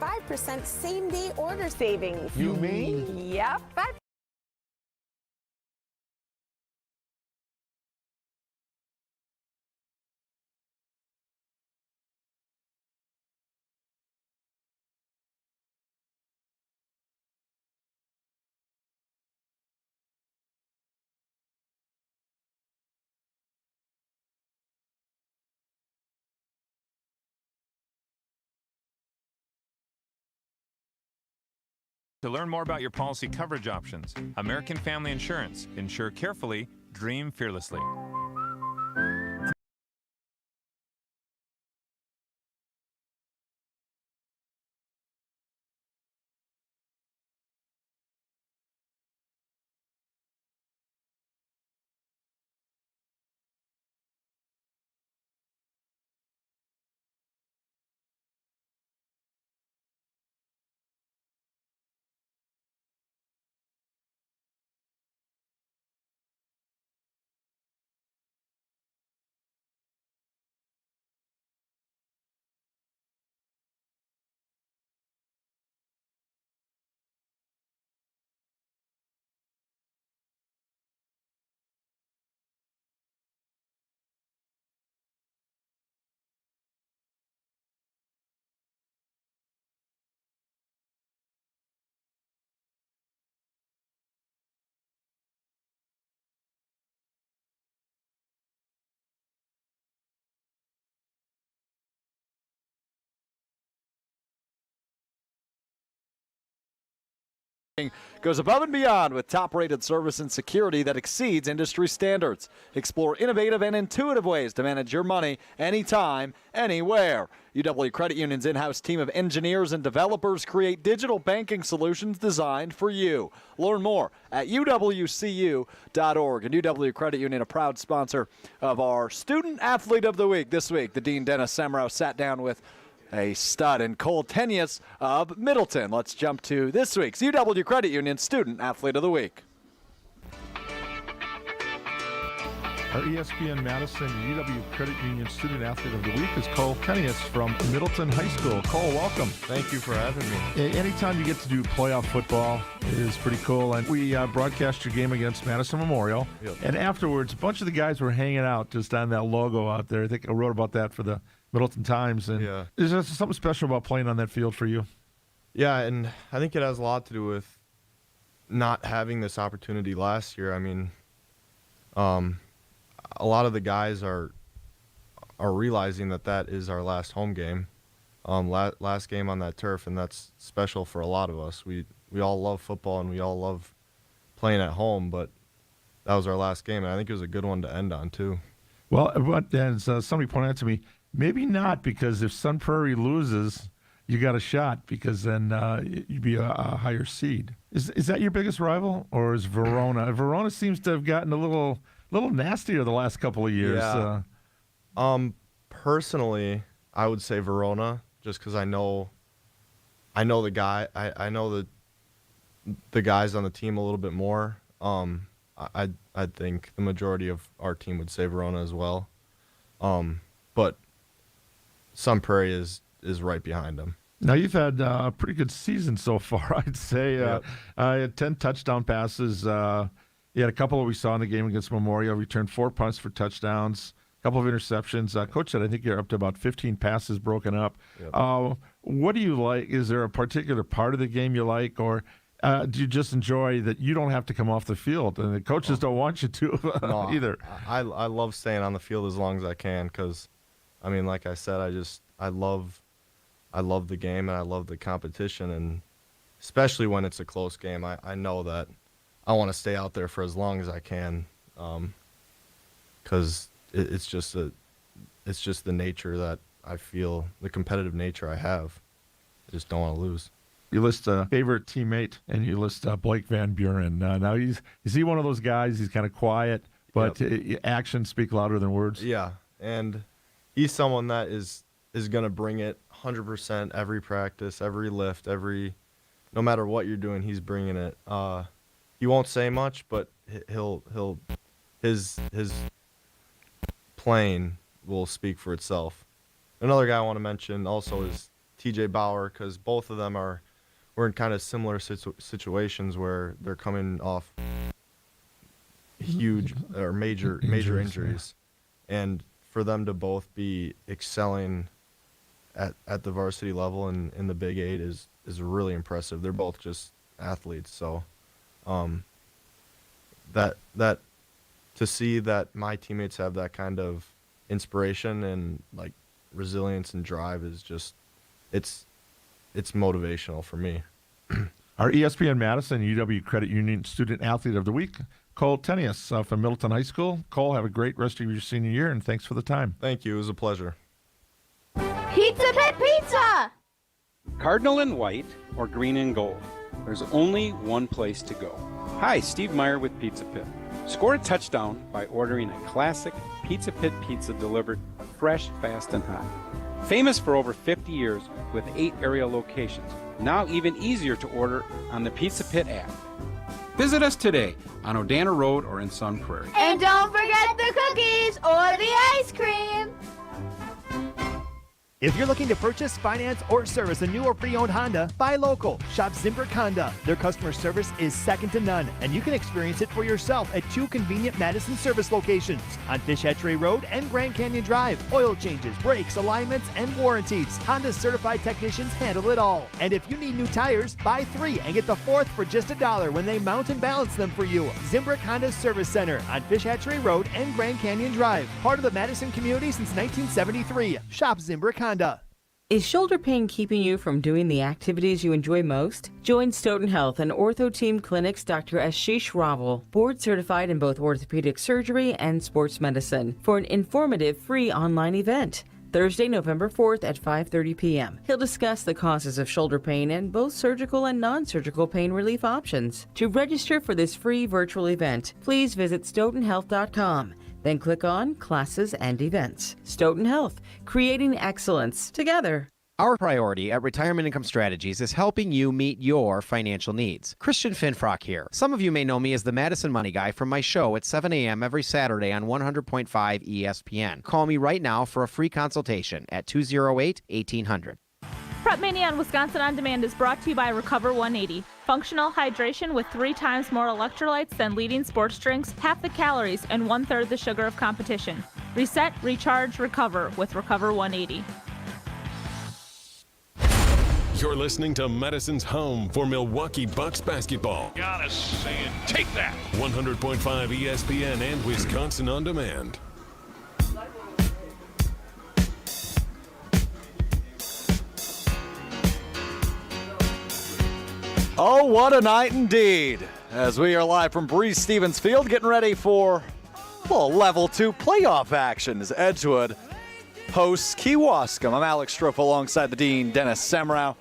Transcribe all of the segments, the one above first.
5% same-day order savings. You mean? Yep, 5%. To learn more about your policy coverage options, American Family Insurance. Insure carefully, dream fearlessly. Goes above and beyond with top-rated service and security that exceeds industry standards. Explore innovative and intuitive ways to manage your money anytime, anywhere. UW Credit Union's in-house team of engineers and developers create digital banking solutions designed for you. Learn more at uwcu.org. And UW Credit Union, a proud sponsor of our Student Athlete of the Week. This week, the Dean Dennis Semrau sat down with a stud and Cole Tenius of Middleton. Let's jump to this week's UW Credit Union Student Athlete of the Week. Our ESPN Madison UW Credit Union Student Athlete of the Week is Cole Tenius from Middleton High School. Cole, welcome. Thank you for having me. Anytime you get to do playoff football, it is pretty cool. And we broadcast your game against Madison Memorial. Yep. And afterwards, a bunch of the guys were hanging out just on that logo out there. I think I wrote about that for the Middleton Times. And Yeah. Is there something special about playing on that field for you? Yeah, and I think it has a lot to do with not having this opportunity last year. I mean, a lot of the guys are realizing that is our last home game, last game on that turf, and that's special for a lot of us. We all love football and we all love playing at home, but that was our last game, and I think it was a good one to end on too. Well, but as somebody pointed out to me, maybe not, because if Sun Prairie loses, you got a shot, because then you'd be a higher seed. Is that your biggest rival, or is Verona? Verona seems to have gotten a little nastier the last couple of years. Yeah. Personally, I would say Verona, just because I know the guy. I know the guys on the team a little bit more. I think the majority of our team would say Verona as well. But Sun Prairie is right behind them. Now, you've had a pretty good season so far, I'd say. Yep. 10 touchdown passes. You had a couple that we saw in the game against Memorial. Returned 4 punts for touchdowns, a couple of interceptions. Coach said I think you're up to about 15 passes broken up. Yep. What do you like? Is there a particular part of the game you like, or do you just enjoy that you don't have to come off the field, and the coaches don't want you to either? I love staying on the field as long as I can, because, I mean, like I said, I love the game and I love the competition, and especially when it's a close game, I know that I want to stay out there for as long as I can, because it's just the nature that I feel, the competitive nature I have. I just don't want to lose. You list a favorite teammate, and you list Blake Van Buren. Now, is he one of those guys? He's kind of quiet, but actions speak louder than words. Yeah, and he's someone that is going to bring it 100% every practice, every lift, no matter what you're doing, he's bringing it. He won't say much, but his playing will speak for itself. Another guy I want to mention also is TJ Bauer, because both of them were in kind of similar situations where they're coming off huge or major injuries. Yeah. And for them to both be excelling at the varsity level and in the Big 8 is really impressive. They're both just athletes. So that to see that my teammates have that kind of inspiration and like resilience and drive is just it's motivational for me. Our ESPN Madison UW Credit Union Student Athlete of the Week, Cole Tenius from Middleton High School. Cole, have a great rest of your senior year, and thanks for the time. Thank you. It was a pleasure. Pizza Pit Pizza! Cardinal and white or green and gold? There's only one place to go. Hi, Steve Meyer with Pizza Pit. Score a touchdown by ordering a classic Pizza Pit pizza delivered fresh, fast, and hot. Famous for over 50 years with 8 area locations. Now even easier to order on the Pizza Pit app. Visit us today on Odana Road or in Sun Prairie. And don't forget the cookies or the ice cream! If you're looking to purchase, finance, or service a new or pre-owned Honda, buy local. Shop Zimbrick Honda. Their customer service is second to none, and you can experience it for yourself at 2 convenient Madison service locations on Fish Hatchery Road and Grand Canyon Drive. Oil changes, brakes, alignments, and warranties. Honda's certified technicians handle it all. And if you need new tires, buy 3 and get the 4th for just $1 when they mount and balance them for you. Zimbrick Honda Service Center on Fish Hatchery Road and Grand Canyon Drive. Part of the Madison community since 1973. Shop Zimbrick Honda. Is shoulder pain keeping you from doing the activities you enjoy most? Join Stoughton Health and Ortho Team Clinic's Dr. Ashish Raval, board certified in both orthopedic surgery and sports medicine, for an informative free online event. Thursday, November 4th at 5:30 p.m. He'll discuss the causes of shoulder pain and both surgical and non-surgical pain relief options. To register for this free virtual event, please visit stoughtonhealth.com. Then click on Classes and Events. Stoughton Health, creating excellence together. Our priority at Retirement Income Strategies is helping you meet your financial needs. Christian Finfrock here. Some of you may know me as the Madison Money Guy from my show at 7 a.m. every Saturday on 100.5 ESPN. Call me right now for a free consultation at 208-1800. Prep Mania on Wisconsin On Demand is brought to you by Recover 180. Functional hydration with 3 times more electrolytes than leading sports drinks, half the calories, and 1/3 the sugar of competition. Reset, recharge, recover with Recover 180. You're listening to Madison's home for Milwaukee Bucks basketball. Giannis saying, take that. 100.5 ESPN and Wisconsin On Demand. Oh, what a night indeed. As we are live from Breeze Stevens Field, getting ready for a little level 2 playoff action as Edgewood hosts Kewaskum. I'm Alex Strofe alongside the Dean, Dennis Semrau.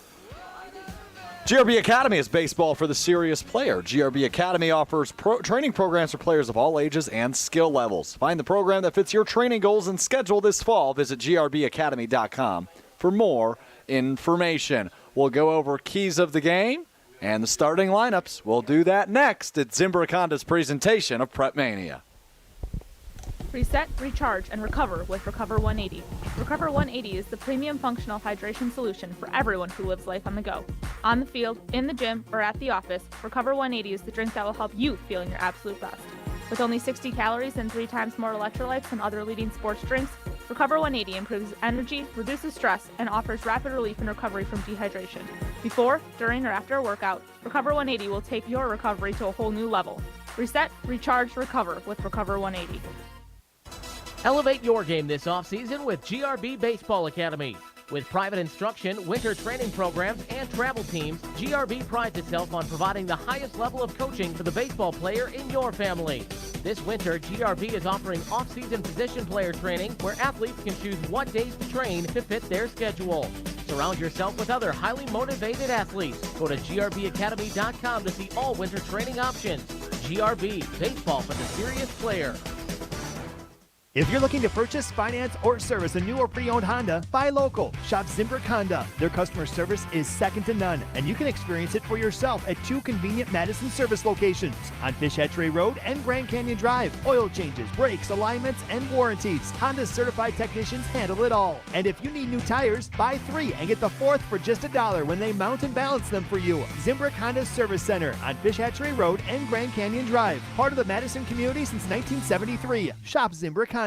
GRB Academy is baseball for the serious player. GRB Academy offers training programs for players of all ages and skill levels. Find the program that fits your training goals and schedule this fall. Visit grbacademy.com for more information. We'll go over keys of the game and the starting lineups. We'll do that next at Zimbrick Honda's presentation of Prep Mania. Reset, recharge, and recover with Recover 180. Recover 180 is the premium functional hydration solution for everyone who lives life on the go. On the field, in the gym, or at the office, Recover 180 is the drink that will help you feel your absolute best. With only 60 calories and 3 times more electrolytes than other leading sports drinks, Recover 180 improves energy, reduces stress, and offers rapid relief and recovery from dehydration. Before, during, or after a workout, Recover 180 will take your recovery to a whole new level. Reset, recharge, recover with Recover 180. Elevate your game this offseason with GRB Baseball Academy. With private instruction, winter training programs, and travel teams, GRB prides itself on providing the highest level of coaching for the baseball player in your family. This winter, GRB is offering off-season position player training where athletes can choose what days to train to fit their schedule. Surround yourself with other highly motivated athletes. Go to grbacademy.com to see all winter training options. GRB, baseball for the serious player. If you're looking to purchase, finance, or service a new or pre-owned Honda, buy local. Shop Zimbrick Honda. Their customer service is second to none, and you can experience it for yourself at 2 convenient Madison service locations on Fish Hatchery Road and Grand Canyon Drive. Oil changes, brakes, alignments, and warranties. Honda's certified technicians handle it all. And if you need new tires, buy 3 and get the 4th for just $1 when they mount and balance them for you. Zimbrick Honda Service Center on Fish Hatchery Road and Grand Canyon Drive. Part of the Madison community since 1973. Shop Zimbrick Honda.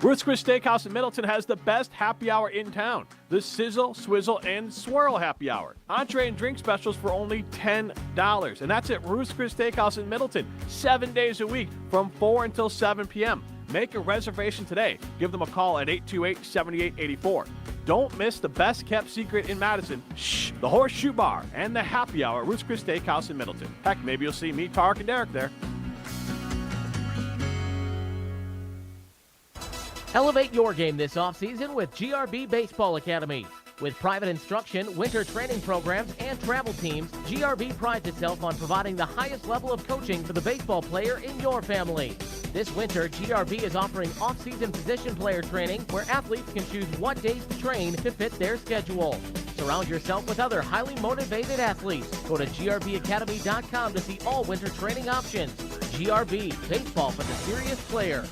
Ruth's Chris Steakhouse in Middleton has the best happy hour in town. The Sizzle, Swizzle, and Swirl Happy Hour. Entree and drink specials for only $10. And that's at Ruth's Chris Steakhouse in Middleton, 7 days a week from 4 until 7 p.m. Make a reservation today. Give them a call at 828-7884. Don't miss the best kept secret in Madison, the Horseshoe Bar and the happy hour at Ruth's Chris Steakhouse in Middleton. Heck, maybe you'll see me, Tark, and Derek there. Elevate your game this offseason with GRB Baseball Academy. With private instruction, winter training programs, and travel teams, GRB prides itself on providing the highest level of coaching for the baseball player in your family. This winter, GRB is offering off-season position player training where athletes can choose what days to train to fit their schedule. Surround yourself with other highly motivated athletes. Go to grbacademy.com to see all winter training options. GRB, baseball for the serious player.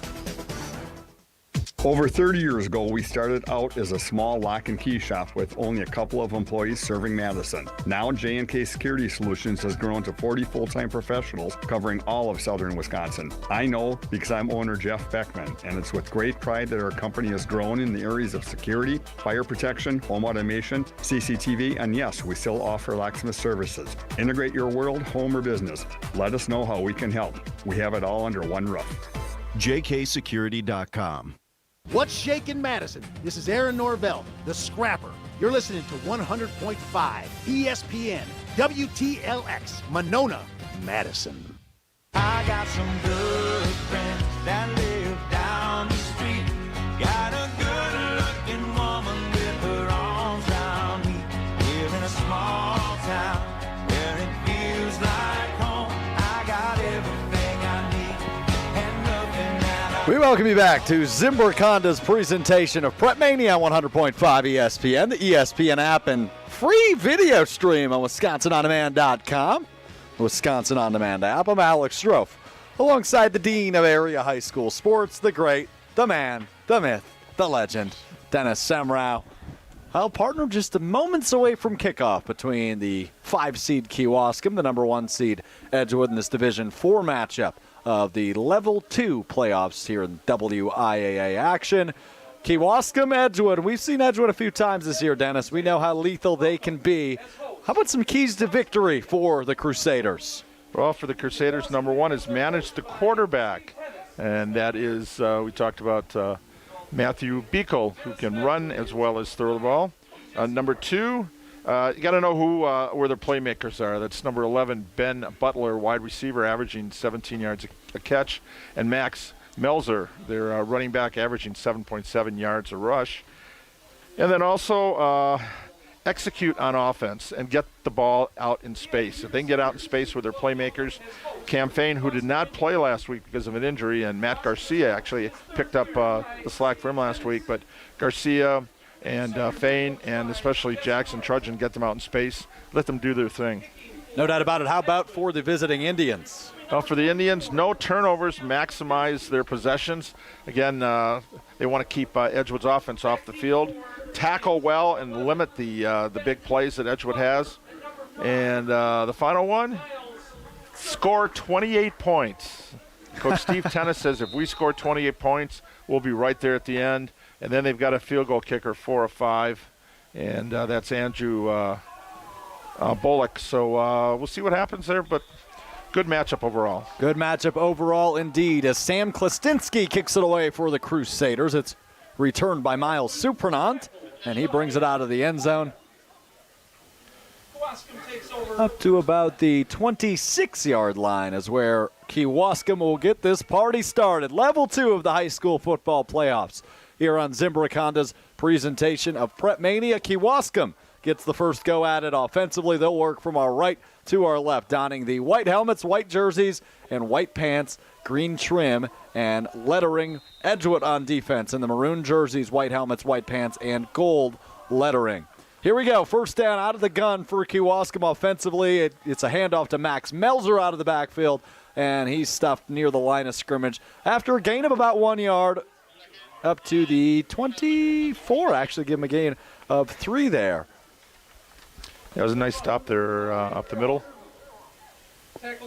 Over 30 years ago, we started out as a small lock and key shop with only a couple of employees serving Madison. Now, J&K Security Solutions has grown to 40 full-time professionals covering all of southern Wisconsin. I know because I'm owner Jeff Beckman, and it's with great pride that our company has grown in the areas of security, fire protection, home automation, CCTV, and yes, we still offer locksmith services. Integrate your world, home, or business. Let us know how we can help. We have it all under one roof. JKSecurity.com. What's shaking Madison? This is Aaron Norvell, the Scrapper. You're listening to 100.5 ESPN, WTLX, Monona, Madison. I got some good friends that live down the street. Got a good-looking woman with her arms around me. Live in a small town where it feels like home. I got everything I need and nothing that I We welcome you back to Zimbrick Honda's presentation of Prep Mania on 100.5 ESPN, the ESPN app, and free video stream on WisconsinOnDemand.com. The Wisconsin On Demand app. I'm Alex Strofe, alongside the Dean of Area High School Sports, the great, the man, the myth, the legend, Dennis Semrau. I'll partner just moments away from kickoff between the 5-seed Kewaskum, the number 1 seed Edgewood in this Division 4 matchup of the Level 2 playoffs here in WIAA action. Kewaskum, Edgewood. We've seen Edgewood a few times this year, Dennis. We know how lethal they can be. How about some keys to victory for the Crusaders? Well, for the Crusaders, number 1 is manage the quarterback. And that is, we talked about Matthew Beekle, who can run as well as throw the ball. Number 2, you got to know where their playmakers are. That's number 11, Ben Butler, wide receiver, averaging 17 yards a catch. And Max Melzer, their running back, averaging 7.7 yards a rush. And then also execute on offense and get the ball out in space. If they can get out in space with their playmakers, Cam Fain, who did not play last week because of an injury, and Matt Garcia actually picked up the slack for him last week, but Garcia and Fain and especially Jackson Trudgeon get them out in space, let them do their thing. No doubt about it. How about for the visiting Indians? For the Indians, no turnovers, maximize their possessions. Again, they want to keep Edgewood's offense off the field, tackle well, and limit the big plays that Edgewood has. And the final one, score 28 points. Coach Steve Tennis says if we score 28 points, we'll be right there at the end. And then they've got a field goal kicker, 4 of 5, and that's Andrew Bullock. So we'll see what happens there, but good matchup overall. Good matchup overall indeed, as Sam Klestinski kicks it away for the Crusaders. It's returned by Miles Supranant, and he brings it out of the end zone. Up to about the 26-yard line is where Kewaskum will get this party started. Level 2 of the high school football playoffs here on Zimbrick Honda's presentation of Prep Mania. Kewaskum gets the first go at it offensively. They'll work from our right to our left, donning the white helmets, white jerseys, and white pants, green trim, and lettering. Edgewood on defense in the maroon jerseys, white helmets, white pants, and gold lettering. Here we go. First down out of the gun for Kewaskum offensively. It's a handoff to Max Melzer out of the backfield, and he's stuffed near the line of scrimmage after a gain of about 1 yard up to the 24. Actually, give him a gain of 3 there. That was a nice stop there up the middle.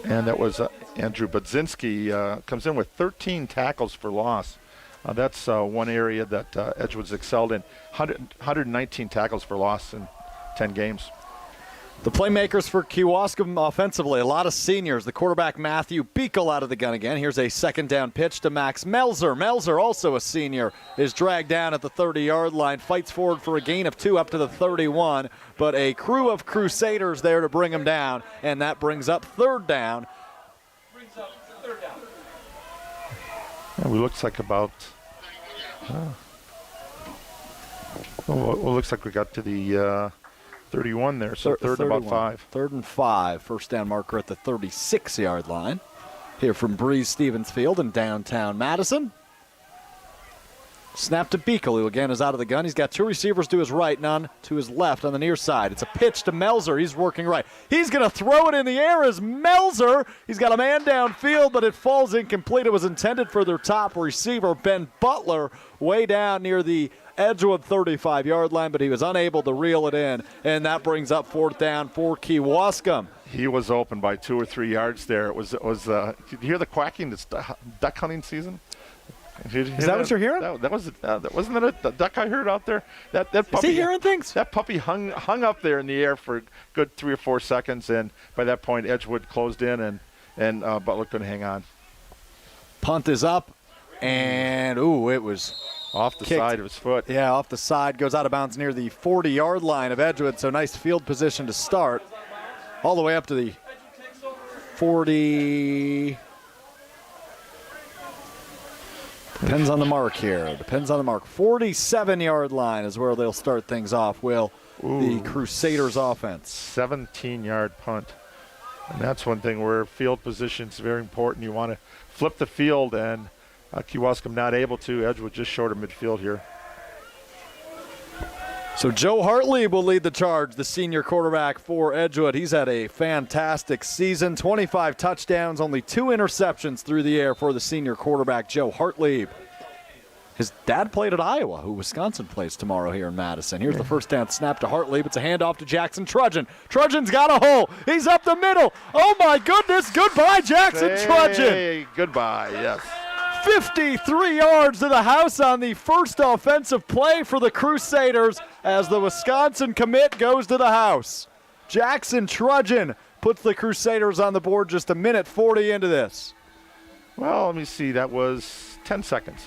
And that was Andrew Budzinski comes in with 13 tackles for loss. That's one area that Edgewood's excelled in. 119 tackles for loss in 10 games. The playmakers for Kewaskum offensively, a lot of seniors. The quarterback Matthew Beekle out of the gun again. Here's a second down pitch to Max Melzer. Melzer, also a senior, is dragged down at the 30-yard line, fights forward for a gain of 2 up to the 31, but a crew of Crusaders there to bring him down, and that brings up third down. Yeah, we looks like about. Well, looks like we got to the 31 there, so third and about 5. 3rd and 5. First down marker at the 36-yard line. Here from Breeze Stevens Field in downtown Madison. Snap to Beekle, who again is out of the gun. He's got 2 receivers to his right, none to his left on the near side. It's a pitch to Melzer. He's working right. He's going to throw it in the air as Melzer. He's got a man downfield, but it falls incomplete. It was intended for their top receiver, Ben Butler, way down near the Edgewood 35-yard line, but he was unable to reel it in, and that brings up 4th down for Kewaskum. He was open by 2 or 3 yards there. It was. Did you hear the quacking? It's duck hunting season. Is that what you're hearing? That wasn't that a duck I heard out there? That puppy, is he hearing things? That puppy hung up there in the air for a good 3 or 4 seconds, and by that point Edgewood closed in, and Butler couldn't hang on. Punt is up, and it was off the kicked. Side of his foot. Yeah, off the side, goes out of bounds near the 40-yard line of Edgewood, so nice field position to start. All the way up to the 40. Depends on the mark here. 47-yard line is where they'll start things off, Will. The Crusaders offense. 17-yard punt. And that's one thing where field position is very important. You want to flip the field, and Kewaskum not able to. Edgewood just short of midfield here. So Joe Hartlieb will lead the charge, the senior quarterback for Edgewood. He's had a fantastic season, 25 touchdowns, only 2 interceptions through the air for the senior quarterback, Joe Hartlieb. His dad played at Iowa, who Wisconsin plays tomorrow here in Madison. Here's the first down snap to Hartlieb. It's a handoff to Jackson Trudgeon. Trudgeon's got a hole. He's up the middle. Oh, my goodness. Goodbye, Jackson Trudgeon. Hey, goodbye, yes. 53 yards to the house on the first offensive play for the Crusaders as the Wisconsin commit goes to the house. Jackson Trudgeon puts the Crusaders on the board just a minute 40 into this. Well, let me see. That was 10 seconds.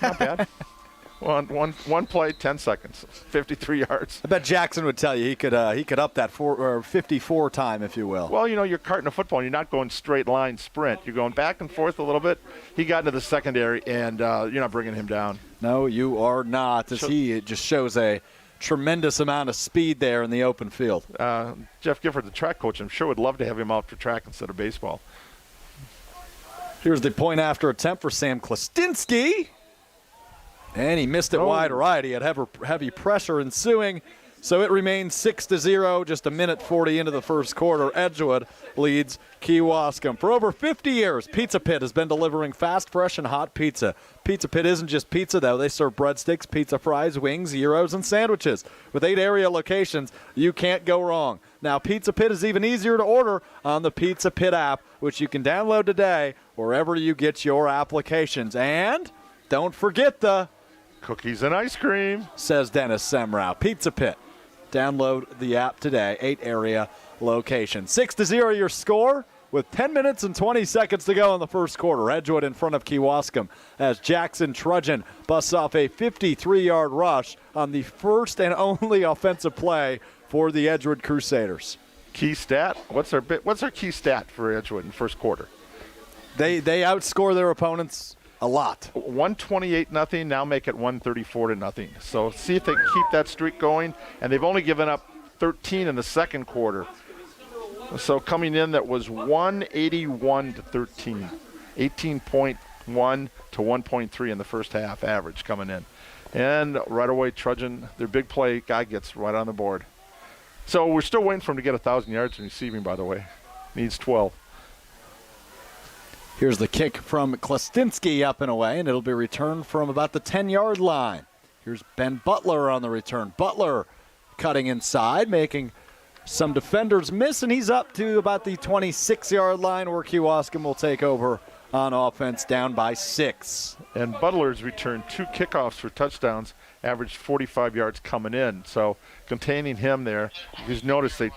Not bad. One play, 10 seconds, 53 yards. I bet Jackson would tell you he could up that 54 time, if you will. Well, you're carting a football. You're not going straight line sprint. You're going back and forth a little bit. He got into the secondary, and you're not bringing him down. No, you are not. It just shows a tremendous amount of speed there in the open field. Jeff Gifford, the track coach, I'm sure would love to have him out for track instead of baseball. Here's the point after attempt for Sam Klastinski. And he missed it wide right. He had heavy pressure ensuing. So it remains 6-0, just a minute 40 into the first quarter. Edgewood leads Kewaskum. For over 50 years, Pizza Pit has been delivering fast, fresh, and hot pizza. Pizza Pit isn't just pizza, though. They serve breadsticks, pizza fries, wings, gyros, and sandwiches. With 8 area locations, you can't go wrong. Now, Pizza Pit is even easier to order on the Pizza Pit app, which you can download today wherever you get your applications. And don't forget the cookies and ice cream, says Dennis Semrau. Pizza Pit. Download the app today. 8 area locations. 6-0 your score with 10 minutes and 20 seconds to go in the first quarter. Edgewood in front of Kewaskum as Jackson Trudgeon busts off a 53-yard rush on the first and only offensive play for the Edgewood Crusaders. Key stat? What's our key stat for Edgewood in the first quarter? They outscore their opponents a lot. 128-0, now make it 134-0. So see if they keep that streak going. And they've only given up 13 in the second quarter. So coming in, that was 181 to 13. 18.1 to 1.3 in the first half average coming in. And right away, Trudgeon, their big play guy, gets right on the board. So we're still waiting for him to get 1,000 yards in receiving, by the way. Needs 12. Here's the kick from Klestinski up and away, and it'll be returned from about the 10-yard line. Here's Ben Butler on the return. Butler cutting inside, making some defenders miss, and he's up to about the 26-yard line where Kewaskum will take over on offense, down by 6. And Butler's returned 2 kickoffs for touchdowns, averaged 45 yards coming in. So containing him there, you notice they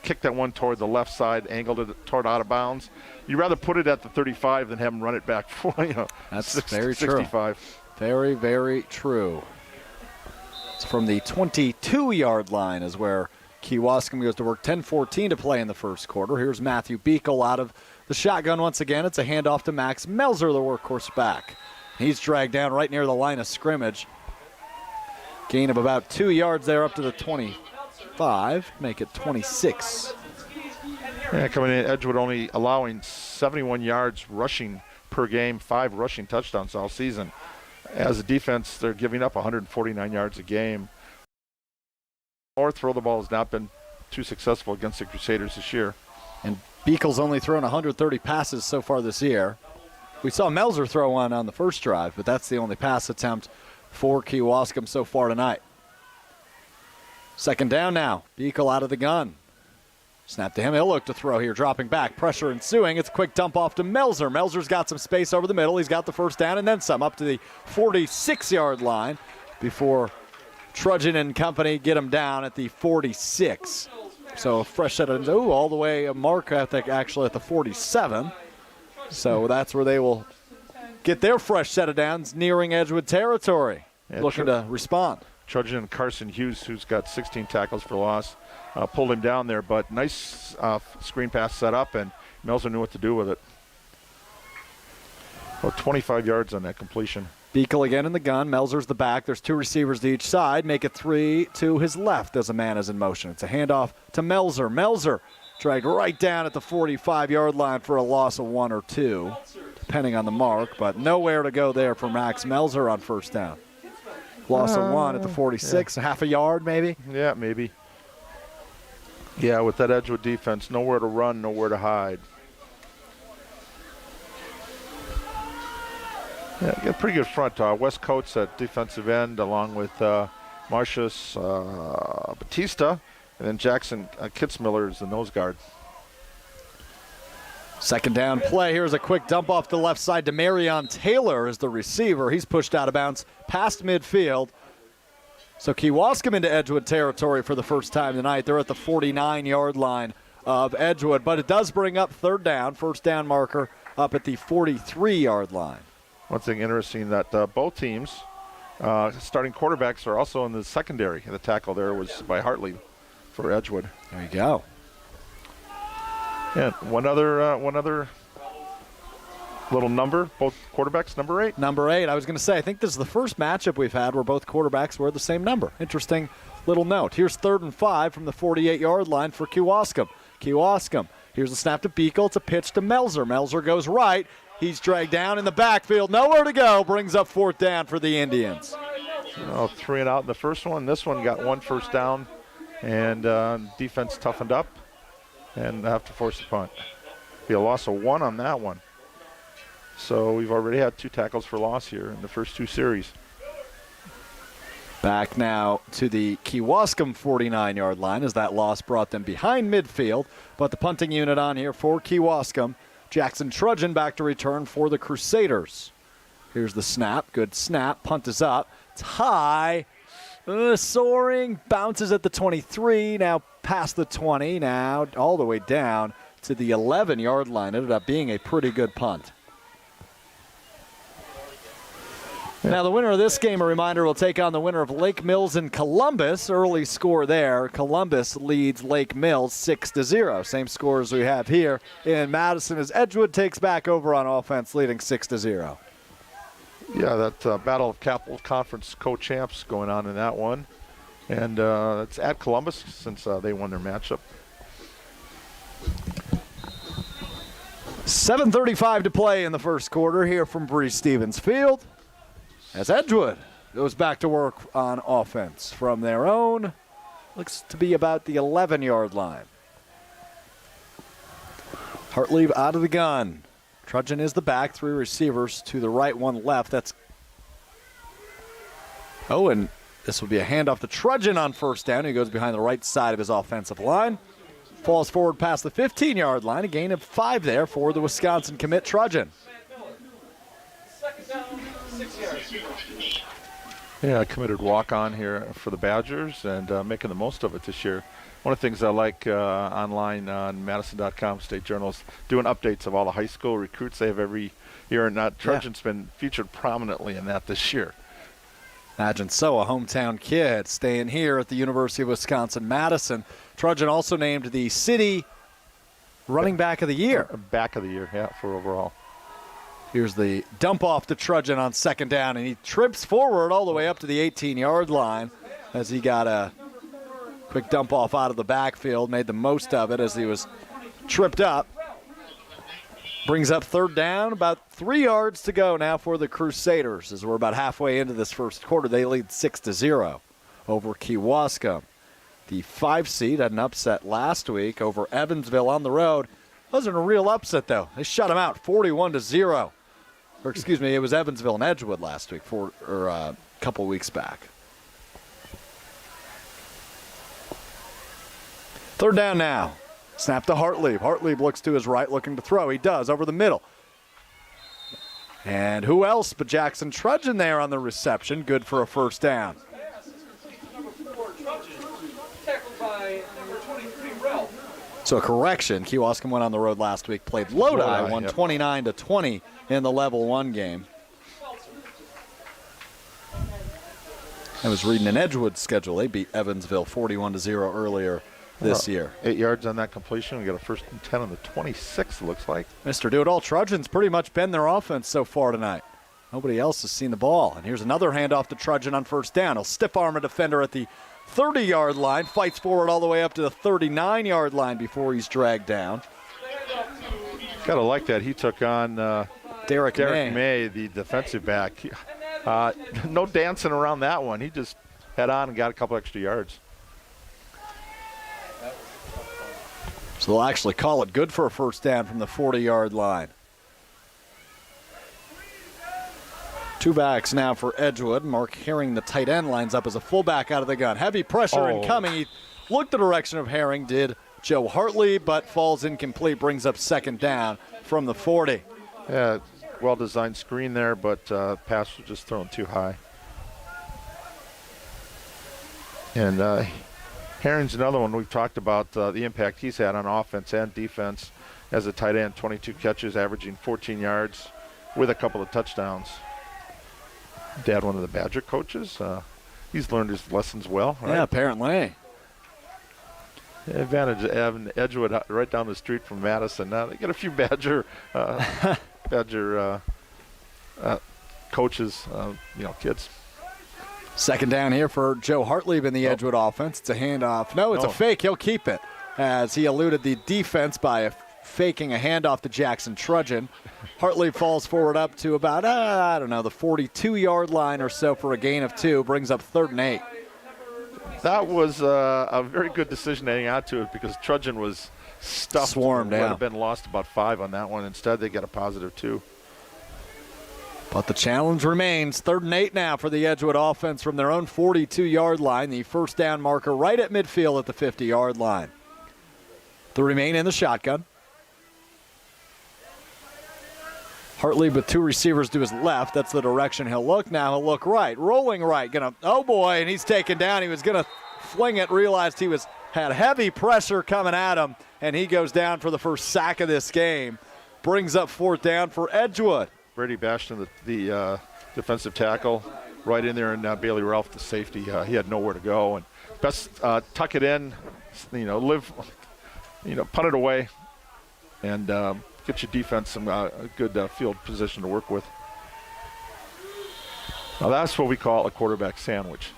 kicked that one toward the left side, angled it toward out of bounds. You'd rather put it at the 35 than have him run it back for, That's very true. 65. Very, very true. It's from the 22-yard line is where Kewaskum goes to work. 10-14 to play in the first quarter. Here's Matthew Beekle out of the shotgun once again. It's a handoff to Max Melzer, the workhorse back. He's dragged down right near the line of scrimmage. Gain of about 2 yards there up to the 25. Make it 26. Yeah, coming in, Edgewood only allowing 71 yards rushing per game, 5 rushing touchdowns all season. As a defense, they're giving up 149 yards a game. Or throw the ball has not been too successful against the Crusaders this year. And Beekle's only thrown 130 passes so far this year. We saw Melzer throw one on the first drive, but that's the only pass attempt for Kewaskum so far tonight. Second down now. Beekle out of the gun. Snap to him. He'll look to throw here, dropping back. Pressure ensuing. It's a quick dump off to Melzer. Melzer's got some space over the middle. He's got the first down and then some up to the 46-yard line before Trudgeon and company get him down at the 46. So a fresh set of, all the way a mark, I think, actually at the 47. So that's where they will get their fresh set of downs nearing Edgewood territory. Yeah, looking to respond. Trudgeon and Carson Hughes, who's got 16 tackles for loss, pulled him down there, but nice screen pass set up, and Melzer knew what to do with it. About 25 yards on that completion. Beekle again in the gun. Melzer's the back. There's 2 receivers to each side. Make it 3 to his left as a man is in motion. It's a handoff to Melzer. Melzer dragged right down at the 45-yard line for a loss of 1 or 2, depending on the mark, but nowhere to go there for Max Melzer on first down. Loss of 1 at the 46, half a yard maybe? Yeah, maybe. Yeah, with that Edgewood defense, nowhere to run, nowhere to hide. Yeah, got a pretty good front. Wes Coates at defensive end, along with Marcius Batista, and then Jackson Kitzmiller is the nose guard. Second down play. Here's a quick dump off the left side to Marion Taylor as the receiver. He's pushed out of bounds past midfield. So Kewaskum into Edgewood territory for the first time tonight. They're at the 49-yard line of Edgewood, but it does bring up third down, first down marker up at the 43-yard line. One thing interesting that both teams starting quarterbacks are also in the secondary. The tackle there was by Hartley for Edgewood. There you go. Yeah, one other little number. Both quarterbacks, number 8. Number 8. I was going to say, I think this is the first matchup we've had where both quarterbacks wear the same number. Interesting little note. Here's 3rd and 5 from the 48-yard line for Kewaskum. Kewaskum. Here's the snap to Beekle. It's a pitch to Melzer. Melzer goes right. He's dragged down in the backfield. Nowhere to go. Brings up 4th down for the Indians. 3 and out in the first one. This one got 1 first down, and defense toughened up and have to force the punt. Be a loss of 1 on that one. So we've already had 2 tackles for loss here in the first 2 series. Back now to the Kewaskum 49-yard line as that loss brought them behind midfield. But the punting unit on here for Kewaskum. Jackson Trudgeon back to return for the Crusaders. Here's the snap. Good snap. Punt is up. It's high. Soaring. Bounces at the 23. Now past the 20. Now all the way down to the 11-yard line. Ended up being a pretty good punt. Now the winner of this game, a reminder, will take on the winner of Lake Mills and Columbus. Early score there. Columbus leads Lake Mills 6-0. Same score as we have here in Madison as Edgewood takes back over on offense, leading 6-0. Yeah, that Battle of Capital Conference co-champs going on in that one. And it's at Columbus since they won their matchup. 7:35 to play in the first quarter here from Breese-Stevens Field as Edgewood goes back to work on offense from their own. Looks to be about the 11-yard line. Hartley out of the gun. Trudgeon is the back, 3 receivers to the right, 1 left. That's and this will be a handoff to Trudgeon on first down. He goes behind the right side of his offensive line. Falls forward past the 15-yard line. A gain of 5 there for the Wisconsin commit Trudgeon. Yeah, a committed walk-on here for the Badgers and making the most of it this year. One of the things I like online on Madison.com, State Journals, doing updates of all the high school recruits they have every year, and Trudgeon's been featured prominently in that this year. Imagine so, a hometown kid staying here at the University of Wisconsin-Madison. Trudgeon also named the city running back of the year. Back of the year, yeah, for overall. Here's the dump off to Trudgeon on second down, and he trips forward all the way up to the 18-yard line as he got a quick dump off out of the backfield, made the most of it as he was tripped up. Brings up third down, about 3 yards to go now for the Crusaders as we're about halfway into this first quarter. They lead 6-0 over Kewaskum. The 5 seed had an upset last week over Evansville on the road. Wasn't a real upset, though. They shut them out 41-0. Or excuse me, it was Evansville and Edgewood last week, a couple weeks back. Third down now. Snap to Hartlieb. Hartlieb looks to his right, looking to throw. He does, over the middle. And who else but Jackson Trudgeon there on the reception. Good for a first down. So a correction, Kewaskum went on the road last week, played Lodi, won 29-20 in the level 1 game. I was reading an Edgewood schedule. They beat Evansville 41-0 earlier this year. 8 yards on that completion. We got a first and 10 on the 26, it looks like. Mr. Do-It-All Trudgeon's pretty much been their offense so far tonight. Nobody else has seen the ball. And here's another handoff to Trudgeon on first down. He'll stiff arm a defender at the 30-yard line, fights forward all the way up to the 39-yard line before he's dragged down. Gotta like that. He took on Derek May, the defensive back. No dancing around that one. He just head on and got a couple extra yards. So they'll actually call it good for a first down from the 40-yard line. 2 backs now for Edgewood. Mark Herring, the tight end, lines up as a fullback out of the gun. Heavy pressure incoming. He looked the direction of Herring, did Joe Hartley, but falls incomplete, brings up second down from the 40. Yeah, well-designed screen there, but pass was just thrown too high. And Herring's another one we've talked about the impact he's had on offense and defense as a tight end. 22 catches, averaging 14 yards with a couple of touchdowns. Dad, one of the Badger coaches. He's learned his lessons well. Right? Yeah, apparently. Advantage of having Edgewood right down the street from Madison. Now they get a few Badger coaches, kids. Second down here for Joe Hartlieb in the Edgewood offense. It's a handoff. No, it's a fake. He'll keep it as he eluded the defense by faking a handoff to Jackson Trudgeon. Hartley falls forward up to about, the 42-yard line or so for a gain of 2. Brings up 3rd and 8. That was a very good decision heading out to it because Trudgeon was stuffed. Swarmed would out. have been lost about 5 on that one. Instead, they get a positive 2. But the challenge remains. 3rd and 8 now for the Edgewood offense from their own 42-yard line. The first down marker right at midfield at the 50-yard line. They remain in the shotgun. Hartley with 2 receivers to his left. That's the direction he'll look now. He'll look right. Rolling right. And he's taken down. He was going to fling it. Realized he had heavy pressure coming at him. And he goes down for the first sack of this game. Brings up 4th down for Edgewood. Brady Bastion, the defensive tackle, right in there, and Bailey Ralph, the safety. He had nowhere to go. And best tuck it in, punt it away, and get your defense some good field position to work with. Now that's what we call a quarterback sandwich.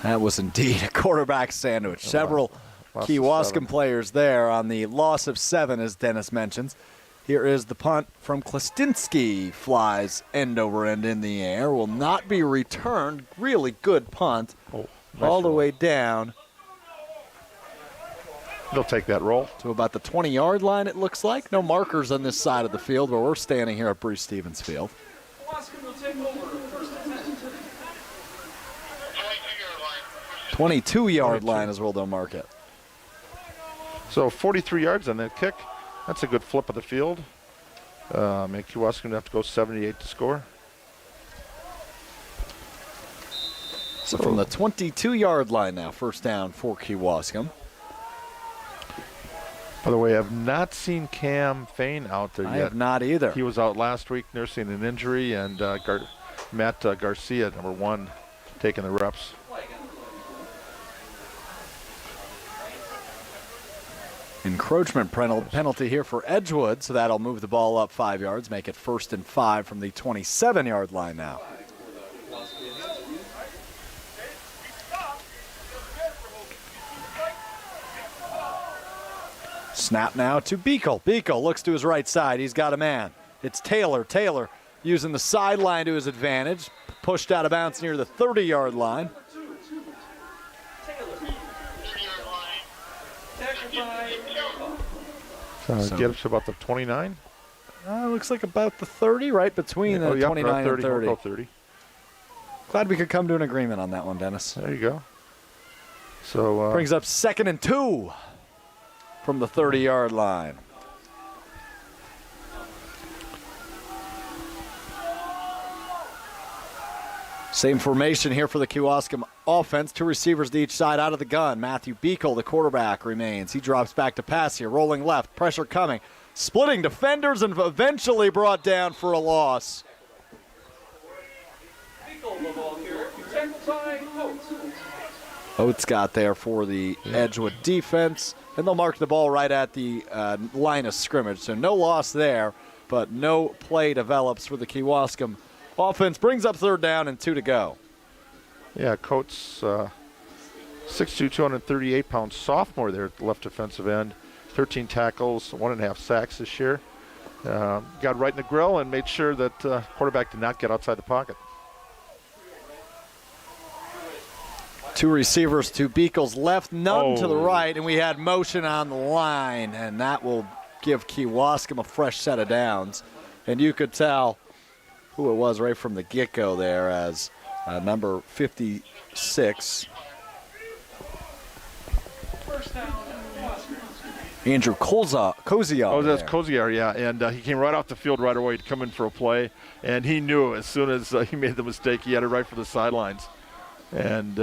That was indeed a quarterback sandwich. Several Kewaskum players there on the loss of 7, as Dennis mentions. Here is the punt from Klastinski. Flies end over end in the air. Will not be returned. Really good punt. All the way down. They'll take that roll. To about the 20-yard line, it looks like. No markers on this side of the field, where we're standing here at Bruce Stevens Field. 22-yard line is where they'll mark it. So 43 yards on that kick. That's a good flip of the field. And Kewaskum going to have to go 78 to score. So from the 22-yard line now, first down for Kewaskum. By the way, I have not seen Cam Fain out there yet. I have not either. He was out last week nursing an injury, and Matt Garcia, number 1, taking the reps. Encroachment penalty here for Edgewood, so that'll move the ball up 5 yards, make it 1st and 5 from the 27-yard line now. Snap now to Beekle. Beekle looks to his right side. He's got a man. It's Taylor. Taylor using the sideline to his advantage. Pushed out of bounds near the 30-yard line. So get up to about the 29. Looks like about the 30, right between the 29 and 30. We'll go 30. Glad we could come to an agreement on that one, Dennis. There you go. So brings up 2nd and 2 from the 30-yard line. Same formation here for the Kewaskum offense. 2 receivers to each side out of the gun. Matthew Beekle, the quarterback, remains. He drops back to pass here. Rolling left. Pressure coming. Splitting defenders and eventually brought down for a loss. Oates got there for the Edgewood defense. And they'll mark the ball right at the line of scrimmage. So no loss there, but no play develops for the Kewaskum offense. Brings up 3rd down and 2 to go. Yeah, Coates, 6'2", 238-pound sophomore there at the left defensive end. 13 tackles, 1.5 sacks this year. Got right in the grill and made sure that quarterback did not get outside the pocket. 2 receivers to Beekle's left, none to the right, and we had motion on the line, and that will give Kewaskum a fresh set of downs. And you could tell who it was right from the get-go there as number 56. Andrew Koziar. Oh, that's Koziar, yeah. And he came right off the field right away to come in for a play. And he knew as soon as he made the mistake, he had it right for the sidelines. And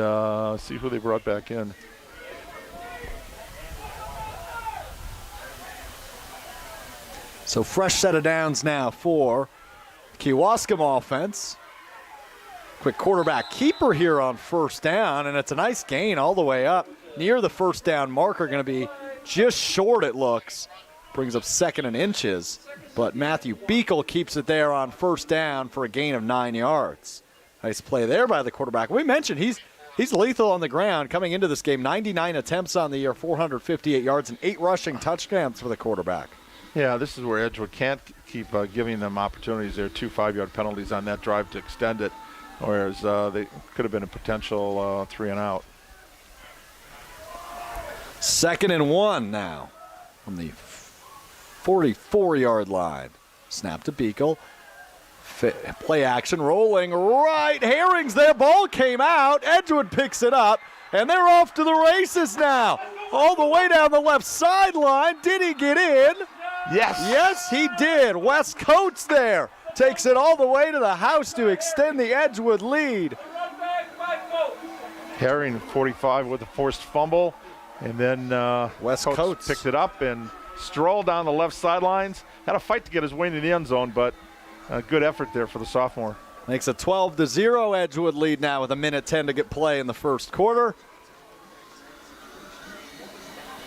see who they brought back in. So fresh set of downs now for Kewaskum offense. Quick quarterback keeper here on 1st down, and it's a nice gain all the way up near the 1st down marker. Going to be just short, it looks. Brings up 2nd and inches, but Matthew Beekle keeps it there on 1st down for a gain of 9 yards. Nice play there by the quarterback. We mentioned he's lethal on the ground coming into this game. 99 attempts on the year, 458 yards, and 8 rushing touchdowns for the quarterback. Yeah, this is where Edgewood can't keep giving them opportunities. There are 2 5-yard penalties on that drive to extend it, whereas they could have been a potential 3 and out. 2nd and 1 now from the 44-yard line. Snap to Beekle. Play action, rolling right. Herring's there. Ball came out. Edgewood picks it up, and they're off to the races now. All the way down the left sideline. Did he get in? Yes. Yes, he did. Wes Coates there takes it all the way to the house to extend the Edgewood lead. Herring, 45, with a forced fumble. And then Wes Coates picked it up and strolled down the left sidelines. Had a fight to get his way into the end zone, but a good effort there for the sophomore. Makes a 12-0 Edgewood lead now with 1:10 to get play in the 1st quarter.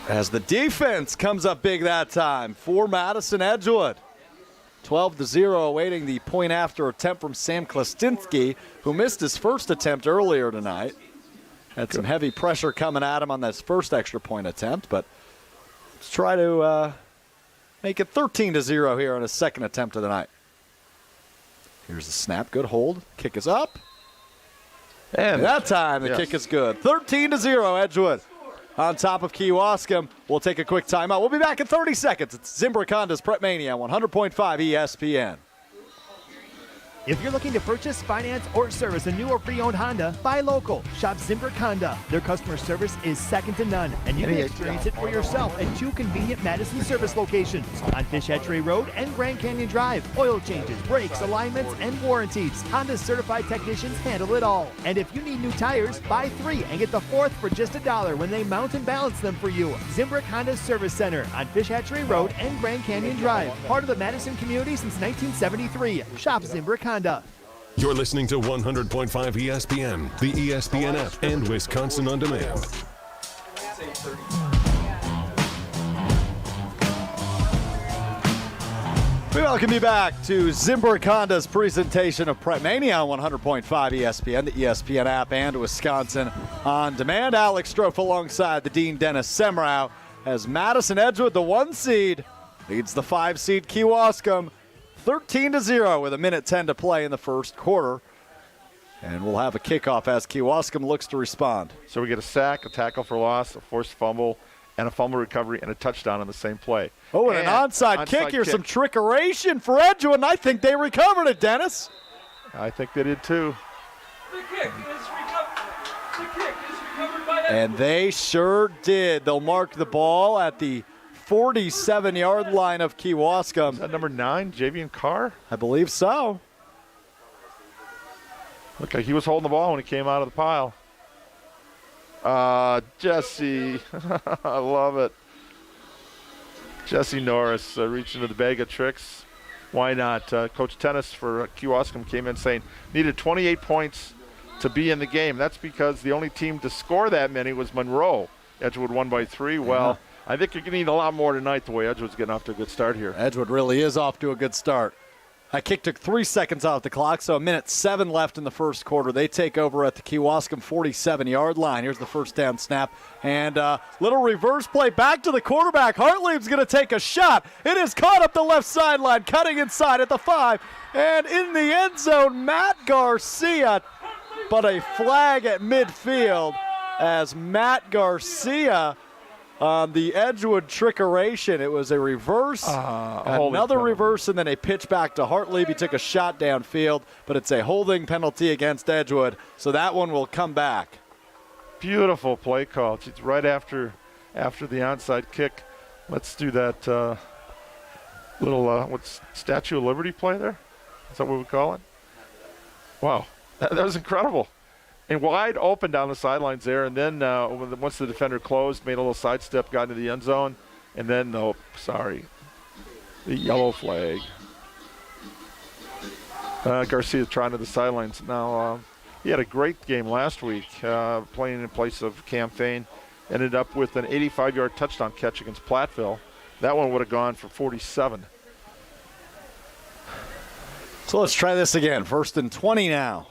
As the defense comes up big that time for Madison Edgewood. 12-0 awaiting the point after attempt from Sam Klastinski, who missed his first attempt earlier tonight. Had some heavy pressure coming at him on this first extra point attempt, but let's try to make it 13-0 here on his second attempt of the night. Here's the snap. Good hold. Kick is up. And that time, the kick is good. 13-0, Edgewood on top of Kewaskum. We'll take a quick timeout. We'll be back in 30 seconds. It's Zimbrick Honda's Prep Mania, 100.5 ESPN. If you're looking to purchase, finance, or service a new or pre-owned Honda, buy local. Shop Zimbrick Honda. Their customer service is second to none, and you can experience it for yourself at 2 convenient Madison service locations on Fish Hatchery Road and Grand Canyon Drive. Oil changes, brakes, alignments, and warranties. Honda's certified technicians handle it all. And if you need new tires, buy 3 and get the 4th for just $1 when they mount and balance them for you. Zimbrick Honda Service Center on Fish Hatchery Road and Grand Canyon Drive. Part of the Madison community since 1973. Shop Zimbrick Honda. You're listening to 100.5 ESPN, the ESPN app, and Wisconsin On Demand. We welcome you back to Zimbrick Honda's presentation of Prep Mania on 100.5 ESPN, the ESPN app, and Wisconsin On Demand. Alex Strofe alongside the Dean Dennis Semrau as Madison Edgewood, the 1 seed, leads the 5 seed Kewaskum 13-0 with 1:10 to play in the first quarter. And we'll have a kickoff as Kewaskum looks to respond. So we get a sack, a tackle for loss, a forced fumble, and a fumble recovery, and a touchdown on the same play. Oh, and an onside kick. Here's some trickeration for Edgewood, and I think they recovered it, Dennis. I think they did too. The kick is recovered by Edgewood. And they sure did. They'll mark the ball at the 47-yard line of Kewaskum. Is that number 9, Javian Carr? I believe so. Looked like he was holding the ball when he came out of the pile. Jesse. I love it. Jesse Norris reaching into the bag of tricks. Why not? Coach Tennis for Kewaskum came in saying needed 28 points to be in the game. That's because the only team to score that many was Monroe. Edgewood won by 3. Well, I think you're going to need a lot more tonight the way Edgewood's getting off to a good start here. Edgewood really is off to a good start. That kick took 3 seconds off the clock, so 1:07 left in the first quarter. They take over at the Kewaskum 47-yard line. Here's the first down snap. And little reverse play back to the quarterback. Hartlieb's going to take a shot. It is caught up the left sideline, cutting inside at the 5. And in the end zone, Matt Garcia. But a flag at midfield as Matt Garcia on the Edgewood trickeration. It was a reverse, another reverse, and then a pitch back to Hartlieb. He took a shot downfield, but it's a holding penalty against Edgewood, so that one will come back. Beautiful play call. It's right after the onside kick. Let's do that little what's Statue of Liberty play there? Is that what we call it? Wow, that was incredible. And wide open down the sidelines there, and then once the defender closed, made a little sidestep, got into the end zone, and then, the yellow flag. Garcia trying to the sidelines. Now, he had a great game last week, playing in place of Cam Fain. Ended up with an 85-yard touchdown catch against Platteville. That one would have gone for 47. So let's try this again. 1st and 20 now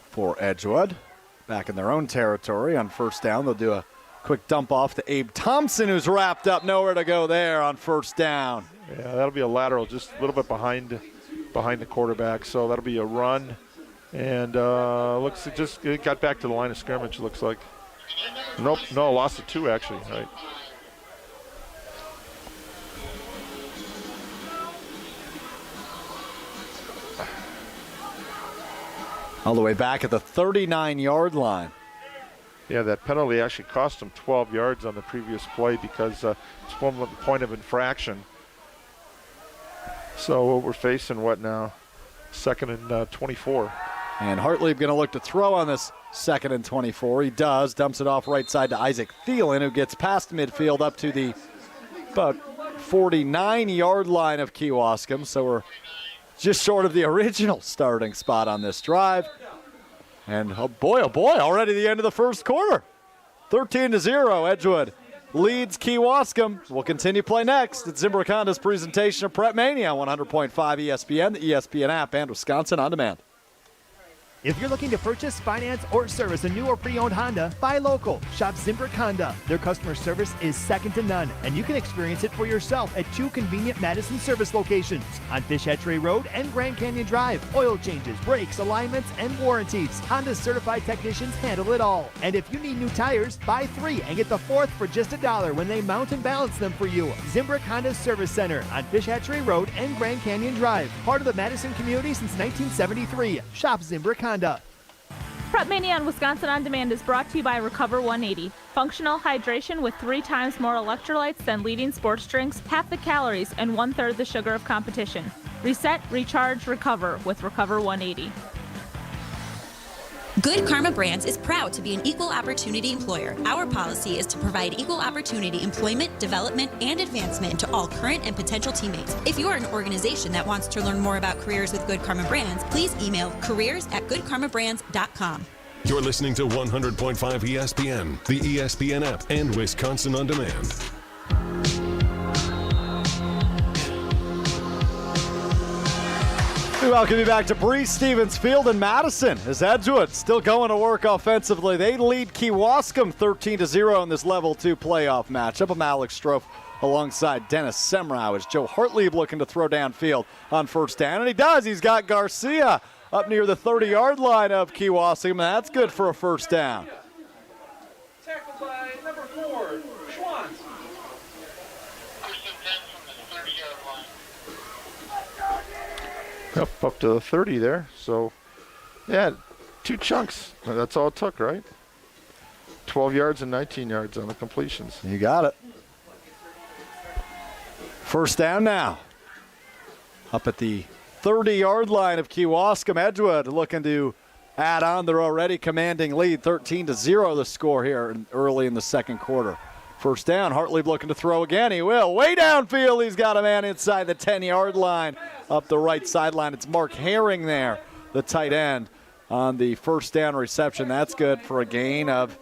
for Edgewood. Back in their own territory on first down. They'll do a quick dump off to Abe Thompson, who's wrapped up. Nowhere to go there on first down. Yeah, that'll be a lateral just a little bit behind the quarterback. So that'll be a run. And it got back to the line of scrimmage, looks like. Nope, no, lost of 2 actually, right. All the way back at the 39-yard line. Yeah, that penalty actually cost him 12 yards on the previous play because it's one point of infraction. So we're facing what now? 2nd and 24. And Hartlieb going to look to throw on this 2nd and 24. He does. Dumps it off right side to Isaac Thielen, who gets past midfield up to the about 49-yard line of Kewaskum. So we're just short of the original starting spot on this drive. And oh boy, already the end of the first quarter. 13-0, Edgewood leads Kewaskum. We'll continue play next. It's Zimbrick Honda's presentation of Prep Mania on 100.5 ESPN, the ESPN app, and Wisconsin On Demand. If you're looking to purchase, finance, or service a new or pre-owned Honda, buy local. Shop Zimbrick Honda. Their customer service is second to none, and you can experience it for yourself at 2 convenient Madison service locations on Fish Hatchery Road and Grand Canyon Drive. Oil changes, brakes, alignments, and warranties. Honda's certified technicians handle it all. And if you need new tires, buy 3 and get the 4th for just $1 when they mount and balance them for you. Zimbrick Honda Service Center on Fish Hatchery Road and Grand Canyon Drive. Part of the Madison community since 1973. Shop Zimbrick Honda. Prep Mania on Wisconsin On Demand is brought to you by Recover 180. Functional hydration with 3 times more electrolytes than leading sports drinks, half the calories, and 1/3 the sugar of competition. Reset, recharge, recover with Recover 180. Good Karma Brands is proud to be an equal opportunity employer. Our policy is to provide equal opportunity employment, development, and advancement to all current and potential teammates. If you are an organization that wants to learn more about careers with Good Karma Brands, please email careers@goodkarmabrands.com. You're listening to 100.5 ESPN, the ESPN app, and Wisconsin On Demand. We welcome you back to Breese Stevens Field in Madison as Edgewood still going to work offensively. They lead Kewaskum 13-0 in this level 2 playoff matchup. I'm Alex Strofe alongside Dennis Semrau as Joe Hartlieb looking to throw downfield on first down. And he does. He's got Garcia up near the 30-yard line of Kewaskum. That's good for a first down. Tackled by number 4, Schwanz. Up to the 30 there. So, yeah, 2 chunks. That's all it took, right? 12 yards and 19 yards on the completions. You got it. First down now. Up at the 30-yard line of Kewaskum. Edgewood looking to add on their already commanding lead. 13-0 the score here early in the second quarter. First down, Hartlieb looking to throw again. He will. Way downfield, he's got a man inside the 10-yard line. Up the right sideline, it's Mark Herring there, the tight end, on the first down reception. That's good for a gain of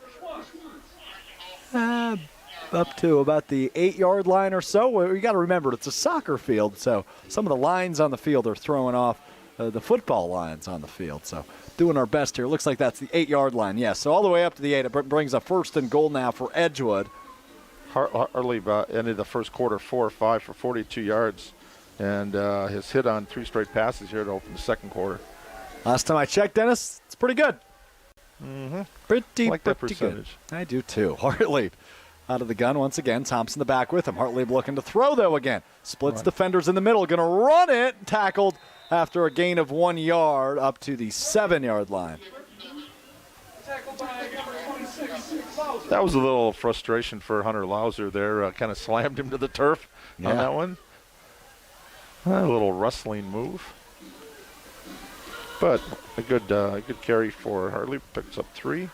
up to about the 8-yard line or so. You got to remember, it's a soccer field, so some of the lines on the field are throwing off the football lines on the field. So doing our best here. Looks like that's the 8-yard line. Yes, so all the way up to the 8. It brings a 1st and goal now for Edgewood. Hartlieb ended the first quarter 4 or 5 for 42 yards, and has hit on 3 straight passes here to open the second quarter. Last time I checked, Dennis, it's pretty good. Mm-hmm. Pretty, I like that pretty percentage. Good. I do too. Hartlieb out of the gun once again. Thompson the back with him. Hartlieb looking to throw though again. Splits defenders in the middle. Going to run it. Tackled after a gain of 1 yard up to the 7-yard line. That was a little frustration for Hunter Lauser there. Kind of slammed him to the turf on that one. A little rustling move. But a good carry for Hartlieb. Picks up 3.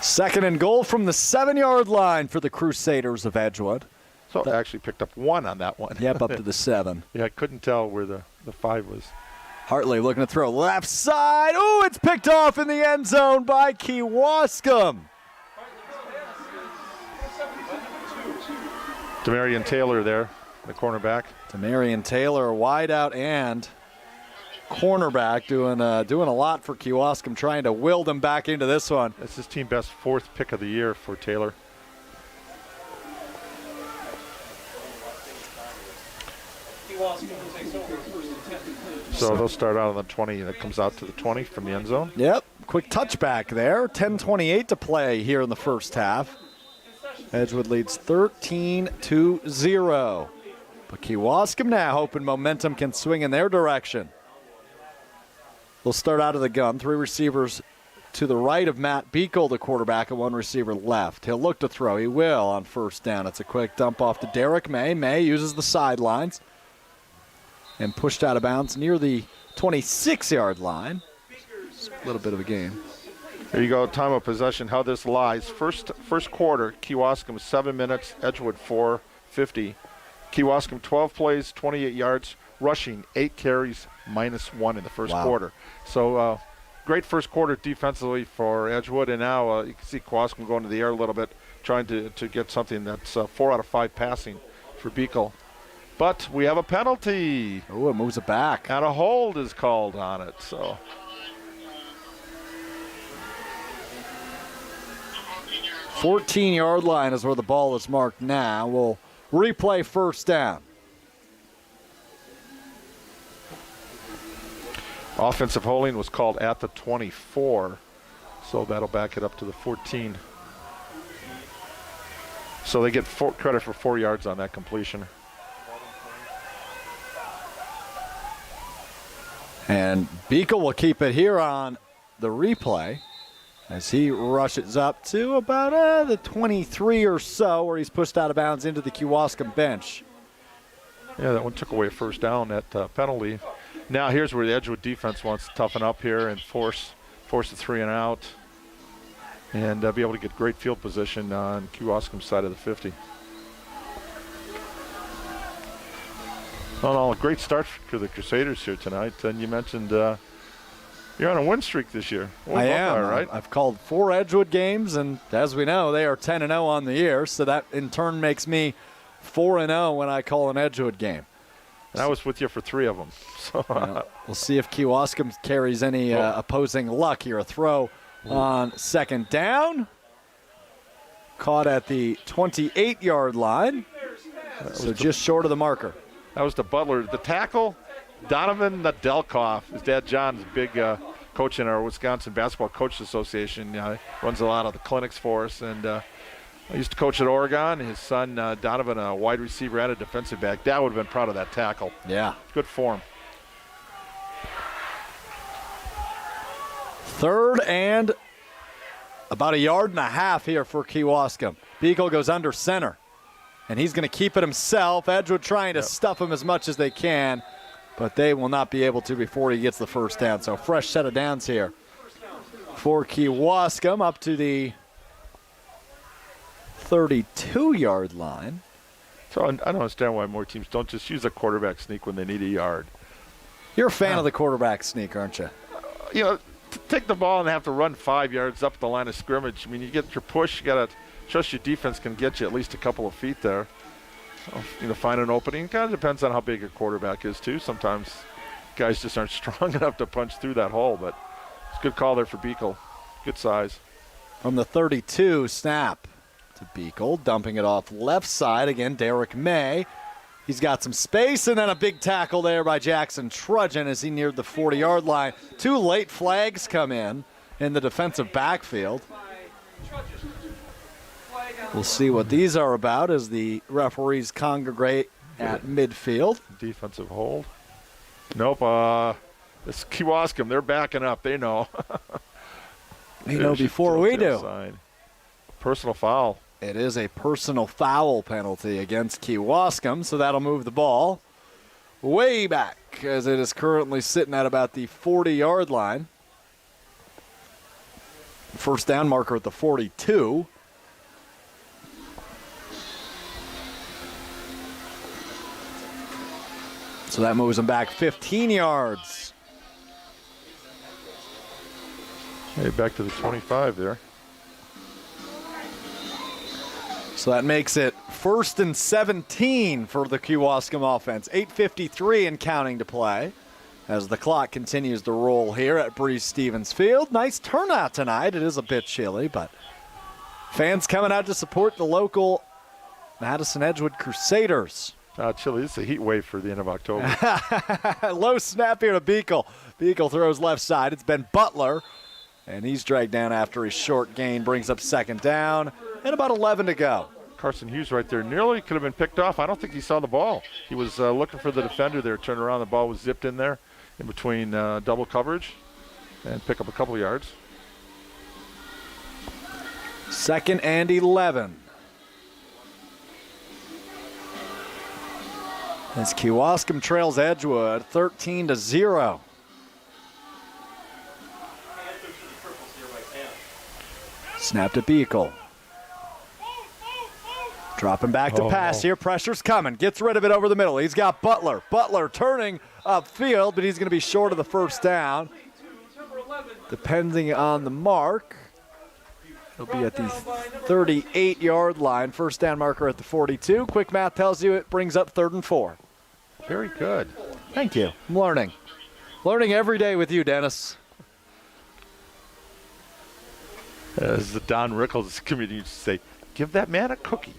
Second and goal from the 7-yard line for the Crusaders of Edgewood. So I actually picked up 1 on that one. Yep, up to the 7. Yeah, I couldn't tell where the 5 was. Hartlieb looking to throw left side. Ooh, it's picked off in the end zone by Kewaskum. Demarion Taylor there, the cornerback. Demarion Taylor, wide out and cornerback, doing a lot for Kewaskum, trying to will them back into this one. That's his team best 4th pick of the year for Taylor. So they'll start out on the 20, and it comes out to the 20 from the end zone. Yep, quick touchback there. 10:28 to play here in the first half. Edgewood leads 13-0. But Kewaskum now hoping momentum can swing in their direction. They'll start out of the gun. 3 receivers to the right of Matt Beekle, the quarterback, and 1 receiver left. He'll look to throw. He will on first down. It's a quick dump off to Derek May. May uses the sidelines and pushed out of bounds near the 26-yard line. It's a little bit of a game. There you go, time of possession, how this lies. First quarter, Kewaskum 7 minutes, Edgewood 4:50. Kewaskum 12 plays, 28 yards, rushing 8 carries, -1 in the first quarter. So great first quarter defensively for Edgewood, and now you can see Kewaskum going to the air a little bit. trying to get something that's 4 out of 5 passing for Beekle. But we have a penalty. Oh, it moves it back. And a hold is called on it. So 14-yard line is where the ball is marked now. We'll replay first down. offensive holding was called at the 24. So that'll back it up to the 14. So they get credit for 4 yards on that completion. And Beekle will keep it here on the replay as he rushes up to about the 23 or so, where he's pushed out of bounds into the Kewaskum bench. Yeah, that one took away a first down, that penalty. Now here's where the Edgewood defense wants to toughen up here and force the 3 and out, and be able to get great field position on Kewaskum's side of the 50. All in all, a great start for the Crusaders here tonight. And you mentioned you're on a win streak this year. I am. Right? I've called 4 Edgewood games, and as we know, they are 10-0 on the year. So that in turn makes me 4-0 when I call an Edgewood game. And I was with you for 3 of them. So we'll see if Kewaskum carries any opposing luck here. A throw on second down. Caught at the 28-yard line. So just short of the marker. That was the Butler. The tackle, Donovan Nadelkoff. His dad, John's a big coach in our Wisconsin Basketball Coaches Association. Runs a lot of the clinics for us. And I used to coach at Oregon. His son, Donovan, a wide receiver and a defensive back. Dad would have been proud of that tackle. Yeah. Good form. 3rd and about 1.5 yards here for Kewaskum. Beekle goes under center, and he's going to keep it himself. Edgewood trying to stuff him as much as they can, but they will not be able to before he gets the first down. So fresh set of downs here for Kewaskum up to the 32-yard line. So I don't understand why more teams don't just use a quarterback sneak when they need a yard. You're a fan of the quarterback sneak, aren't you? To take the ball and have to run 5 yards up the line of scrimmage. I mean, you get your push, you got to trust your defense can get you at least a couple of feet there. Find an opening. Kind of depends on how big your quarterback is, too. Sometimes guys just aren't strong enough to punch through that hole, but it's a good call there for Beekle. Good size. From the 32, snap to Beekle, dumping it off left side. Again, Derek May. He's got some space, and then a big tackle there by Jackson Trudgeon as he neared the 40-yard line. 2 late flags come in the defensive backfield. We'll see what these are about as the referees congregate at midfield. Defensive hold. Nope. It's Kewaskum. They're backing up. They know. They know before we do. Sign. Personal foul. It is a personal foul penalty against Kewaskum, so that'll move the ball way back as it is currently sitting at about the 40-yard line. First down marker at the 42. So that moves them back 15 yards. Hey, back to the 25 there. So that makes it 1st and 17 for the Kewaskum offense. 8:53 and counting to play as the clock continues to roll here at Breeze Stevens Field. Nice turnout tonight. It is a bit chilly, but fans coming out to support the local Madison Edgewood Crusaders. Chilly. This is a heat wave for the end of October. Low snap here to Beekle. Beekle throws left side. It's been Butler, and he's dragged down after his short gain. Brings up 2nd down, and about 11 to go. Carson Hughes right there nearly could have been picked off. I don't think he saw the ball. He was looking for the defender there, turned around. The ball was zipped in there in between double coverage and pick up a couple yards. 2nd and 11. As Kewaskum trails Edgewood 13-0. Snap to Beekle. Dropping back to pass here. Pressure's coming. Gets rid of it over the middle. He's got Butler. Butler turning upfield, but he's going to be short of the first down. Depending on the mark. He'll be at the 38-yard line. First down marker at the 42. Quick math tells you it brings up 3rd and 4. Very good. Thank you. I'm learning. Learning every day with you, Dennis. As the Don Rickles committee used to say, give that man a cookie.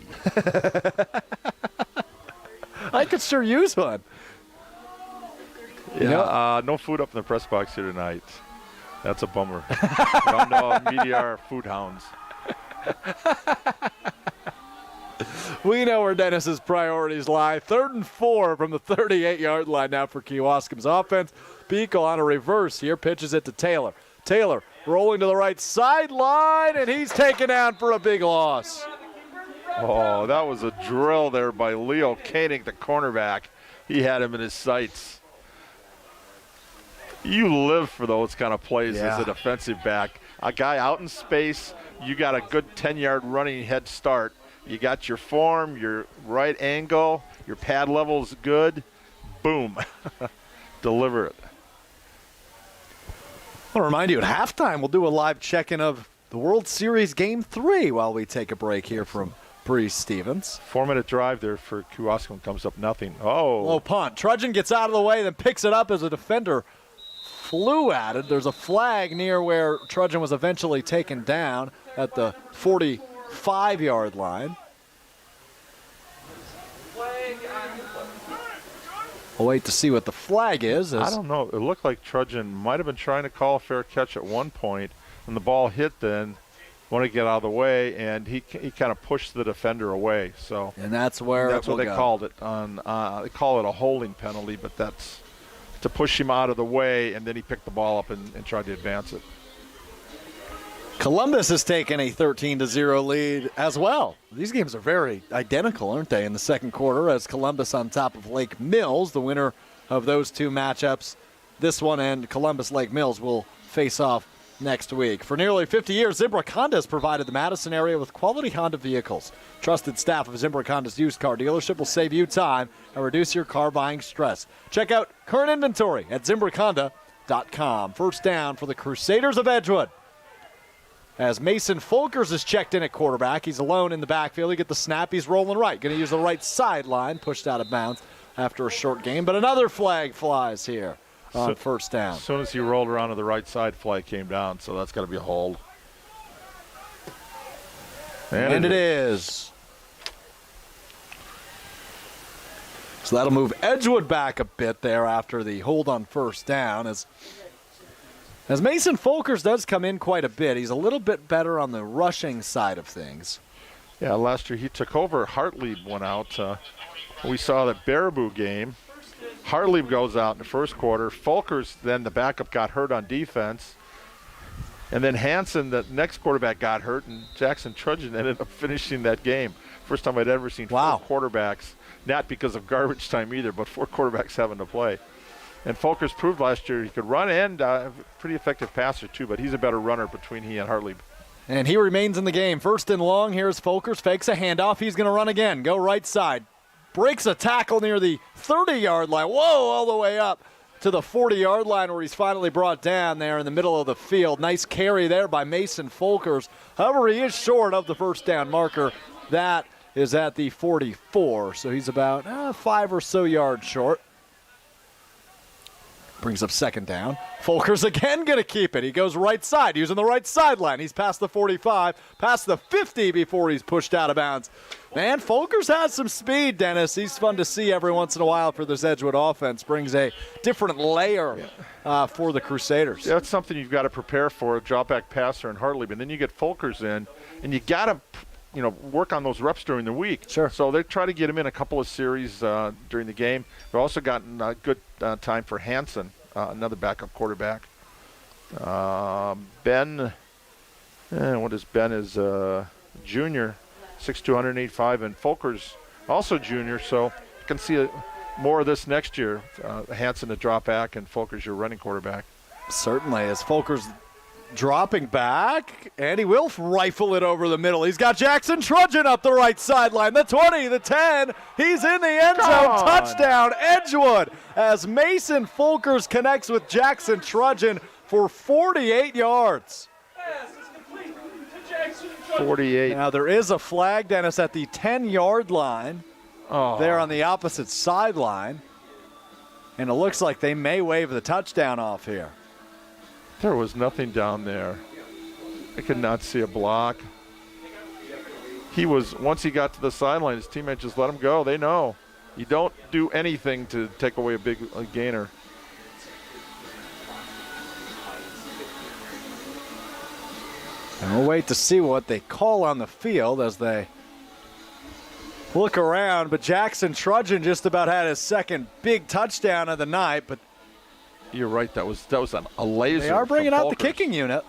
I could sure use one. Yeah, no food up in the press box here tonight. That's a bummer. From the Meteor Food Hounds. We know where Dennis's priorities lie. 3rd and 4 from the 38-yard line now for Kewaskum's offense. Beagle on a reverse here, pitches it to Taylor. Taylor rolling to the right sideline, and he's taken down for a big loss. Oh, that was a drill there by Leo Koenig, the cornerback. He had him in his sights. You live for those kind of plays as a defensive back. A guy out in space, you got a good 10-yard running head start. You got your form, your right angle, your pad level's good. Boom. Deliver it. I'll remind you, at halftime, we'll do a live check-in of the World Series Game 3 while we take a break here from Bree Stevens. 4-minute drive there for Kewaskum, comes up nothing. Oh. Low punt. Trudgeon gets out of the way, then picks it up as a defender flew at it. There's a flag near where Trudgeon was eventually taken down at the 45-yard line. We'll wait to see what the flag is. I don't know. It looked like Trudgeon might have been trying to call a fair catch at one point, and the ball hit then, wanted to get out of the way, and he kind of pushed the defender away. So and that's where that's what they called it. They call it a holding penalty, but that's to push him out of the way, and then he picked the ball up and tried to advance it. Columbus has taken a 13-0 lead as well. These games are very identical, aren't they, in the second quarter, as Columbus on top of Lake Mills. The winner of those two matchups, this one and Columbus Lake Mills, will face off next week. For nearly 50 years, Zimbrick Honda has provided the Madison area with quality Honda vehicles. Trusted staff of Zimbrick Honda's used car dealership will save you time and reduce your car buying stress. Check out current inventory at ZimbrickHonda.com. First down for the Crusaders of Edgewood. As Mason Folkers is checked in at quarterback. He's alone in the backfield. He get the snap. He's rolling right. Going to use the right sideline. Pushed out of bounds after a short game. But another flag flies here on first down. As soon as he rolled around to the right side, flag came down. So that's got to be a hold. And it is. So that'll move Edgewood back a bit there after the hold on first down. As Mason Folkers does come in quite a bit. He's a little bit better on the rushing side of things. Yeah, last year he took over. Hartlieb went out. We saw the Baraboo game. Hartlieb goes out in the first quarter. Folkers, then the backup, got hurt on defense. And then Hansen, the next quarterback, got hurt, and Jackson Trudgeon ended up finishing that game. First time I'd ever seen four quarterbacks, not because of garbage time either, but four quarterbacks having to play. And Folkers proved last year he could run and pretty effective passer too, but he's a better runner between he and Hartlieb. And he remains in the game. First and long, here's Folkers, fakes a handoff. He's going to run again, go right side. Breaks a tackle near the 30-yard line. Whoa, all the way up to the 40-yard line where he's finally brought down there in the middle of the field. Nice carry there by Mason Folkers. However, he is short of the first down marker. That is at the 44, so he's about 5 or so yards short. Brings up second down. Folkers again going to keep it. He goes right side, using the right sideline. He's past the 45, past the 50 before he's pushed out of bounds. Man, Folkers has some speed, Dennis. He's fun to see every once in a while for this Edgewood offense. Brings a different layer for the Crusaders. Yeah, that's something you've got to prepare for, a drop-back passer and Hartlieb. And then you get Folkers in, and you got to work on those reps during the week. Sure. So they try to get him in a couple of series during the game. They've also gotten good time for Hansen, another backup quarterback. Ben, what is Ben? Is junior, 6'2", 185, and Folkers also junior. So you can see more of this next year. Hansen to drop back, and Folkers your running quarterback. Certainly, as Folkers dropping back, and he will rifle it over the middle. He's got Jackson Trudgeon up the right sideline. The 20, the 10. He's in the end zone. Touchdown, Edgewood, as Mason Folkers connects with Jackson Trudgeon for 48 yards. Pass is complete to Jackson 48. Now, there is a flag, Dennis, at the 10-yard line. There on the opposite sideline. And it looks like they may wave the touchdown off here. There was nothing down there. I could not see a block. Once he got to the sideline, his teammate just let him go. They know. You don't do anything to take away a gainer. And we'll wait to see what they call on the field as they look around. But Jackson Trudgeon just about had his second big touchdown of the night. But you're right. That was a laser. They are bringing out the kicking unit.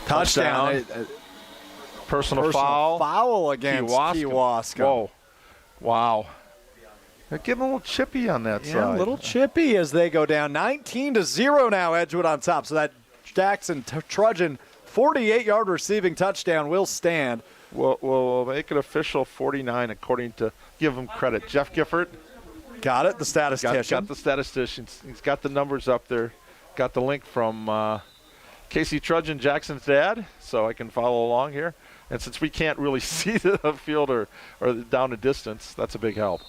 Touchdown. Personal foul. Foul against Kewaskum. Whoa. Wow. They're getting a little chippy on that side. Yeah, a little chippy as they go down. 19-0 now, Edgewood on top. So that Jackson Trudgeon 48-yard receiving touchdown will stand. We'll make it official 49 according to, give him credit, Jeff Gifford. Got it, the statistician. Got the statistician. He's got the numbers up there. Got the link from Casey Trudgeon, Jackson's dad, so I can follow along here. And since we can't really see the field or down the distance, that's a big help.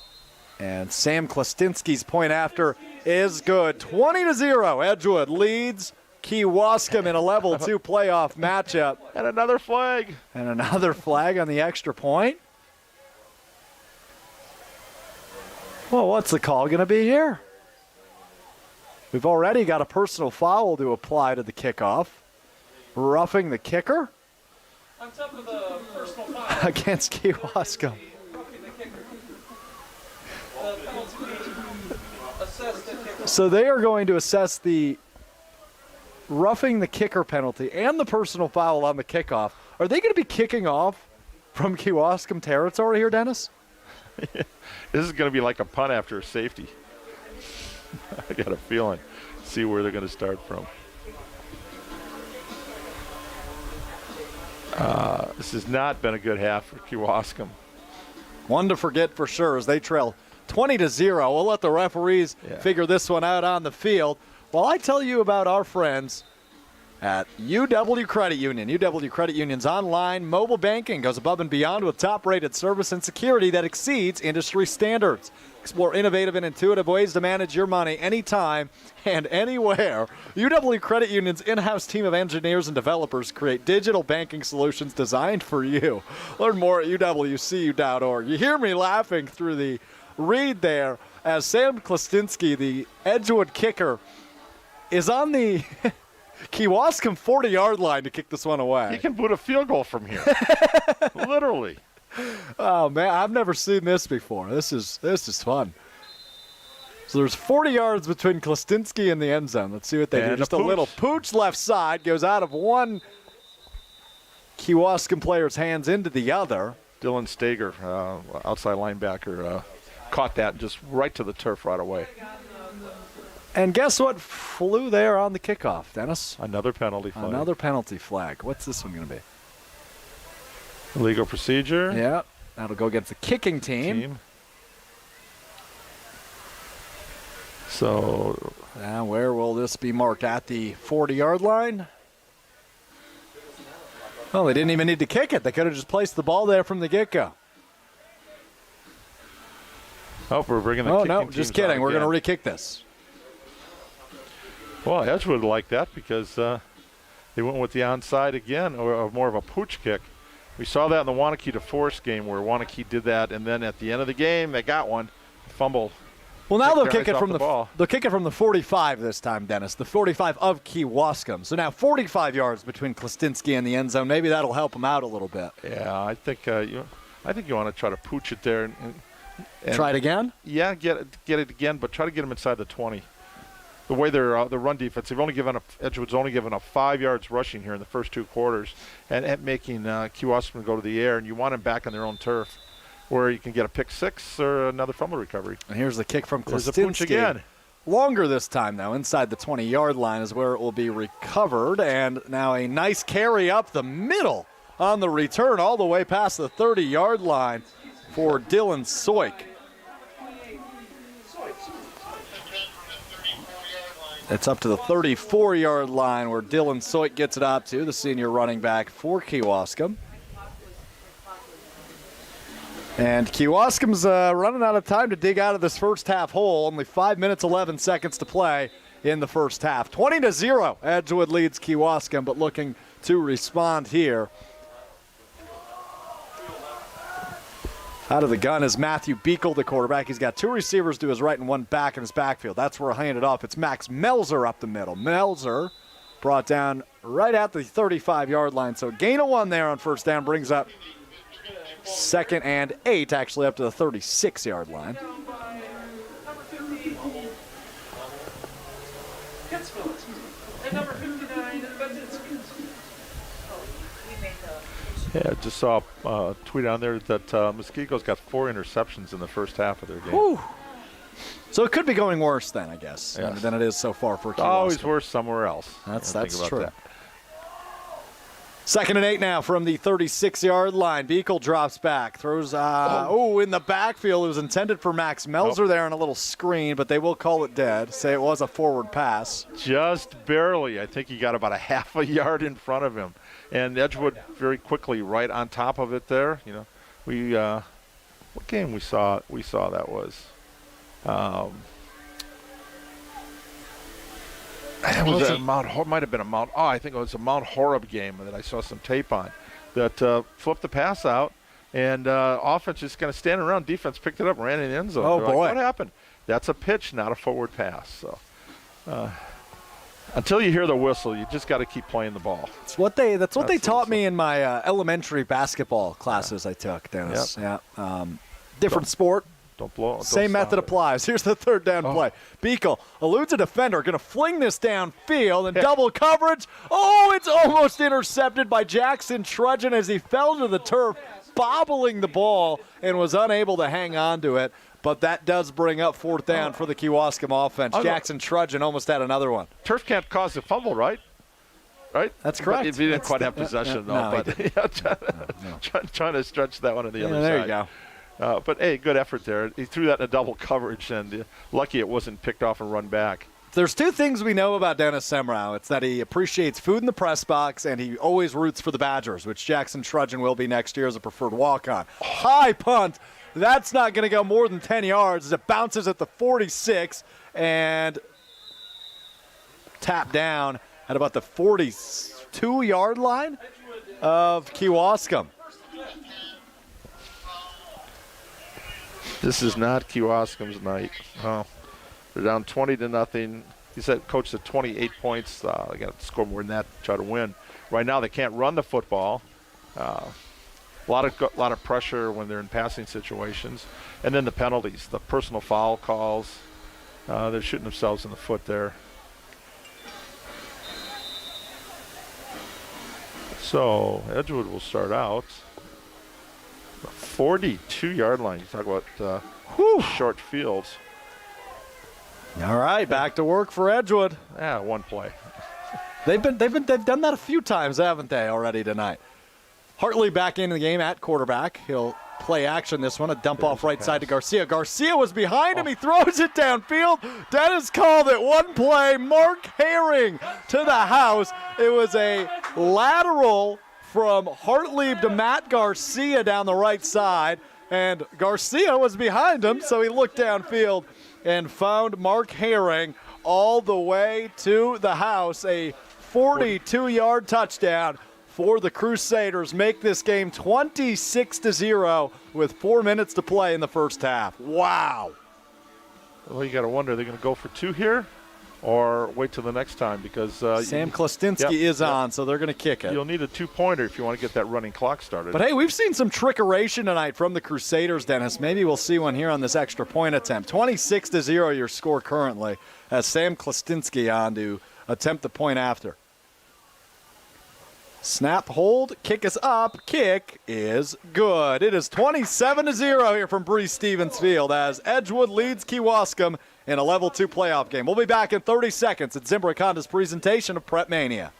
And Sam Klastinski's point after is good. 20-0. Edgewood leads Kewaskum in a level 2 playoff matchup. And another flag. And another flag on the extra point. Well, what's the call going to be here? We've already got a personal foul to apply to the kickoff. Roughing the kicker. On top of the personal foul. Against Kewaskum. So they are going to assess the roughing the kicker penalty and the personal foul on the kickoff. Are they going to be kicking off from Kewaskum territory here, Dennis? This is going to be like a punt after a safety. I got a feeling. See where they're going to start from. This has not been a good half for Kewaskum. One to forget for sure as they trail 20-0. We'll let the referees figure this one out on the field. While I tell you about our friends at UW Credit Union. UW Credit Union's online mobile banking goes above and beyond with top-rated service and security that exceeds industry standards. Explore innovative and intuitive ways to manage your money anytime and anywhere. UW Credit Union's in-house team of engineers and developers create digital banking solutions designed for you. Learn more at uwcu.org. You hear me laughing through the read there as Sam Klastinski, the Edgewood kicker, is on the Kewaskum 40-yard line to kick this one away. He can boot a field goal from here. Literally. Oh, man, I've never seen this before. This is fun. So there's 40 yards between Klastinski and the end zone. Let's see what they do. Just a little pooch left side. Goes out of one Kewaskum player's hands into the other. Dylan Stager, outside linebacker, caught that just right to the turf right away. And guess what flew there on the kickoff, Dennis? Another penalty flag. Another penalty flag. What's this one going to be? Illegal procedure. Yeah, that'll go against the kicking team. So, where will this be marked? At the 40-yard line? Well, they didn't even need to kick it. They could have just placed the ball there from the get-go. Oh, we're bringing the kicking no, teams just kidding. out We're going again. to re-kick this. Well, Edgewood liked that because they went with the onside again, or more of a pooch kick. We saw that in the Wanakee to Forest game where Wanakee did that, and then at the end of the game, they got one. Fumble. Well, now they'll kick it from the ball. They'll kick it from the 45 this time, Dennis. The 45 of Kewaskum. So now 45 yards between Klastinski and the end zone. Maybe that'll help them out a little bit. Yeah, I think you want to try to pooch it there and try it again. Yeah, get it again, but try to get them inside the 20. The way their run defense, Edgewood's only given up 5 yards rushing here in the first two quarters, and making Kewaskum go to the air, and you want them back on their own turf, where you can get a pick six or another fumble recovery. And here's the kick from There's a punch Klastinski. again. Longer this time, though. Inside the 20-yard line is where it will be recovered, and now a nice carry up the middle on the return, all the way past the 30-yard line for Dylan Soik. It's up to the 34-yard line where Dylan Soit gets it up to, the senior running back for Kewaskum. And Kewaskum's running out of time to dig out of this first half hole. Only 5 minutes, 11 seconds to play in the first half. 20-0, Edgewood leads Kewaskum, but looking to respond here. Out of the gun is Matthew Beekle, the quarterback. He's got 2 receivers to his right and 1 back in his backfield. That's where I hand it off. It's Max Melzer up the middle. Melzer brought down right at the 35-yard line. So gain of 1 there on first down brings up 2nd and 8, actually up to the 36-yard line. Yeah, I just saw a tweet on there that Muskoka's got 4 interceptions in the first half of their game. Whew. So it could be going worse then, I guess, Yes. than it is so far for Kewaskum. Always worse somewhere else. That's Think about true. that. 2nd and 8 now from the 36-yard line. Beekle drops back, throws in the backfield. It was intended for Max Melzer there on a little screen, but they will call it dead. Say it was a forward pass. Just barely. I think he got about a half a yard in front of him. And Edgewood very quickly right on top of it there. You know, we what game we saw that was. It was might have been a Mount. Oh, I think it was a Mount Horeb game that I saw some tape on. That flipped the pass out, and offense just kind of standing around. Defense picked it up, ran in the end zone. Oh, They're boy. like, what happened? That's a pitch, not a forward pass. So until you hear the whistle, you just got to keep playing the ball. That's what they taught me in my elementary basketball classes I took, Dennis. Yep. Yeah. Different sport. Don't blow. Same method applies. Here's the 3rd down play. Beekle eludes a defender, going to fling this downfield and double coverage. Oh, it's almost intercepted by Jackson Trudgeon as he fell to the turf, bobbling the ball and was unable to hang on to it. But that does bring up 4th down for the Kewaskum offense. Jackson Trudgeon almost had another one. Turf can't cause a fumble, right? Right? That's correct. But he didn't quite have possession, though. Trying to stretch that one to the other side. There you go. But, hey, good effort there. He threw that in a double coverage, and lucky it wasn't picked off and run back. There's 2 things we know about Dennis Semrau. It's that he appreciates food in the press box, and he always roots for the Badgers, which Jackson Trudgeon will be next year as a preferred walk-on. High punt. That's not going to go more than 10 yards as it bounces at the 46 and tapped down at about the 42-yard line of Kewaskum. This is not Kewaskum's night. Oh, they're down 20-0. He said, coach said 28 points. They got to score more than that to try to win. Right now, they can't run the football. A lot of pressure when they're in passing situations, and then the penalties, the personal foul calls. They're shooting themselves in the foot there. So Edgewood will start out. 42-yard line. You talk about short fields. All right, back to work for Edgewood. Yeah, 1 play. They've done that a few times, haven't they, already tonight? Hartley back into the game at quarterback. He'll play action this one. A dump off right side to Garcia. Garcia was behind him. He throws it downfield. Dennis called it 1 play. Mark Herring to the house. It was a lateral from Hartley to Matt Garcia down the right side, and Garcia was behind him, so he looked downfield and found Mark Herring all the way to the house. A 42-yard touchdown for the Crusaders. Make this game 26-0 with 4 minutes to play in the first half. Wow. Well, you got to wonder, are they going to go for 2 here? Or wait till the next time because Sam Klostinski is on, so they're going to kick it. You'll need a 2-pointer if you want to get that running clock started. But, hey, we've seen some trickeration tonight from the Crusaders, Dennis. Maybe we'll see one here on this extra point attempt. 26-0 your score currently as Sam Klostinski on to attempt the point after. Snap, hold, kick is up, kick is good. It is 27-0 here from Breese Stevens Field as Edgewood leads Kewaskum in a level 2 playoff game. We'll be back in 30 seconds at Zimbrick Honda's presentation of Prep Mania.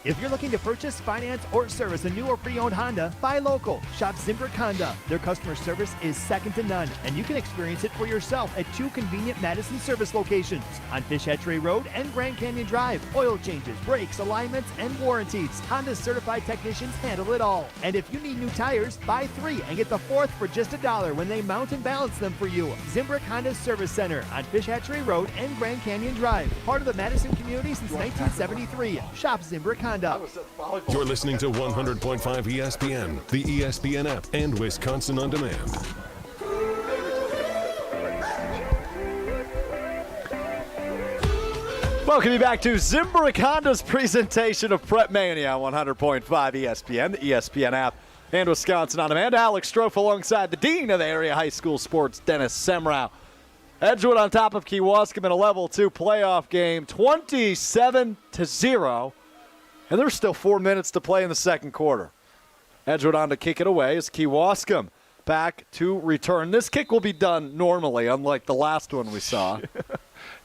If you're looking to purchase, finance, or service a new or pre-owned Honda, buy local. Shop Zimbrick Honda. Their customer service is second to none, and you can experience it for yourself at 2 convenient Madison service locations on Fish Hatchery Road and Grand Canyon Drive. Oil changes, brakes, alignments, and warranties. Honda's certified technicians handle it all. And if you need new tires, buy 3 and get the 4th for just $1 when they mount and balance them for you. Zimbrick Honda Service Center on Fish Hatchery Road and Grand Canyon Drive. Part of the Madison community since 1973. Shop Zimbrick Honda. You're listening to 100.5 ESPN, the ESPN app, and Wisconsin On Demand. Welcome you back to Zimbrick Honda's presentation of Prep Mania on 100.5 ESPN, the ESPN app, and Wisconsin On Demand. Alex Strofe alongside the Dean of the Area High School Sports, Dennis Semrau. Edgewood on top of Kewaskum in a level 2 playoff game, 27-0. And there's still 4 minutes to play in the second quarter. Edgewood on to kick it away as Kewaskum back to return. This kick will be done normally, unlike the last one we saw.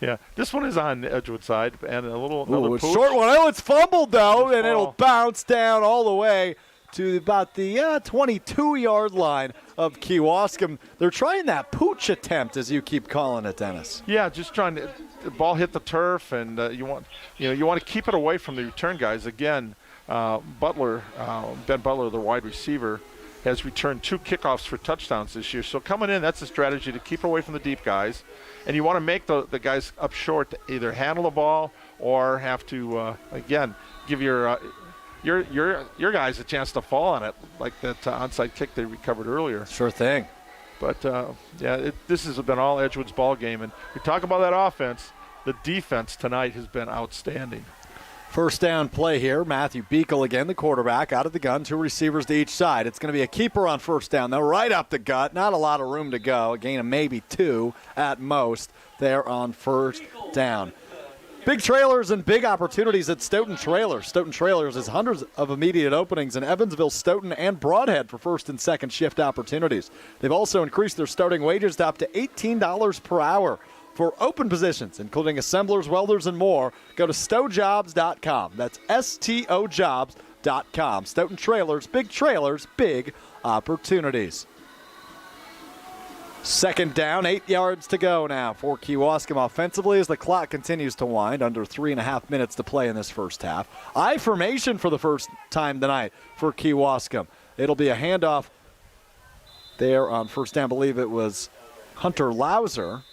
Yeah, this one is on Edgewood side, and a little Ooh, short one. Oh, it's fumbled, though, and it'll bounce down all the way to about the 22-yard line of Kewaskum. They're trying that pooch attempt, as you keep calling it, Dennis. Yeah, just trying to. The ball hit the turf, and you want to keep it away from the return guys. Again, Ben Butler, the wide receiver, has returned 2 kickoffs for touchdowns this year. So coming in, that's the strategy, to keep away from the deep guys, and you want to make the guys up short to either handle the ball or have to again give your guys a chance to fall on it, like that onside kick they recovered earlier. Sure thing. But, this has been all Edgewood's ball game. And we talk about that offense. The defense tonight has been outstanding. First down play here. Matthew Beekle again, the quarterback, out of the gun, 2 receivers to each side. It's going to be a keeper on first down, though, right up the gut. Not a lot of room to go. A gain of maybe 2 at most there on first down. Big trailers and big opportunities at Stoughton Trailers. Stoughton Trailers has hundreds of immediate openings in Evansville, Stoughton, and Broadhead for first and second shift opportunities. They've also increased their starting wages to up to $18 per hour for open positions, including assemblers, welders, and more. Go to stojobs.com. That's STOjobs.com. Stoughton Trailers, big opportunities. Second down, 8 yards to go now for Kewaskum offensively as the clock continues to wind. Under 3.5 minutes to play in this first half. I formation for the first time tonight for Kewaskum. It'll be a handoff there on first down. I believe it was Hunter Lauser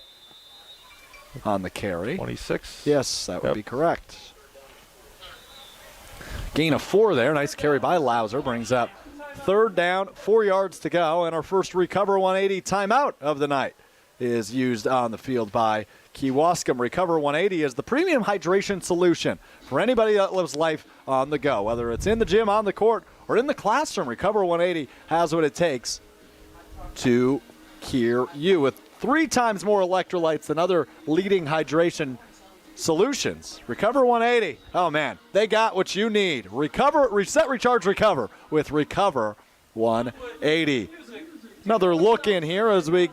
on the carry. 26. Yes, that would be correct. Gain of 4 there. Nice carry by Lauser. Brings up third down, 4 yards to go, and our first Recover 180 timeout of the night is used on the field by Kewaskum. Recover 180 is the premium hydration solution for anybody that lives life on the go. Whether it's in the gym, on the court, or in the classroom, Recover 180 has what it takes to cure you. With 3 times more electrolytes than other leading hydration solutions. Recover 180. Oh, man, they got what you need. Recover, reset, recharge, recover with Recover 180. Another look in here as we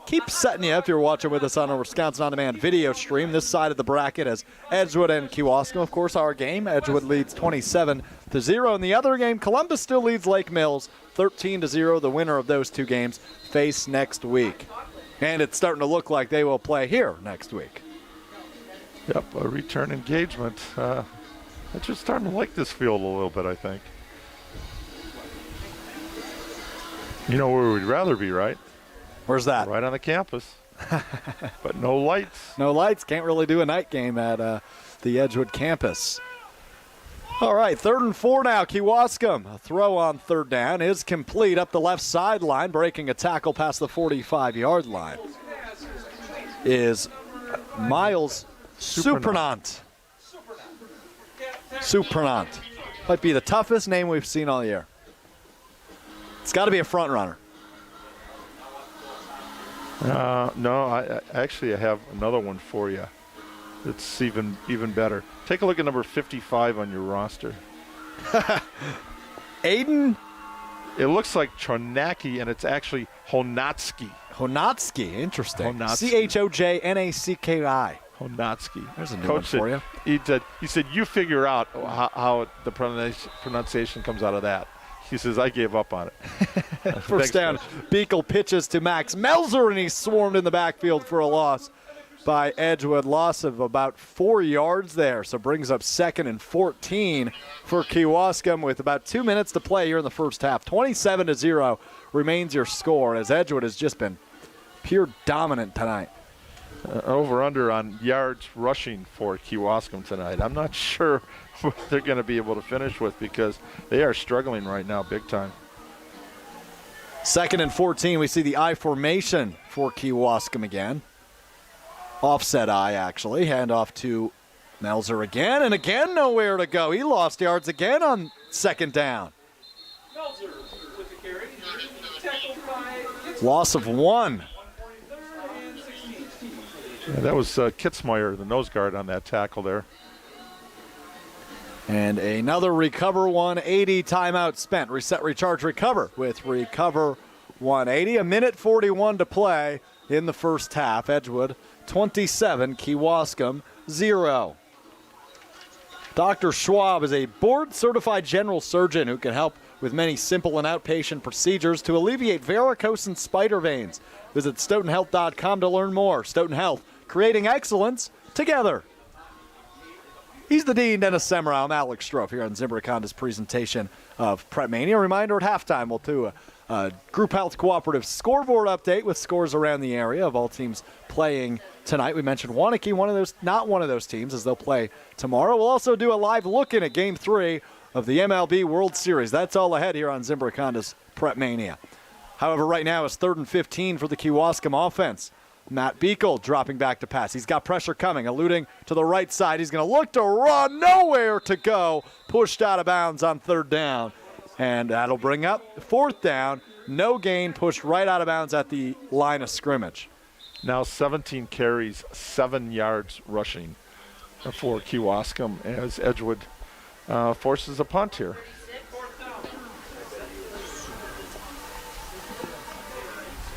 keep setting you up. You're watching with us on our Wisconsin On Demand video stream. This side of the bracket as Edgewood and Kewaskum. Of course, our game, Edgewood leads 27-0. In the other game, Columbus still leads Lake Mills 13-0. The winner of those 2 games face next week. And it's starting to look like they will play here next week. Yep, a return engagement. I'm just starting to like this field a little bit, I think. You know where we'd rather be, right? Where's that? Right on the campus. But no lights. No lights. Can't really do a night game at the Edgewood campus. All right, 3rd and 4 now. Kewaskum. A throw on third down is complete up the left sideline, breaking a tackle past the 45-yard line. Is Miles Supernant. Might be the toughest name we've seen all year. It's got to be a front runner. No, I have another one for you. It's even better. Take a look at number 55 on your roster. Aiden? It looks like Chonacki, and it's actually Honatsky. Honatsky, interesting. Honatsky. Chojnacki. Honatsky. There's a new Coach one for you. He said, you figure out how the pronunciation comes out of that. He says, I gave up on it. First down, Beekle pitches to Max Melzer, and he's swarmed in the backfield for a loss by Edgewood. Loss of about 4 yards there, so brings up 2nd and 14 for Kewaskum with about 2 minutes to play here in the first half. 27-0 remains your score as Edgewood has just been pure dominant tonight. Over-under on yards rushing for Kewaskum tonight. I'm not sure what they're going to be able to finish with because they are struggling right now big time. 2nd and 14, we see the I formation for Kewaskum again. Offset I, actually. Handoff to Melzer again, and again nowhere to go. He lost yards again on 2nd down. Loss of 1. Yeah, that was Kitzmeyer, the nose guard on that tackle there. And another recover 180, timeout spent. Reset, recharge, recover with recover 180. 1:41 to play in the first half. Edgewood 27, Kewaskum 0. Dr. Schwab is a board-certified general surgeon who can help with many simple and outpatient procedures to alleviate varicose and spider veins. Visit StoughtonHealth.com to learn more. Stoughton Health, creating excellence together. He's the Dean, Dennis Semrau. I'm Alex Strofe here on Zimbrick Honda's presentation of Prep Mania. Reminder at halftime, we'll do a Group Health Cooperative scoreboard update with scores around the area of all teams playing tonight. We mentioned Waunakee, not one of those teams, as they'll play tomorrow. We'll also do a live look-in at Game 3 of the MLB World Series. That's all ahead here on Zimbrick Honda's Prep Mania. However, right now it's 3rd and 15 for the Kewaskum offense. Matt Beekle dropping back to pass. He's got pressure coming, alluding to the right side. He's going to look to run, nowhere to go. Pushed out of bounds on 3rd down. And that'll bring up 4th down. No gain, pushed right out of bounds at the line of scrimmage. Now 17 carries, 7 yards rushing for Kewaskum as Edgewood forces a punt here.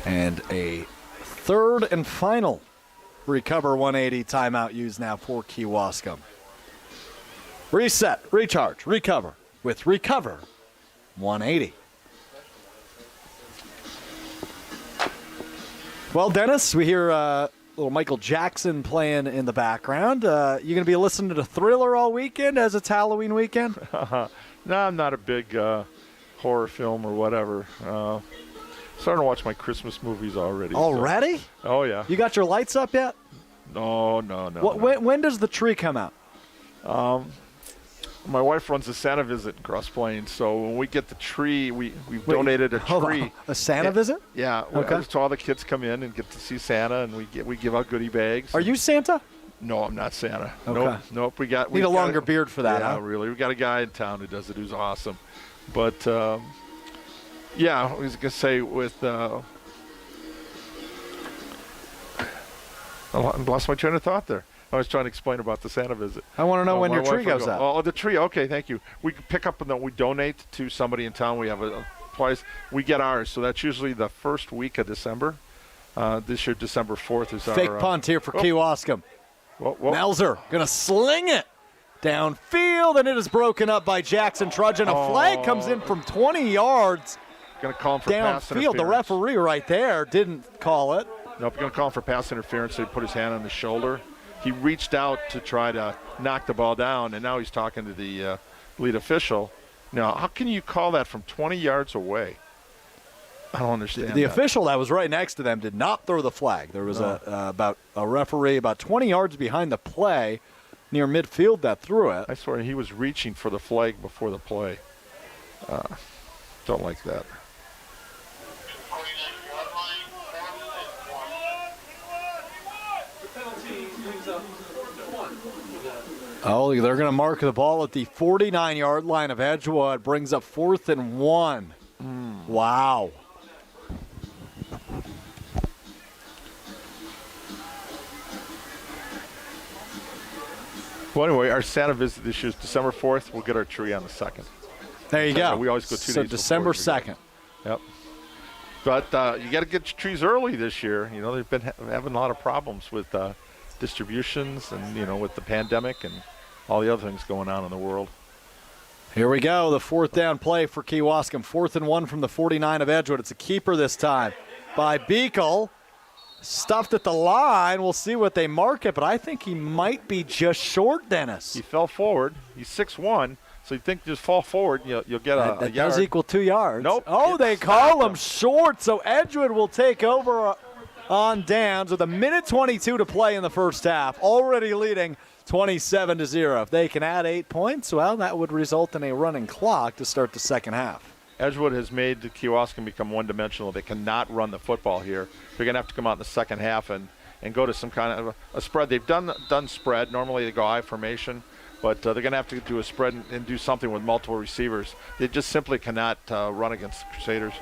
And a 3rd and final recover 180 timeout used now for Kewaskum. Reset, recharge, recover with recover 180. Well, Dennis, we hear little Michael Jackson playing in the background. You going to be listening to Thriller all weekend as it's Halloween weekend? No, I'm not a big horror film or whatever. Starting to watch my Christmas movies already. Already? So. Oh, yeah. You got your lights up yet? No. When does the tree come out? My wife runs a Santa visit in Cross Plains, so when we get the tree, we've donated a tree. A Santa visit? Yeah. Okay. So all the kids come in and get to see Santa, and we give out goodie bags. Are you Santa? No, I'm not Santa. Okay. Nope. We need a longer beard for that. Yeah, huh? really. We got a guy in town who does it, who's awesome. But yeah, I was gonna say with. I lost my train of thought there. I was trying to explain about the Santa visit. I want to know when your tree goes up. Oh, the tree. Okay, thank you. We pick up and we donate to somebody in town. We have a place. We get ours, so that's usually the first week of December. This year, December 4th is Fake our punt here for Kewaskum. Whoa. Melzer gonna sling it downfield, and it is broken up by Jackson Trudgeon. A flag comes in from 20 yards. Gonna call him for pass downfield. interference. The referee right there didn't call it. Nope, gonna call him for pass interference. So he put his hand on his shoulder. He reached out to try to knock the ball down, and now he's talking to the lead official. Now, how can you call that from 20 yards away? I don't understand. The official that was right next to them did not throw the flag. There was about a referee about 20 yards behind the play near midfield that threw it. I swear he was reaching for the flag before the play. Don't like that. Oh, they're going to mark the ball at the 49-yard line of Edgewood. Brings up 4th and 1. Wow. Well, anyway, our Santa visit this year is December 4th. We'll get our tree on the 2nd. There you go. We always go 2 days So before December we go. 2nd. Yep. But you got to get your trees early this year. You know, they've been having a lot of problems with distributions and, with the pandemic and all the other things going on in the world. Here we go, the fourth down play for Kewaskum. 4th and 1 from the 49 of Edgewood. It's a keeper this time by Beekle. Stuffed at the line. We'll see what they mark it, but I think he might be just short, Dennis. He fell forward. He's 6'1", so you think just fall forward, you'll get a that yard. does equal 2 yards. Nope. Oh, they call him short, so Edgewood will take over on downs with 1:22 to play in the first half. Already leading 27-0. If they can add 8 points, well, that would result in a running clock to start the second half. Edgewood has made the Kewaskum become one-dimensional. They cannot run the football here. They're going to have to come out in the second half and go to some kind of a spread. They've done spread. Normally they go I formation, but they're going to have to do a spread and do something with multiple receivers. They just simply cannot run against the Crusaders.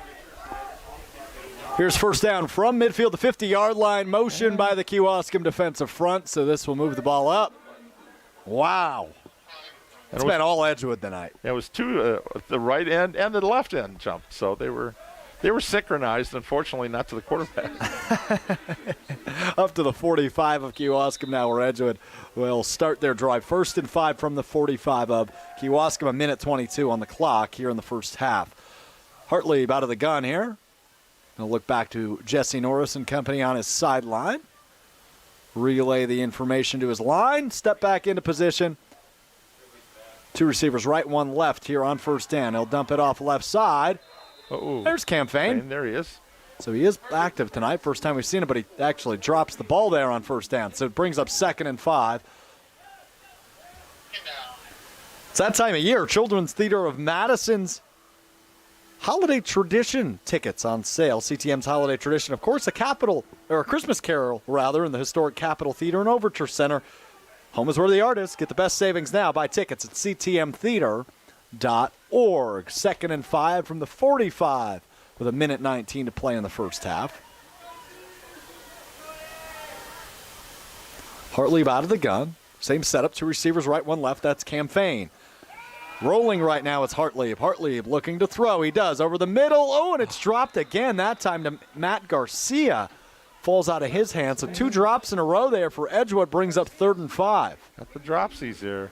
Here's first down from midfield, the 50-yard line. Motion by the Kewaskum defensive front, so this will move the ball up. Wow. It's been all Edgewood tonight. It was two, the right end and the left end jumped, so they were synchronized. Unfortunately, not to the quarterback. Up to the 45 of Kewaskum now, where Edgewood will start their drive. 1st and 5 from the 45 of Kewaskum. 1:22 on the clock here in the first half. Hartley out of the gun here. Gonna look back to Jesse Norris and company on his sideline. Relay the information to his line. Step back into position. 2 receivers right, 1 left here on first down. He'll dump it off left side. Uh-oh. There's Cam Fain. There he is. So he is active tonight. First time we've seen it, but he actually drops the ball there on first down. So it brings up 2nd and 5. It's that time of year. Children's Theater of Madison's Holiday Tradition tickets on sale. CTM's Holiday Tradition, of course, a Christmas carol, rather, in the historic Capitol Theater and Overture Center. Home is where the art is. Get the best savings now. Buy tickets at ctmtheater.org. 2nd and 5 from the 45 with 1:19 to play in the first half. Hartley out of the gun. Same setup, 2 receivers right, 1 left. That's Cam Fain. Rolling right now, it's Hartley. Hartley looking to throw. He does over the middle. Oh, and it's dropped again, that time to Matt Garcia. Falls out of his hands. So 2 drops in a row there for Edgewood, brings up 3rd and 5. Got the dropsies there.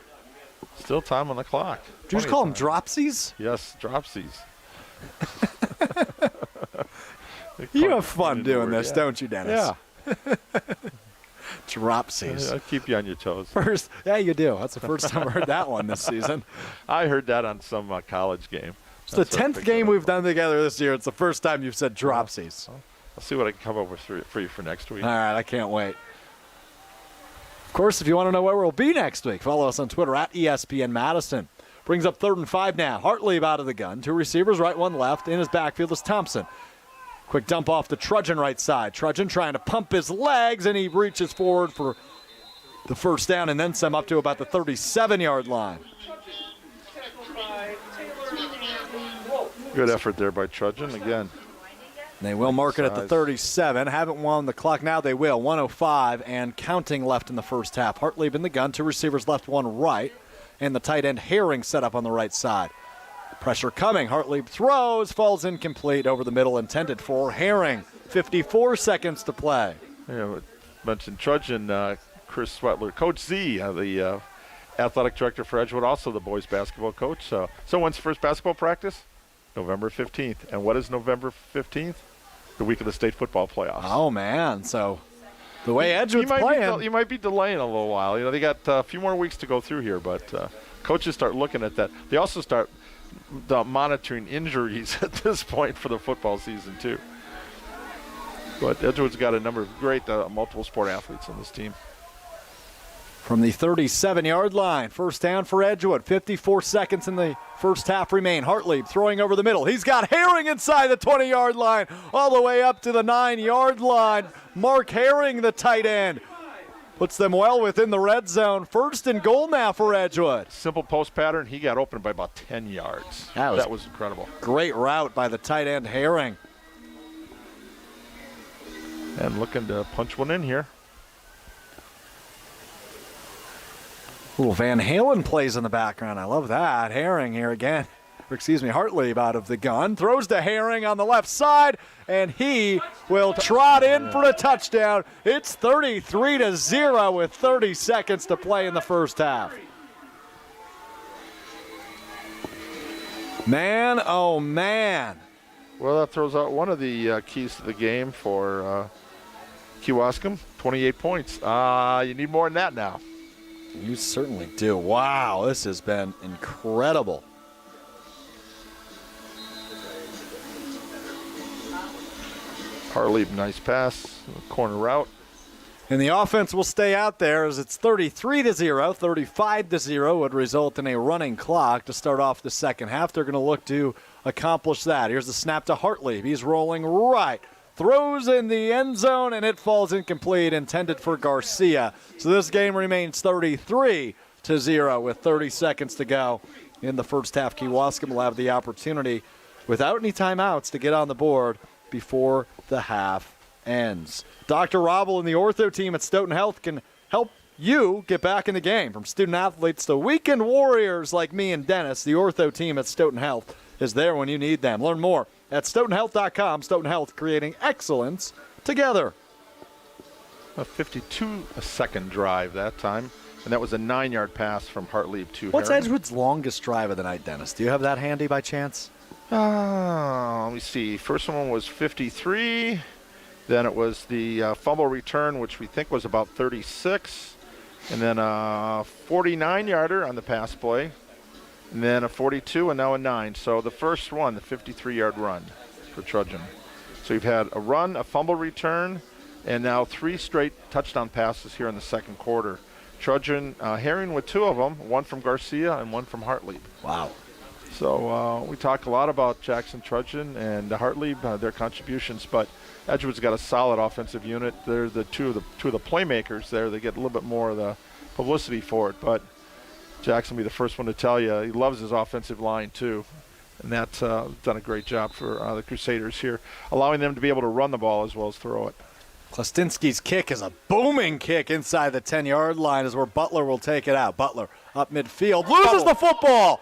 Still time on the clock. Did you just call them dropsies? Yes, dropsies. You have fun doing this, don't you, Dennis? Yeah. Dropsies. I'll keep you on your toes. Yeah, you do. That's the first time I heard that one this season. I heard that on some college game. It's the 10th game we've done together this year. It's the first time you've said dropsies. I'll see what I can come up with for you for next week. All right, I can't wait. Of course, if you want to know where we'll be next week, follow us on Twitter at ESPN Madison. Brings up 3rd and 5 now. Hartley out of the gun. 2 receivers, right, 1 left. In his backfield is Thompson. Quick dump off to Trudgeon right side. Trudgeon trying to pump his legs, and he reaches forward for the first down and then some up to about the 37-yard line. Good effort there by Trudgeon again. They will mark it at the 37. Haven't won the clock. Now they will. 1:05 and counting left in the first half. Hartley in the gun. 2 receivers left, 1 right. And the tight end Herring set up on the right side. Pressure coming. Hartley throws, falls incomplete over the middle, intended for Herring. 54 seconds to play. Yeah, mentioned Trudgeon, Chris Swettler, Coach Z, the athletic director for Edgewood, also the boys basketball coach. So when's the first basketball practice? November 15th. And what is November 15th? The week of the state football playoffs. Oh, man. So the way Edgewood's playing. You might be delaying a little while. They got a few more weeks to go through here, but coaches start looking at that. They also start monitoring injuries at this point for the football season, too. But Edgewood's got a number of great multiple sport athletes on this team. From the 37-yard line, first down for Edgewood. 54 seconds in the first half remain. Hartley throwing over the middle. He's got Herring inside the 20-yard line, all the way up to the 9-yard line. Mark Herring, the tight end, puts them well within the red zone. 1st and goal now for Edgewood. Simple post pattern. He got open by about 10 yards. That was incredible. Great route by the tight end Herring. And looking to punch one in here. Ooh, Van Halen plays in the background. I love that. Herring here again. Hartley out of the gun, throws to Herring on the left side, and he will trot in for a touchdown. It's 33-0 with 30 seconds to play in the first half. Man, oh man. Well, that throws out one of the keys to the game for Kewaskum, 28 points. You need more than that now. You certainly do. Wow, this has been incredible. Hartley, nice pass, corner route. And the offense will stay out there as it's 33-0. 35-0 would result in a running clock to start off the second half. They're going to look to accomplish that. Here's the snap to Hartley. He's rolling right. Throws in the end zone, and it falls incomplete, intended for Garcia. So this game remains 33-0 with 30 seconds to go in the first half. Kewaskum will have the opportunity, without any timeouts, to get on the board before the half ends. Dr. Robble and the ortho team at Stoughton Health can help you get back in the game. From student athletes to weekend warriors like me and Dennis, the ortho team at Stoughton Health is there when you need them. Learn more at stoughtonhealth.com. Stoughton Health, creating excellence together. A 52-second drive that time, and that was a 9-yard pass from Hartley to What's Herring. Edgewood's longest drive of the night, Dennis? Do you have that handy by chance? Let me see. First one was 53. Then it was the fumble return, which we think was about 36. And then a 49-yarder on the pass play. And then a 42 and now a 9. So the first one, the 53-yard run for Trudgeon. So you've had a run, a fumble return, and now 3 straight touchdown passes here in the second quarter. Trudgeon, Herring with 2 of them, one from Garcia and one from Hartley. Wow. So we talk a lot about Jackson Trudgeon and Hartley, their contributions, but Edgewood's got a solid offensive unit. They're the two of the playmakers there. They get a little bit more of the publicity for it, but Jackson will be the first one to tell you he loves his offensive line too, and that's done a great job for the Crusaders here, allowing them to be able to run the ball as well as throw it. Klastinski's kick is a booming kick inside the 10-yard line, is where Butler will take it out. Butler up midfield, loses the football,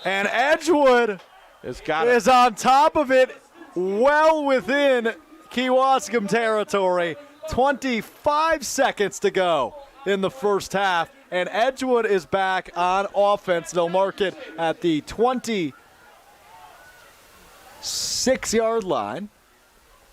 and Edgewood is on top of it, well within Kewaskum territory. 25 seconds to go in the first half, and Edgewood is back on offense. They'll mark it at the 26-yard line.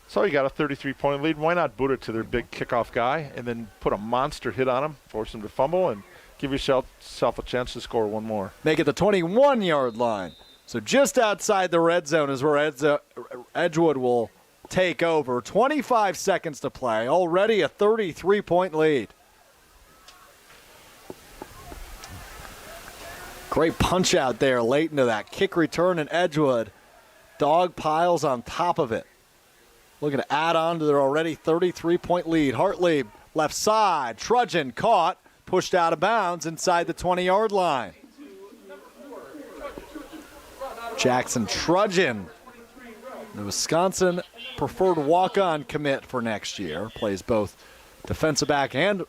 So you got a 33-point lead. Why not boot it to their big kickoff guy and then put a monster hit on him, force him to fumble, and give yourself a chance to score one more. Make it the 21-yard line. So just outside the red zone is where Edgewood will take over. 25 seconds to play. Already a 33-point lead. Great punch out there late into that kick return, and Edgewood dog piles on top of it. Looking to add on to their already 33-point lead. Hartley left side. Trudgeon caught, pushed out of bounds inside the 20-yard line. Jackson Trudgeon, the Wisconsin preferred walk-on commit for next year. Plays both defensive back and,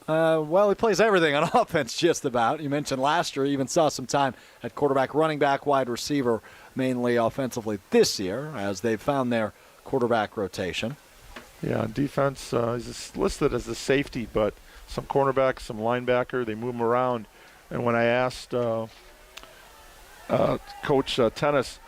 he plays everything on offense just about. You mentioned last year, even saw some time at quarterback, running back, wide receiver, mainly offensively this year, as they've found their quarterback rotation. Yeah, on defense, he's listed as a safety, but some cornerback, some linebacker, they move him around. And when I asked Coach Tennis,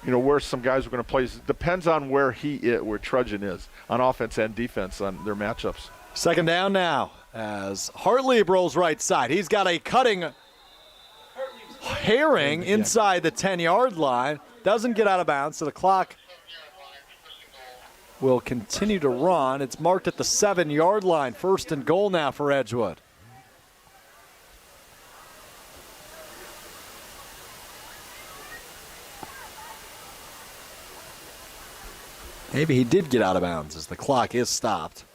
where some guys are going to play, it depends on where Trudgeon is on offense and defense on their matchups. Second down now as Hartley rolls right side. He's got a cutting Herring inside the 10-yard line. Doesn't get out of bounds, so the clock will continue to run. It's marked at the 7-yard line. First and goal now for Edgewood. Maybe he did get out of bounds as the clock is stopped.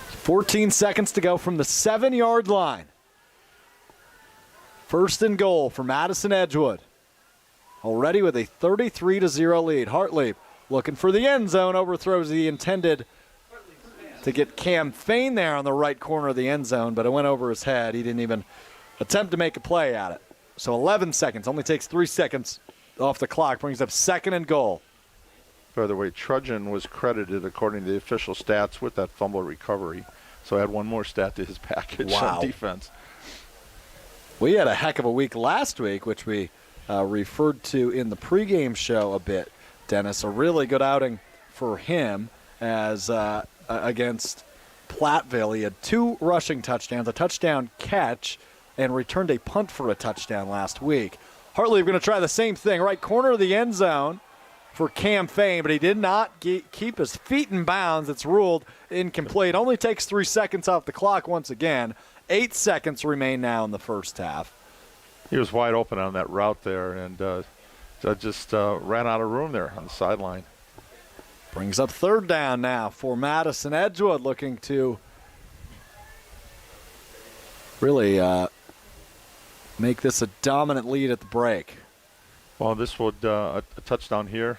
14 seconds to go from the 7-yard line. First and goal for Madison Edgewood. Already with a 33-0 lead. Hartley looking for the end zone, overthrows the intended to get Cam Fain there on the right corner of the end zone, but it went over his head. He didn't even attempt to make a play at it. So 11 seconds, only takes 3 seconds off the clock, brings up 2nd and goal. By the way, Trudgeon was credited, according to the official stats, with that fumble recovery. So add one more stat to his package on defense. We had a heck of a week last week, which we referred to in the pregame show a bit, Dennis. A really good outing for him as against Platteville. He had 2 rushing touchdowns, a touchdown catch, and returned a punt for a touchdown last week. Hartley going to try the same thing, right corner of the end zone for Cam Fain, but he did not keep his feet in bounds. It's ruled incomplete. Only takes 3 seconds off the clock once again. 8 seconds remain now in the first half. He was wide open on that route there and just ran out of room there on the sideline. Brings up 3rd down now for Madison Edgewood, looking to really make this a dominant lead at the break. Well, this would a touchdown here,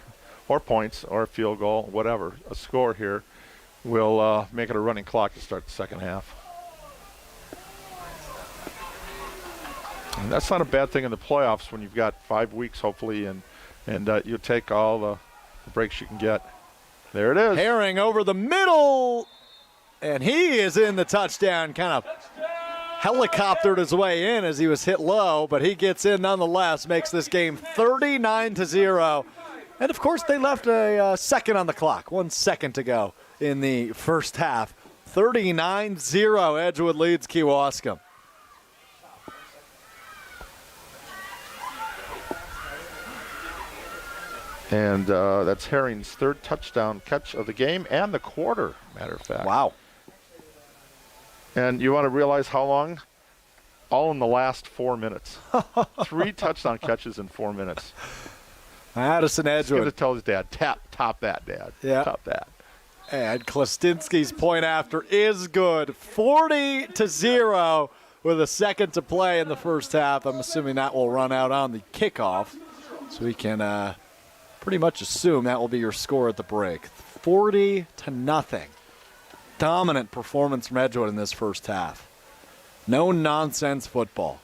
or points, or a field goal, whatever, a score here will make it a running clock to start the second half. And that's not a bad thing in the playoffs when you've got 5 weeks, hopefully, and you take all the breaks you can get. There it is. Herring over the middle, and he is in the touchdown, kind of helicoptered his way in as he was hit low, but he gets in nonetheless, makes this game 39-0. And, of course, they left a second on the clock, 1 second to go in the first half. 39-0, Edgewood leads Kewaskum. And that's Herring's 3rd touchdown catch of the game and the quarter, matter of fact. Wow. And you want to realize how long? All in the last 4 minutes. 3 touchdown catches in 4 minutes. Madison Edgewood. He's going to tell his dad, top that, Dad. Yeah. Top that. And Klastinski's point after is good. 40-0 with a second to play in the first half. I'm assuming that will run out on the kickoff. So we can pretty much assume that will be your score at the break. 40-0. Dominant performance from Edgewood in this first half. No nonsense football.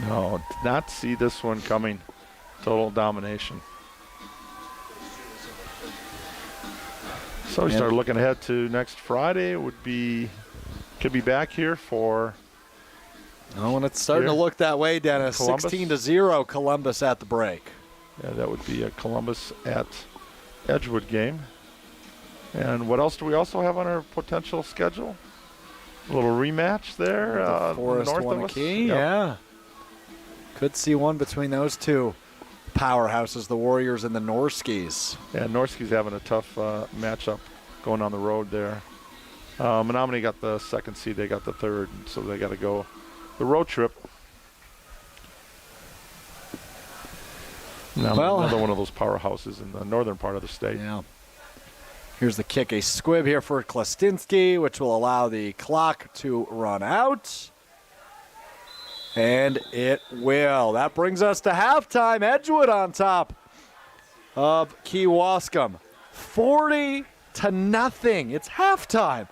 No, did not see this one coming. Total domination. So we start looking ahead to next Friday. Could be back here for. Oh, and it's starting to look that way, Dennis. 16-0 Columbus at the break. Yeah, that would be a Columbus at Edgewood game. And what else do we also have on our potential schedule? A little rematch there. Forest north of us. Waunakee, yeah. Could see one between those two powerhouses, the Warriors and the Norskis. Yeah, Norski's having a tough matchup going on the road there. Menominee got the 2nd seed, they got the 3rd, so they got to go the road trip. Well, another one of those powerhouses in the northern part of the state. Yeah. Here's the kick, a squib here for Klastinski, which will allow the clock to run out. And it will. That brings us to halftime. Edgewood on top of Kewaskum. 40-0. It's halftime.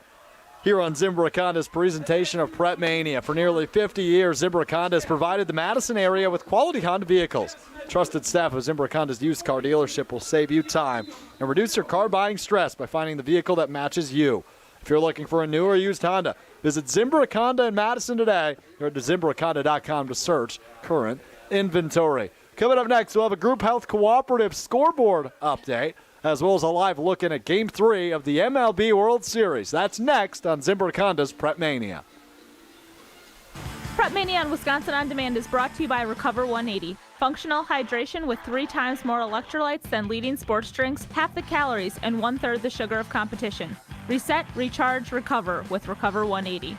Here on Zimbrick Honda's presentation of Prep Mania. For nearly 50 years, Zimbrick Honda has provided the Madison area with quality Honda vehicles. Trusted staff of Zimbrick Honda's used car dealership will save you time and reduce your car buying stress by finding the vehicle that matches you. If you're looking for a new or used Honda, visit Zimbrick Honda in Madison today or to ZimbrickHonda.com to search current inventory. Coming up next, we'll have a Group Health Cooperative scoreboard update, as well as a live look in at Game 3 of the MLB World Series. That's next on Zimbrick Honda's Prep Mania. Prep Mania on Wisconsin On Demand is brought to you by Recover 180. Functional hydration with 3 times more electrolytes than leading sports drinks, half the calories, and 1/3 the sugar of competition. Reset, recharge, recover with Recover 180.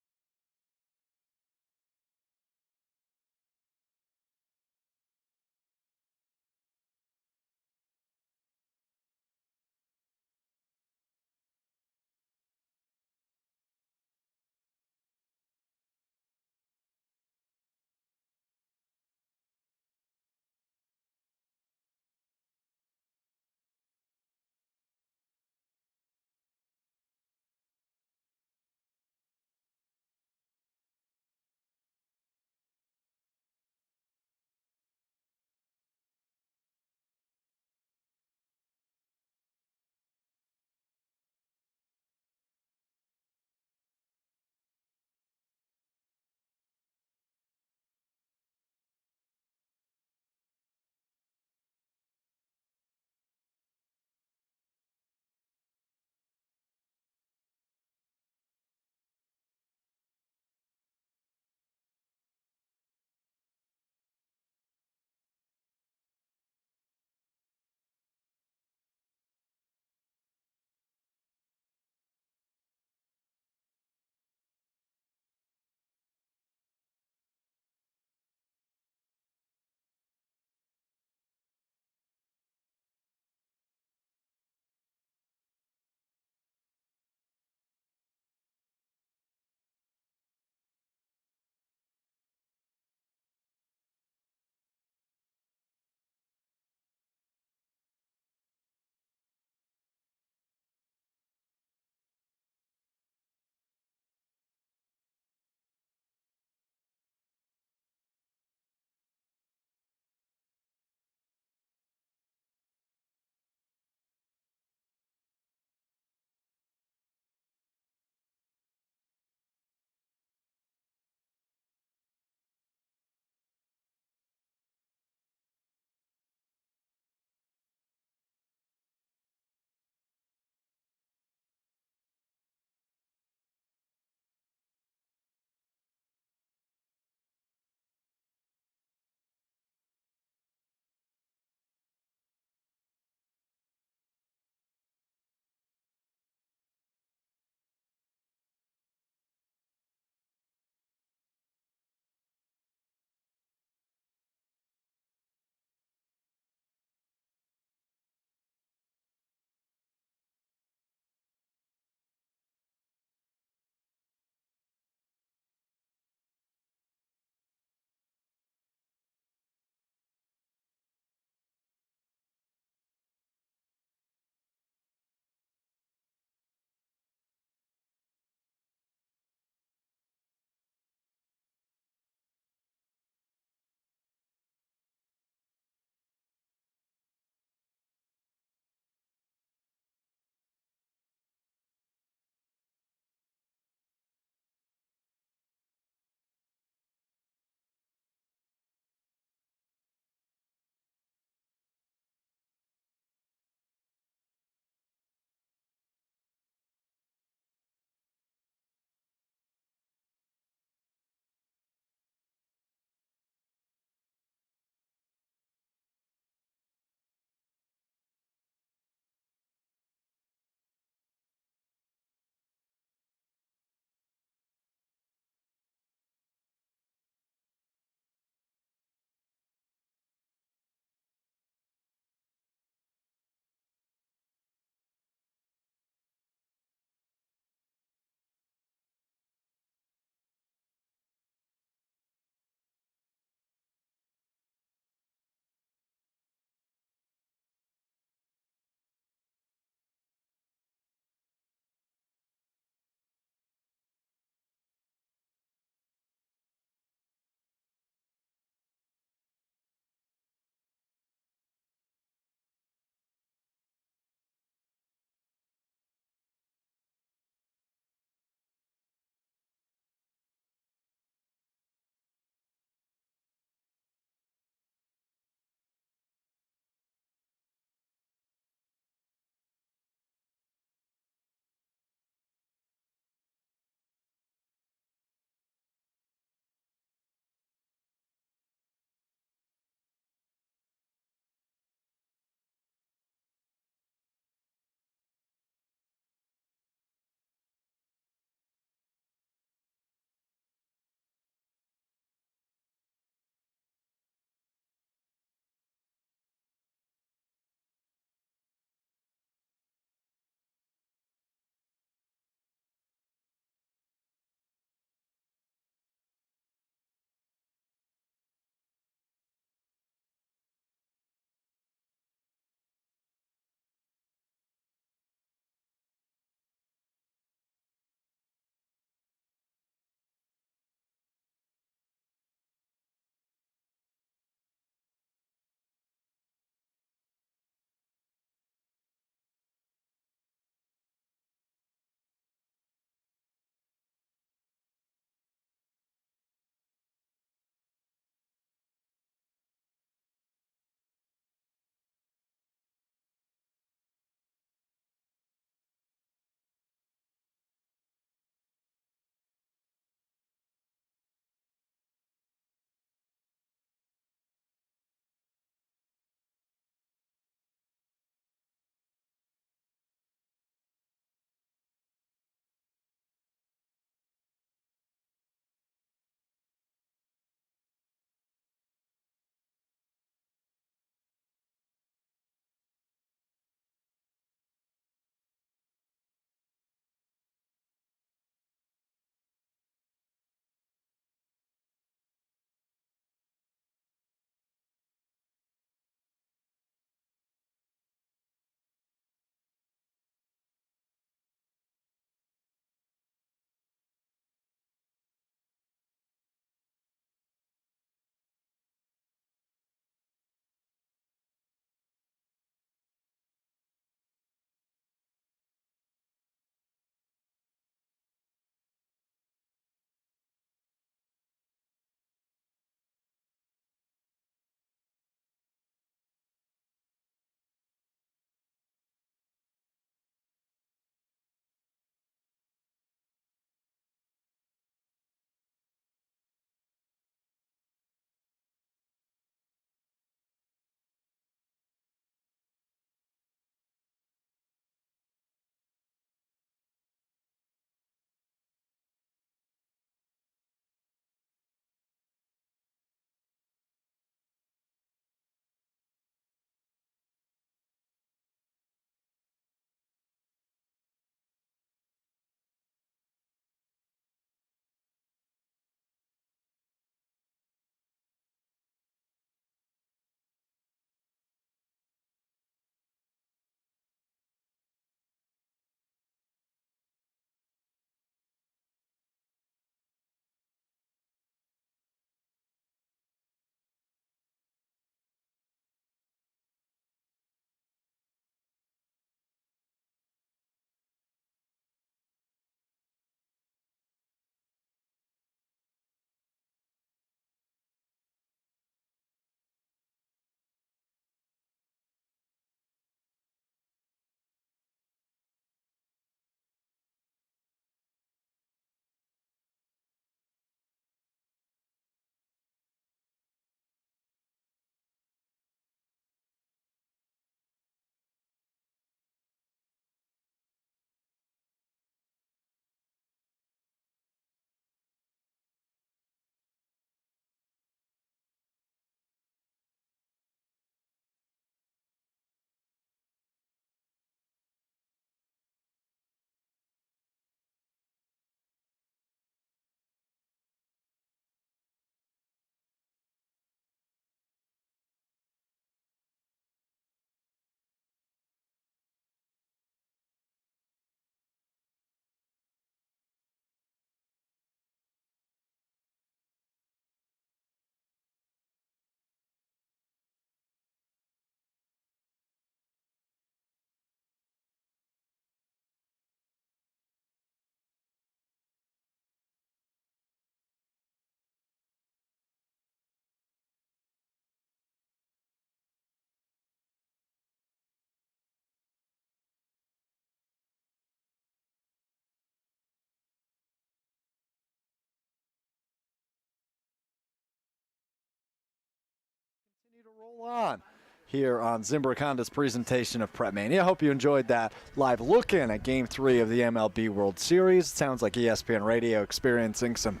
Roll on here on Zimbrick Honda's presentation of Prep Mania. I hope you enjoyed that live look-in at Game 3 of the MLB World Series. It sounds like ESPN Radio experiencing some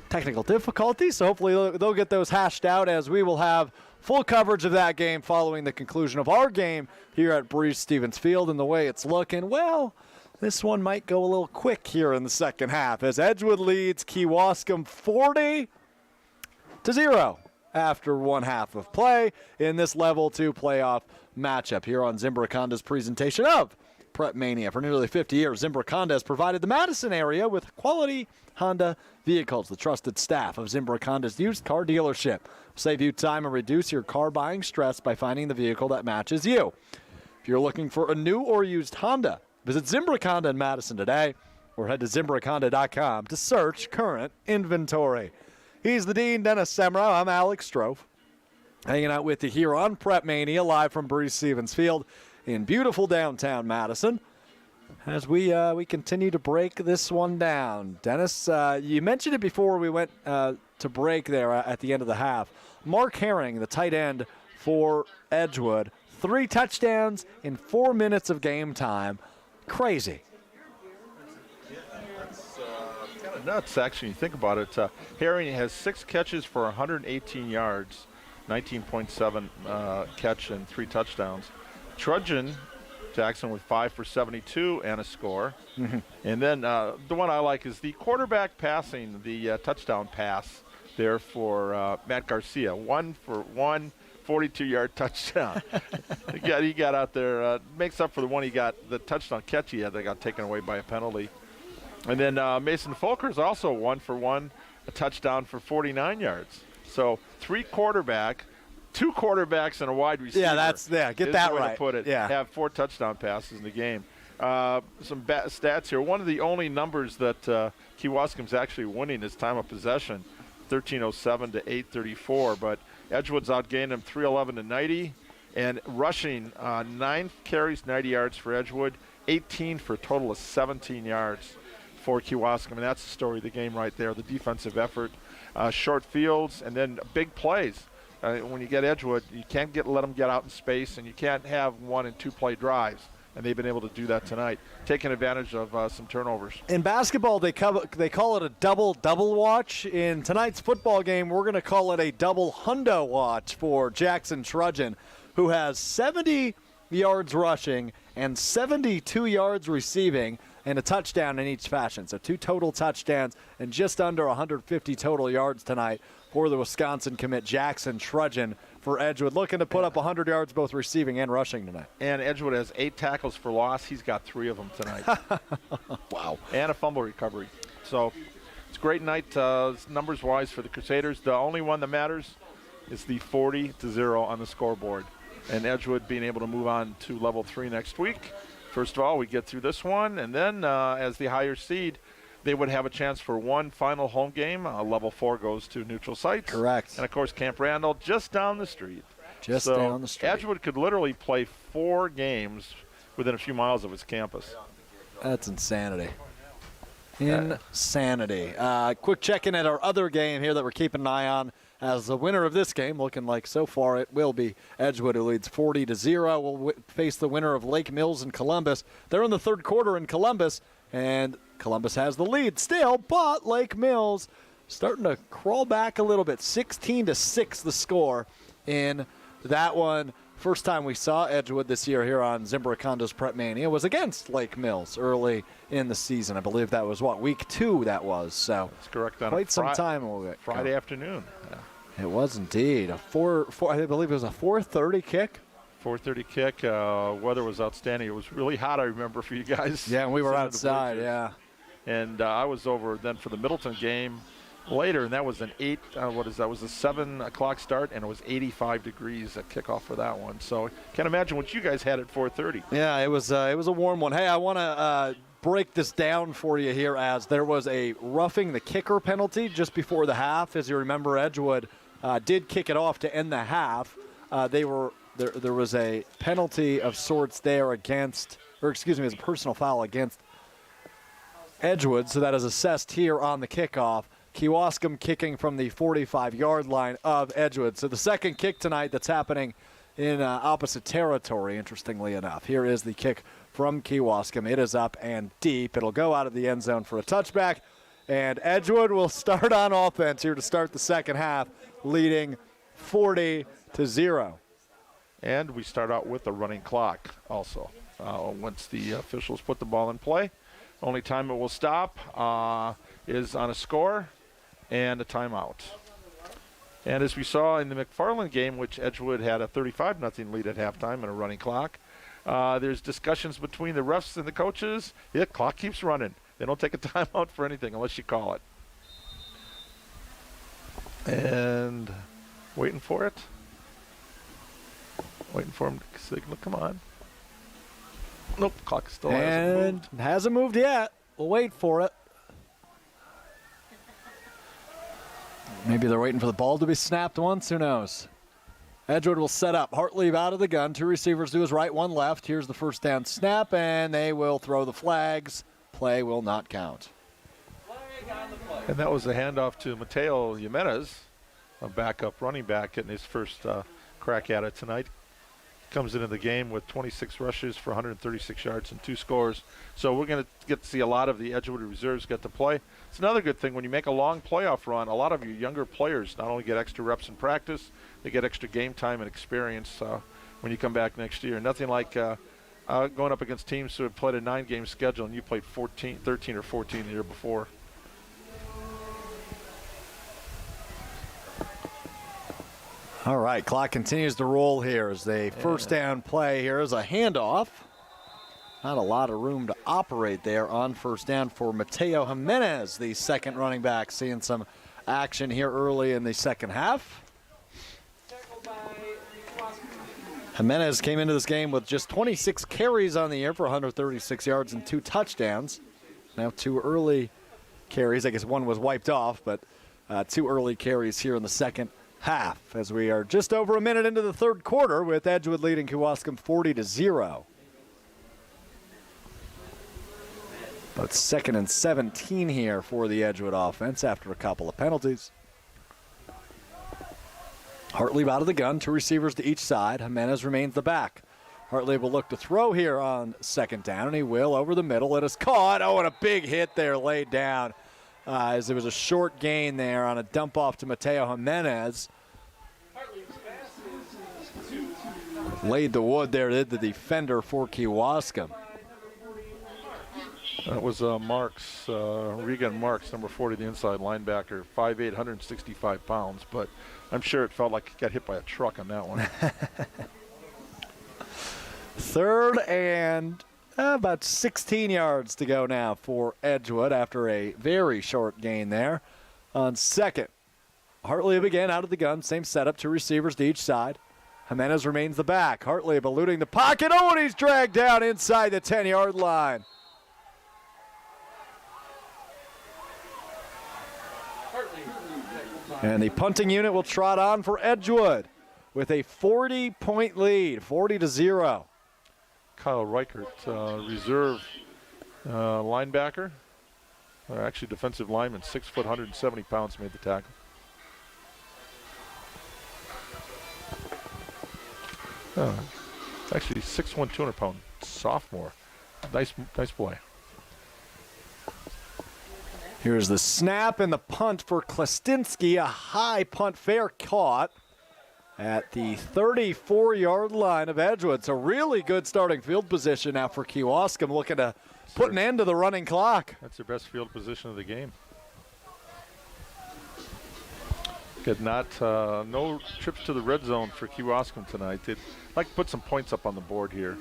technical difficulties, so hopefully they'll get those hashed out as we will have full coverage of that game following the conclusion of our game here at Breese-Stevens Field. And the way it's looking, well, this one might go a little quick here in the second half as Edgewood leads Kewaskum 40-0 after one half of play in this Level 2 playoff matchup here on Zimbrick Honda's presentation of Prep Mania. For nearly 50 years, Zimbrick Honda has provided the Madison area with quality Honda vehicles. The trusted staff of Zimbrick Honda's used car dealership will save you time and reduce your car buying stress by finding the vehicle that matches you. If you're looking for a new or used Honda, visit Zimbrick Honda in Madison today or head to ZimbrickHonda.com to search current inventory. He's the Dean, Dennis Semrau. I'm Alex Strofe, hanging out with you here on Prep Mania, live from Breese-Stevens Field in beautiful downtown Madison. As we continue to break this one down. Dennis, you mentioned it before we went to break there at the end of the half. Mark Herring, the tight end for Edgewood, 3 touchdowns in 4 minutes of game time. Crazy. Kind of nuts, actually, when you think about it. Herring has 6 catches for 118 yards, 19.7 catch and 3 touchdowns. Trudgeon Jackson with 5 for 72 and a score. Mm-hmm. And then the one I like is the quarterback passing, the touchdown pass there for Matt Garcia. 1 for 1, 42-yard touchdown. he got out there, makes up for the one he got, the touchdown catch he had that got taken away by a penalty. And then Mason Folker's also 1 for 1, a touchdown for 49 yards. So 2 quarterbacks and a wide receiver. Get that right. To put it. Yeah. Have 4 touchdown passes in the game. Some stats here. One of the only numbers that Kewaskum's actually winning is time of possession, 13:07 to 8:34. But Edgewood's outgained them 311 to 90, and rushing 9 carries, 90 yards for Edgewood, 18 for a total of 17 yards for Kewaskum. And that's the story of the game right there. The defensive effort, short fields, and then big plays. When you get Edgewood, you can't let them get out in space, and you can't have 1- and 2-play drives. And they've been able to do that tonight, taking advantage of some turnovers. In basketball, they call it a double-double watch. In tonight's football game, we're going to call it a double hundo watch for Jackson Trudgeon, who has 70 yards rushing and 72 yards receiving and a touchdown in each fashion. So 2 total touchdowns and just under 150 total yards tonight for the Wisconsin commit Jackson Trudgeon for Edgewood, looking to put up 100 yards both receiving and rushing tonight. And Edgewood has 8 tackles for loss. He's got 3 of them tonight. Wow. And a fumble recovery. So it's a great night numbers-wise for the Crusaders. The only one that matters is the 40-0 on the scoreboard. And Edgewood being able to move on to level 3 next week. First of all, we get through this one, and then as the higher seed, they would have a chance for one final home game. Level 4 goes to neutral sites. Correct. And, of course, Camp Randall just down the street. Down the street. Edgewood could literally play 4 games within a few miles of its campus. That's insanity. Insanity. Quick check-in at our other game here that we're keeping an eye on. As the winner of this game, looking like so far it will be Edgewood, who leads 40-0. Will face the winner of Lake Mills and Columbus. They're in the third quarter in Columbus, and Columbus has the lead still, but Lake Mills starting to crawl back a little bit. 16-6 the score in that one. First time we saw Edgewood this year here on Zimbrick Honda's Prep Mania was against Lake Mills early in the season. I believe that was, week 2 that was. So that's correct. Quite some time. Friday afternoon. Yeah. It was indeed. I believe it was a 4:30 kick. 4:30 kick. Weather was outstanding. It was really hot, I remember, for you guys. Yeah, and we were outside, yeah. And I was over then for the Middleton game later, and that was an 7 o'clock start, and it was 85 degrees at kickoff for that one. So can't imagine what you guys had at 4:30. Yeah, it was a warm one. Hey, I want to break this down for you here, as there was a roughing the kicker penalty just before the half. As you remember, Edgewood did kick it off to end the half. There was a penalty of sorts there against, or excuse me, it was a personal foul against Edgewood, so that is assessed here on the kickoff. Kewaskum kicking from the 45-yard line of Edgewood. So the second kick tonight that's happening in opposite territory, interestingly enough. Here is the kick from Kewaskum. It is up and deep. It'll go out of the end zone for a touchback. And Edgewood will start on offense here to start the second half, leading 40-0. And we start out with a running clock also. Once the officials put the ball in play, only time it will stop is on a score and a timeout. And as we saw in the McFarland game, which Edgewood had a 35-0 lead at halftime and a running clock, there's discussions between the refs and the coaches. The clock keeps running. They don't take a timeout for anything unless you call it. And waiting for it. Waiting for him to signal. Come on. Nope, clock still hasn't moved yet. We'll wait for it. Maybe they're waiting for the ball to be snapped once. Who knows? Edgewood will set up. Hartley out of the gun. Two receivers to his right, one left. Here's the first down snap, and they will throw the flags. Play will not count. And that was a handoff to Mateo Jimenez, a backup running back, getting his first crack at it tonight. Comes into the game with 26 rushes for 136 yards and 2 scores. So we're going to get to see a lot of the Edgewood reserves get to play. It's another good thing when you make a long playoff run, a lot of your younger players not only get extra reps in practice, they get extra game time and experience when you come back next year. Nothing like going up against teams who have played a 9-game schedule and you played 13 or 14 the year before. All right, clock continues to roll here as the first down play here is a handoff. Not a lot of room to operate there on first down for Mateo Jimenez, the second running back, seeing some action here early in the second half. Jimenez came into this game with just 26 carries on the year for 136 yards and 2 touchdowns. Now 2 early carries. I guess one was wiped off, but 2 early carries here in the second half as we are just over a minute into the third quarter with Edgewood leading Kewaskum 40-0. But 2nd and 17 here for the Edgewood offense after a couple of penalties. Hartley out of the gun, 2 receivers to each side. Jimenez remains the back. Hartley will look to throw here on second down, and he will over the middle. It is caught. Oh, and a big hit there laid down as there was a short gain there on a dump off to Mateo Jimenez. Laid the wood there, did the defender for Kewaskum. That was Marks, Regan Marks, number 40, the inside linebacker, 5'8", 165 pounds, but I'm sure it felt like he got hit by a truck on that one. Third and about 16 yards to go now for Edgewood after a very short gain there. On second, Hartley again out of the gun, same setup, 2 receivers to each side. Jimenez remains the back. Hartley eluding the pocket. Oh, and he's dragged down inside the 10-yard line. And the punting unit will trot on for Edgewood with a 40-point lead, 40-0. Kyle Reichert, reserve linebacker, actually defensive lineman, 6 foot, 170 pounds, made the tackle. Actually 6'1", 200-pound sophomore. Nice play. Here's the snap and the punt for Klestinski. A high punt, fair caught at the 34-yard line of Edgewood. So really good starting field position now for Kewaskum, looking to put an end to the running clock. That's their best field position of the game. No trips to the red zone for Kewaskum tonight. They'd like to put some points up on the board here.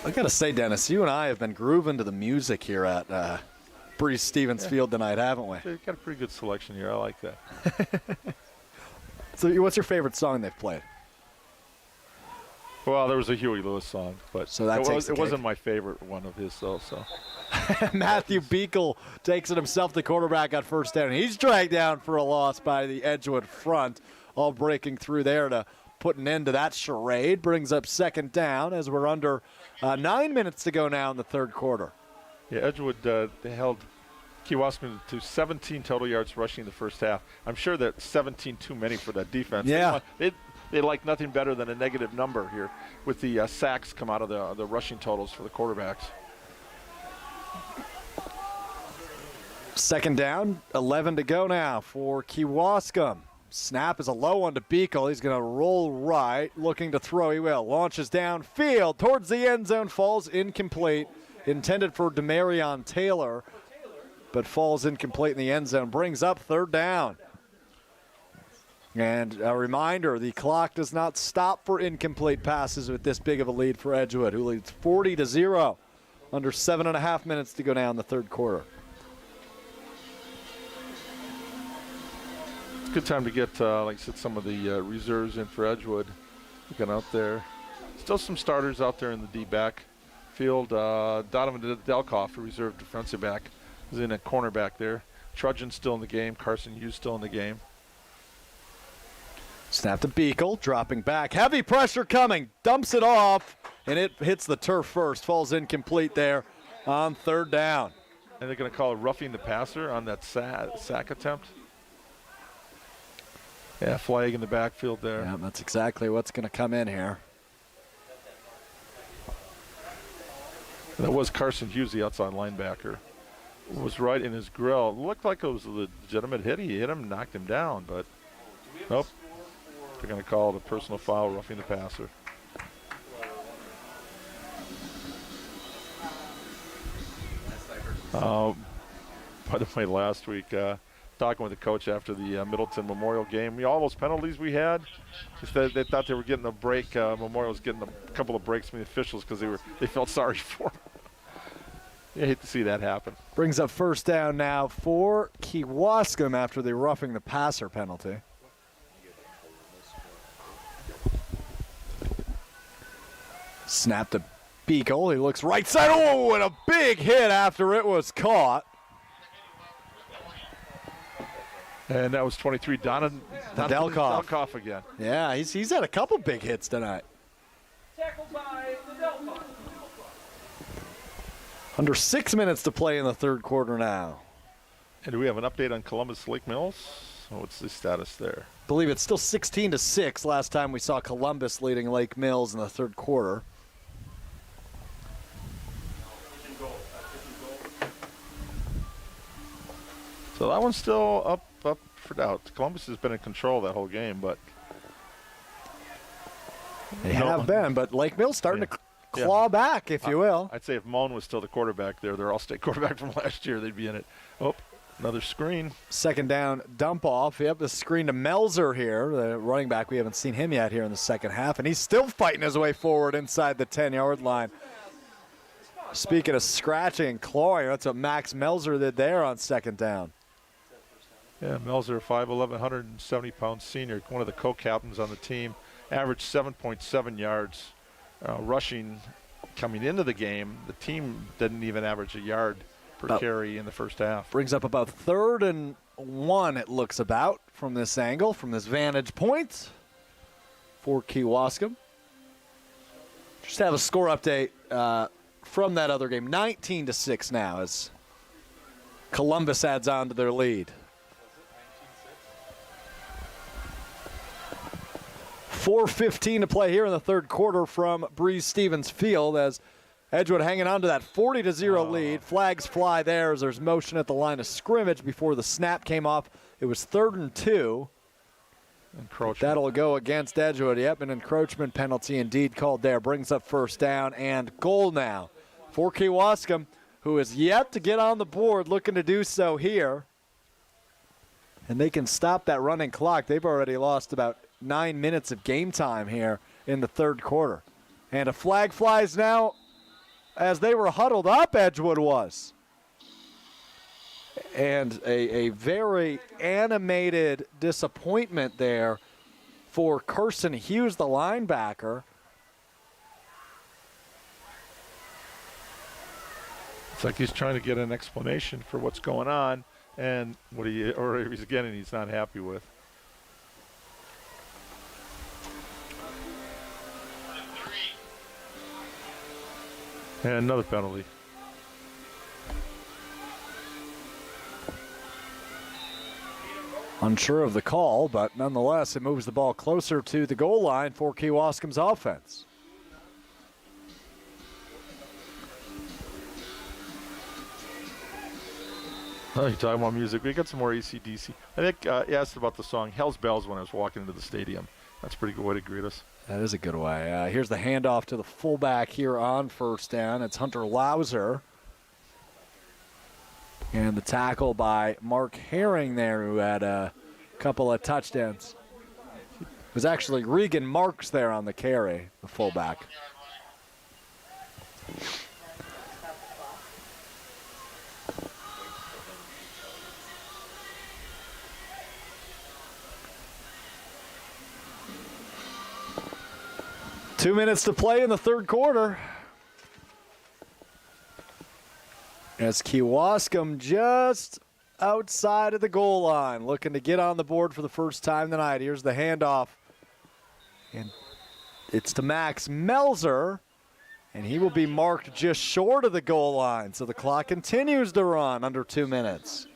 I got to say, Dennis, you and I have been grooving to the music here at Breeze Stevens Field tonight, haven't we? They've got a pretty good selection here. I like that. So what's your favorite song they've played? Well, there was a Huey Lewis song, but so that it wasn't my favorite one of his, though. So. Matthew Beekle takes it himself, the quarterback on first down. He's dragged down for a loss by the Edgewood front, all breaking through there to put an end to that charade. Brings up second down as we're under 9 minutes to go now in the third quarter. Yeah, Edgewood, they held Kewaskum to 17 total yards rushing in the first half. I'm sure that's 17 too many for that defense. Yeah. They like nothing better than a negative number here with the sacks come out of the rushing totals for the quarterbacks. Second down, 11 to go now for Kewaskum. Snap is a low one to Beekle. He's going to roll right, looking to throw. He will. Launches downfield towards the end zone, falls incomplete. Intended for Demarion Taylor, but falls incomplete in the end zone. Brings up third down. And a reminder, the clock does not stop for incomplete passes with this big of a lead for Edgewood, who leads 40-0. Under 7.5 minutes to go now in the third quarter. Good time to get, like I said, some of the reserves in for Edgewood. Looking out there. Still some starters out there in the D-back field. Donovan Delkoff, a reserve defensive back, is in at cornerback there. Trudgeon's still in the game. Carson Hughes still in the game. Snap to Beekle, dropping back. Heavy pressure coming. Dumps it off, and it hits the turf first. Falls incomplete there on third down. And they're going to call it roughing the passer on that sack attempt. Yeah, flag in the backfield there. Yeah, that's exactly what's going to come in here. That was Carson Hughes, the outside linebacker. Was right in his grill. It looked like it was a legitimate hit. He hit him, knocked him down, but nope. They're going to call it a personal foul, roughing the passer. By the way, last week, talking with the coach after the Middleton Memorial game, all those penalties we had, they thought they were getting a break. Memorial was getting a couple of breaks from the officials because they felt sorry for them. You hate to see that happen. Brings up first down now for Kewaskum after the roughing the passer penalty. Snap to Beekle. He looks right side. Oh, and a big hit after it was caught. And that was 23, Donovan Delkoff again. Yeah, he's had a couple big hits tonight. Tackled by the Delkoff. Under 6 minutes to play in the third quarter now. And do we have an update on Columbus Lake Mills? What's the status there? I believe it's still 16-6 last time we saw Columbus leading Lake Mills in the third quarter. So that one's still up for doubt. Columbus has been in control that whole game, but they have been, but Lake Mills starting to claw back, if you will. I'd say if Moan was still the quarterback there, their all-state quarterback from last year, they'd be in it. Oh, another screen. Second down, dump off. Yep, the screen to Melzer here, the running back. We haven't seen him yet here in the second half, and he's still fighting his way forward inside the 10-yard line. Speaking of scratching and clawing, that's what Max Melzer did there on second down. Yeah, Melzer, 5'11", 170-pound senior, one of the co-captains on the team, averaged 7.7 yards rushing coming into the game. The team didn't even average a yard per carry in the first half. Brings up about 3rd and 1, it looks about, from this angle, from this vantage point for Kewaskum. Just have a score update from that other game. 19-6 now as Columbus adds on to their lead. 4:15 to play here in the third quarter from Breeze Stevens Field as Edgewood hanging on to that 40-0 lead. Flags fly there as there's motion at the line of scrimmage before the snap came off. It was 3rd and 2. Encroachment. That'll go against Edgewood. Yep, an encroachment penalty indeed called there. Brings up first down and goal now for Kewaskum, who is yet to get on the board, looking to do so here. And they can stop that running clock. They've already lost about 9 minutes of game time here in the third quarter. And a flag flies now as they were huddled up, Edgewood was. And a very animated disappointment there for Carson Hughes, the linebacker. It's like he's trying to get an explanation for what's going on and what he's getting he's not happy with. And another penalty. Unsure of the call, but nonetheless, it moves the ball closer to the goal line for Kewaskum's offense. Oh, you're talking about music. We got some more AC/DC. I think you asked about the song Hell's Bells when I was walking into the stadium. That's a pretty good way to greet us. That is a good way. Here's the handoff to the fullback here on first down. It's Hunter Lauser. And the tackle by Mark Herring there, who had a couple of touchdowns. It was actually Regan Marks there on the carry, the fullback. Two minutes to play in the third quarter. As Kewaskum just outside of the goal line, looking to get on the board for the first time tonight. Here's the handoff. And it's to Max Melzer, and he will be marked just short of the goal line. So the clock continues to run under 2 minutes.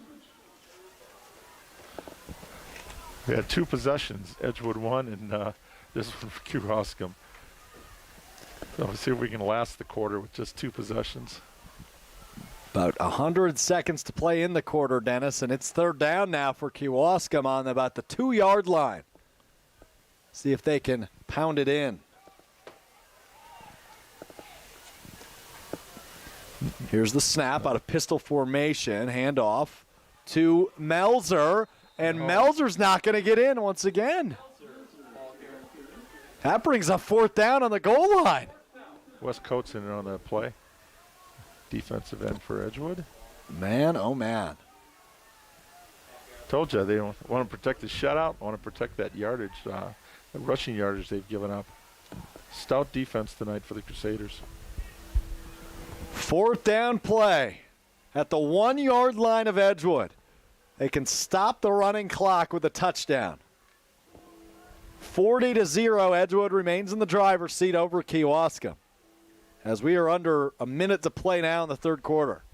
We had 2 possessions, Edgewood 1 and this one for Kewaskum. So let's see if we can last the quarter with just 2 possessions. About 100 seconds to play in the quarter, Dennis, and it's third down now for Kewaskum on about the 2-yard line. See if they can pound it in. Here's the snap out of pistol formation. Handoff to Melzer, and Melzer's not going to get in once again. That brings up fourth down on the goal line. Wes Coates in on that play. Defensive end for Edgewood. Man, oh man. Told you, they don't want to protect the shutout, want to protect that yardage, the rushing yardage they've given up. Stout defense tonight for the Crusaders. Fourth down play at the 1-yard line of Edgewood. They can stop the running clock with a touchdown. 40-0, Edgewood remains in the driver's seat over Kewaskum, as we are under a minute to play now in the third quarter.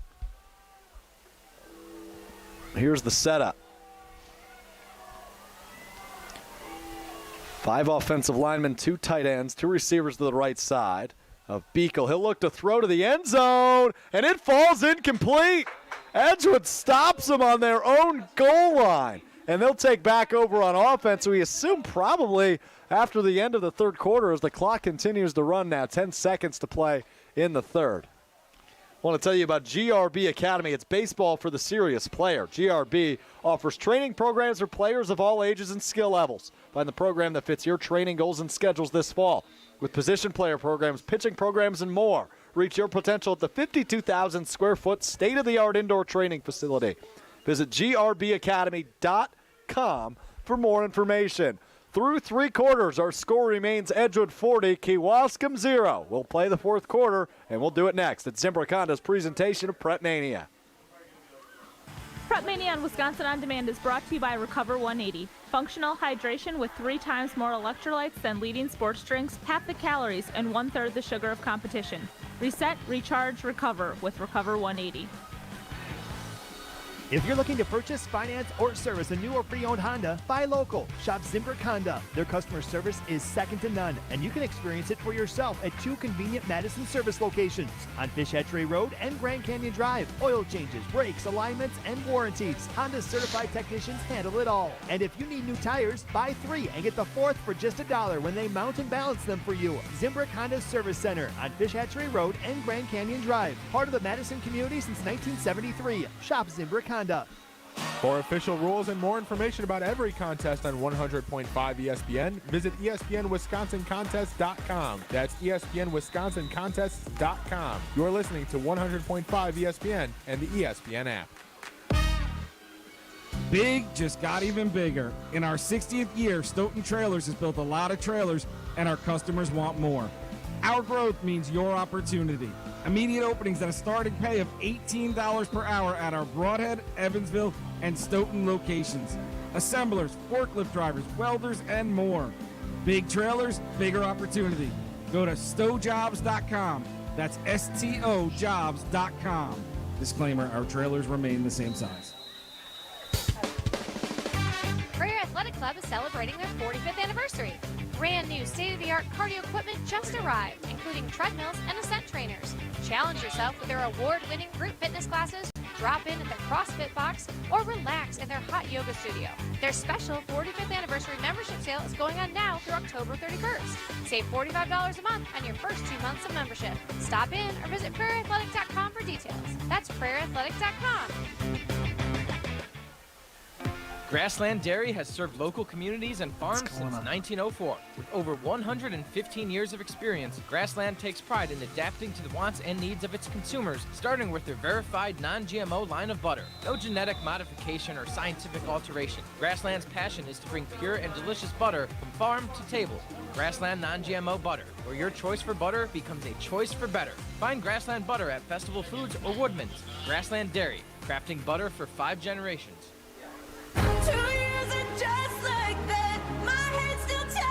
Here's the setup. 5 offensive linemen, 2 tight ends, 2 receivers to the right side of Beekle. He'll look to throw to the end zone, and it falls incomplete. Edgewood stops them on their own goal line, and they'll take back over on offense. So we assume probably after the end of the third quarter as the clock continues to run now. 10 seconds to play in the third. I want to tell you about GRB Academy. It's baseball for the serious player. GRB offers training programs for players of all ages and skill levels. Find the program that fits your training goals and schedules this fall. With position player programs, pitching programs, and more. Reach your potential at the 52,000 square foot state-of-the-art indoor training facility. Visit grbacademy.com for more information. Through 3 quarters, our score remains Edgewood 40, Kewaskum 0. We'll play the fourth quarter, and we'll do it next at Zimbrick Honda's presentation of Prep Mania. Prep Mania on Wisconsin On Demand is brought to you by Recover 180. Functional hydration with 3 times more electrolytes than leading sports drinks, half the calories, and 1/3 the sugar of competition. Reset, recharge, recover with Recover 180. If you're looking to purchase, finance, or service a new or pre-owned Honda, buy local. Shop Zimbrick Honda. Their customer service is second to none, and you can experience it for yourself at 2 convenient Madison service locations on Fish Hatchery Road and Grand Canyon Drive. Oil changes, brakes, alignments, and warranties. Honda's certified technicians handle it all. And if you need new tires, buy 3 and get the 4th for just $1 when they mount and balance them for you. Zimbrick Honda Service Center on Fish Hatchery Road and Grand Canyon Drive. Part of the Madison community since 1973. Shop Zimbrick Honda. For official rules and more information about every contest on 100.5 ESPN, visit ESPNWisconsinContests.com. That's ESPNWisconsinContests.com. You're listening to 100.5 ESPN and the ESPN app. Big just got even bigger. In our 60th year, Stoughton Trailers has built a lot of trailers, and our customers want more. Our growth means your opportunity. Immediate openings at a starting pay of $18 per hour at our Broadhead, Evansville, and Stoughton locations. Assemblers, forklift drivers, welders, and more. Big trailers, bigger opportunity. Go to stojobs.com. That's STOjobs.com. Disclaimer, our trailers remain the same size. Prairie Athletic Club is celebrating their 45th anniversary. Brand new state-of-the-art cardio equipment just arrived, including treadmills and ascent trainers. Challenge yourself with their award-winning group fitness classes, drop in at their CrossFit box, or relax in their hot yoga studio. Their special 45th anniversary membership sale is going on now through October 31st. Save $45 a month on your first 2 months of membership. Stop in or visit prairieathletic.com for details. That's prairieathletic.com. Grassland Dairy has served local communities and farms since 1904. With over 115 years of experience, Grassland takes pride in adapting to the wants and needs of its consumers, starting with their verified non-GMO line of butter. No genetic modification or scientific alteration. Grassland's passion is to bring pure and delicious butter from farm to table. Grassland non-GMO butter, where your choice for butter becomes a choice for better. Find Grassland butter at Festival Foods or Woodman's. Grassland Dairy, crafting butter for 5 generations.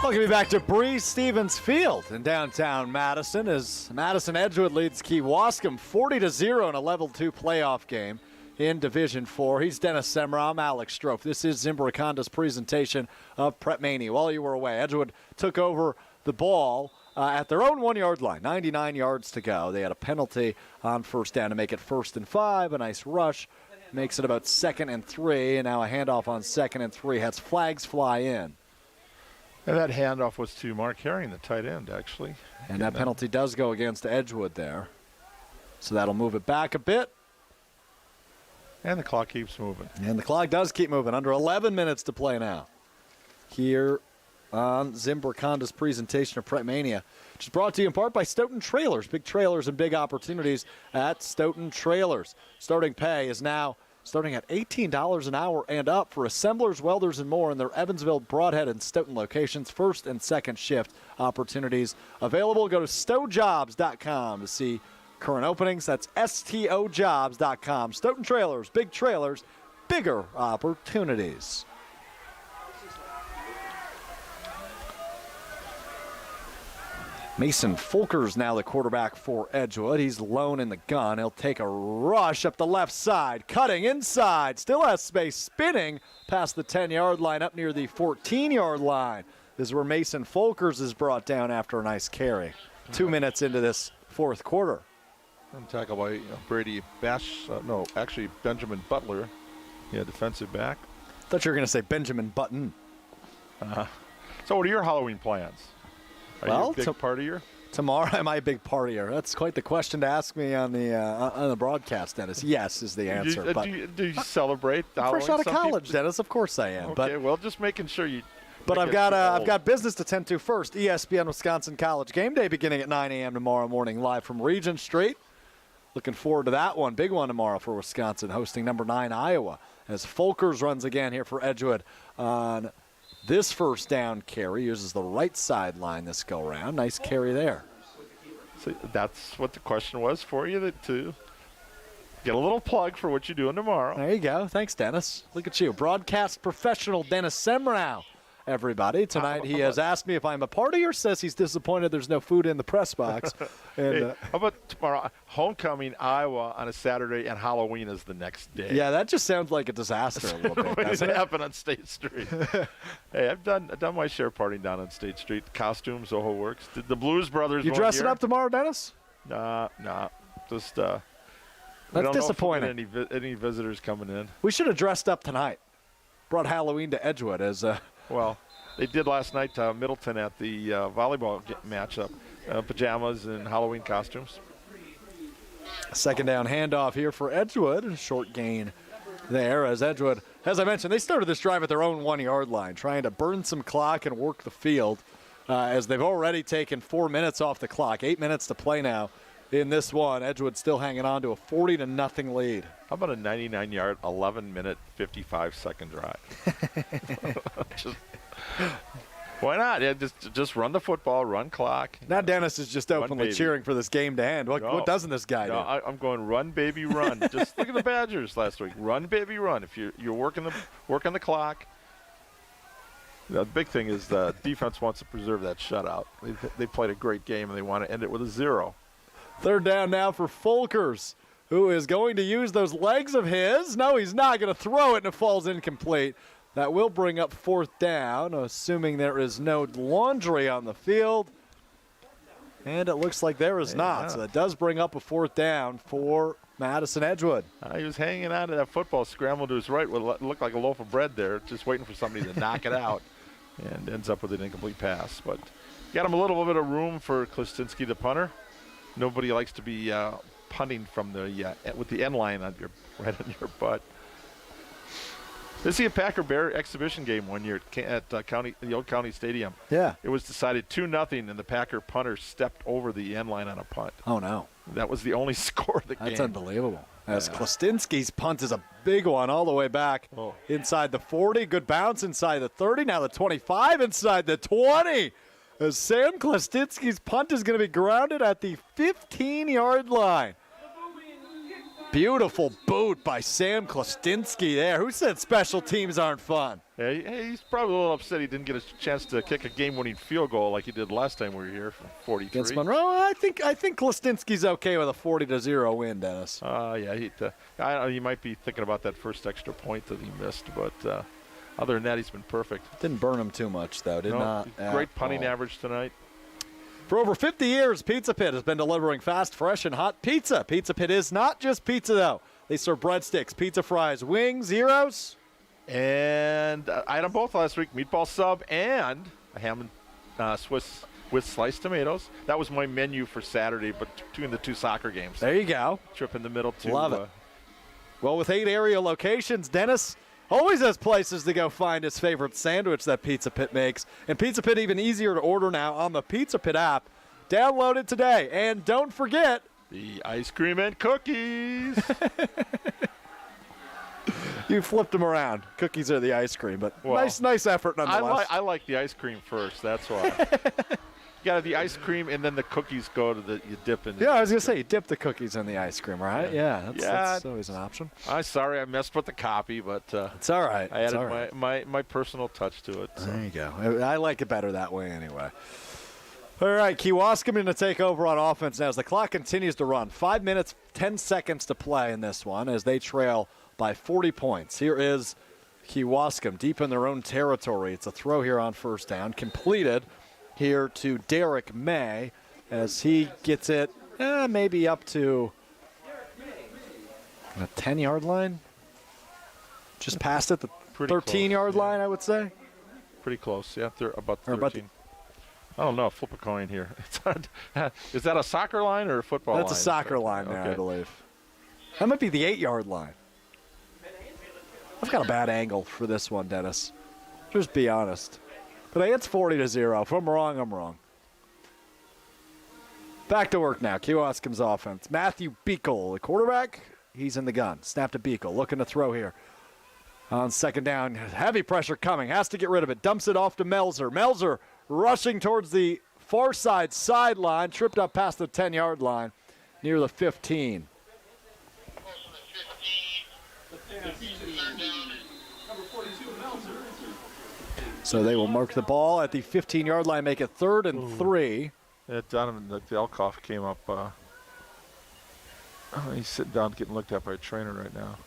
Welcome you back to Breeze Stevens Field in downtown Madison as Madison Edgewood leads Kewaskum 40-0 in a level 2 playoff game in Division 4. He's Dennis Semrau. I'm Alex Strofe. This is Zimbrick Honda's presentation of Prep Mania. While you were away, Edgewood took over the ball at their own 1-yard line. 99 yards to go. They had a penalty on first down to make it 1st and 5. A nice rush makes it about 2nd and 3, and now a handoff on 2nd and 3 has flags fly in. And that handoff was to Mark Herring, the tight end, actually. And that penalty does go against Edgewood there. So that'll move it back a bit. And the clock keeps moving. And the clock does keep moving. Under 11 minutes to play now. Here on Zimbrick Honda's presentation of Prep Mania, which is brought to you in part by Stoughton Trailers. Big trailers and big opportunities at Stoughton Trailers. Starting pay is now starting at $18 an hour and up for assemblers, welders, and more in their Evansville, Broadhead, and Stoughton locations. First and second shift opportunities available. Go to stojobs.com to see current openings. That's stojobs.com. Stoughton Trailers, big trailers, bigger opportunities. Mason Fulker's now the quarterback for Edgewood. He's lone in the gun. He'll take a rush up the left side, cutting inside. Still has space, spinning past the 10-yard line up near the 14-yard line. This is where Mason Fulkers is brought down after a nice carry. 2 minutes into this fourth quarter. And tackle by Brady Bash. Actually Benjamin Butler. Yeah, defensive back. Thought you were going to say Benjamin Button. So what are your Halloween plans? Are you a big partier? Tomorrow, am I a big partier? That's quite the question to ask me on the broadcast, Dennis. Yes is the answer. Do you celebrate Halloween? Fresh out of college, Dennis. Of course I am. Okay, well, just making sure you. But I've got business to tend to first. ESPN Wisconsin College game day beginning at 9 a.m. tomorrow morning, live from Regent Street. Looking forward to that one. Big one tomorrow for Wisconsin, hosting number 9 Iowa, as Fulkers runs again here for Edgewood on this first down carry. Uses the right sideline this go-round. Nice carry there. So that's what the question was for you, to get a little plug for what you're doing tomorrow. There you go. Thanks, Dennis. Look at you. Broadcast professional Dennis Semrau, everybody. Tonight he has asked me if I'm a partier, says he's disappointed there's no food in the press box. And, hey, how about tomorrow, homecoming Iowa on a Saturday, and Halloween is the next day? Yeah, that just sounds like a disaster a little bit. Doesn't it happen on State Street? Hey, I've done my share partying down on State Street. Costumes, the whole works. Did the Blues Brothers? You dressing up tomorrow, Dennis? Nah. Just that's disappointing. Any visitors coming in? We should have dressed up tonight. Brought Halloween to Edgewood as. Well, they did last night. Middleton at the volleyball matchup. Pajamas and Halloween costumes. Second down handoff here for Edgewood. A short gain there as Edgewood, as I mentioned, they started this drive at their own 1-yard line, trying to burn some clock and work the field as they've already taken 4 minutes off the clock. 8 minutes to play now in this one. Edgewood still hanging on to a 40-0 lead. How about a 99-yard, 11-minute, 55-second drive? Why not? Yeah, just run the football, run clock. Now Dennis is just openly cheering for this game to end. What doesn't this guy do? I'm going run, baby, run. Just look at the Badgers last week. Run, baby, run. If you're working the clock. The big thing is the defense wants to preserve that shutout. They played a great game, and they want to end it with a 0. Third down now for Fulkers, who is going to use those legs of his. No, he's not going to throw it, and it falls incomplete. That will bring up 4th down, assuming there is no laundry on the field. And it looks like there is not. So that does bring up a 4th down for Madison Edgewood. He was hanging on to that football, scrambled to his right, what looked like a loaf of bread there, just waiting for somebody to knock it out, and ends up with an incomplete pass. But got him a little bit of room for Klastinski, the punter. Nobody likes to be punting from the with the end line on right on your butt. This is a Packer Bear exhibition game one year at the old County Stadium. Yeah. It was decided 2-0, and the Packer punter stepped over the end line on a punt. Oh, no. That was the only score of the game. That's unbelievable. As Klastinski's punt is a big one all the way back inside the 40. Good bounce inside the 30. Now the 25 inside the 20. As Sam Klastinski's punt is going to be grounded at the 15-yard line. Beautiful boot by Sam Klastinski there. Who said special teams aren't fun? Yeah, he's probably a little upset he didn't get a chance to kick a game-winning field goal like he did last time we were here from 43. Against Monroe, I think Klastinski's okay with a 40-0 win, Dennis. Yeah, he might be thinking about that first extra point that he missed, but other than that, he's been perfect. Didn't burn him too much, though. Great punting average tonight. For over 50 years, Pizza Pit has been delivering fast, fresh, and hot pizza. Pizza Pit is not just pizza, though. They serve breadsticks, pizza fries, wings, zeros. And I had them both last week, meatball sub and a ham and Swiss with sliced tomatoes. That was my menu for Saturday, but between the 2 soccer games. There you go. Trip in the middle, too. Love it. Well, with 8 area locations, Dennis always has places to go find his favorite sandwich that Pizza Pit makes. And Pizza Pit even easier to order now on the Pizza Pit app. Download it today. And don't forget the ice cream and cookies. You flipped them around. Cookies are the ice cream, but nice effort nonetheless. I like the ice cream first. That's why. You got the ice cream, and then the cookies go to you dip in. Yeah, I was going to say, you dip the cookies in the ice cream, right? Yeah, that's always an option. I'm sorry I messed with the copy, but it's all right. I added my personal touch to it. So. There you go. I like it better that way anyway. All right, Kewaskum going to take over on offense now as the clock continues to run. 5 minutes, 10 seconds to play in this one as they trail by 40 points. Here is Kewaskum deep in their own territory. It's a throw here on first down, completed here to Derek May as he gets it maybe up to the 10-yard line. Just past it, the 13-yard line, I would say. Pretty close, yeah. They're about 13. I don't know. Flip a coin here. Is that a soccer line or a football line? That's a soccer line there, I believe. That might be the 8-yard line. I've got a bad angle for this one, Dennis. Just be honest. But it's 40-0. If I'm wrong, I'm wrong. Back to work now. Kewaskum's offense. Matthew Beekle, the quarterback. He's in the gun. Snap to Beekle. Looking to throw here. On second down. Heavy pressure coming. Has to get rid of it. Dumps it off to Melzer. Melzer rushing towards the far side sideline. Tripped up past the 10-yard line near the 15. So they will mark the ball at the 15-yard line, make it 3rd and 3. Donovan Elkoff came up. He's sitting down getting looked at by a trainer right now.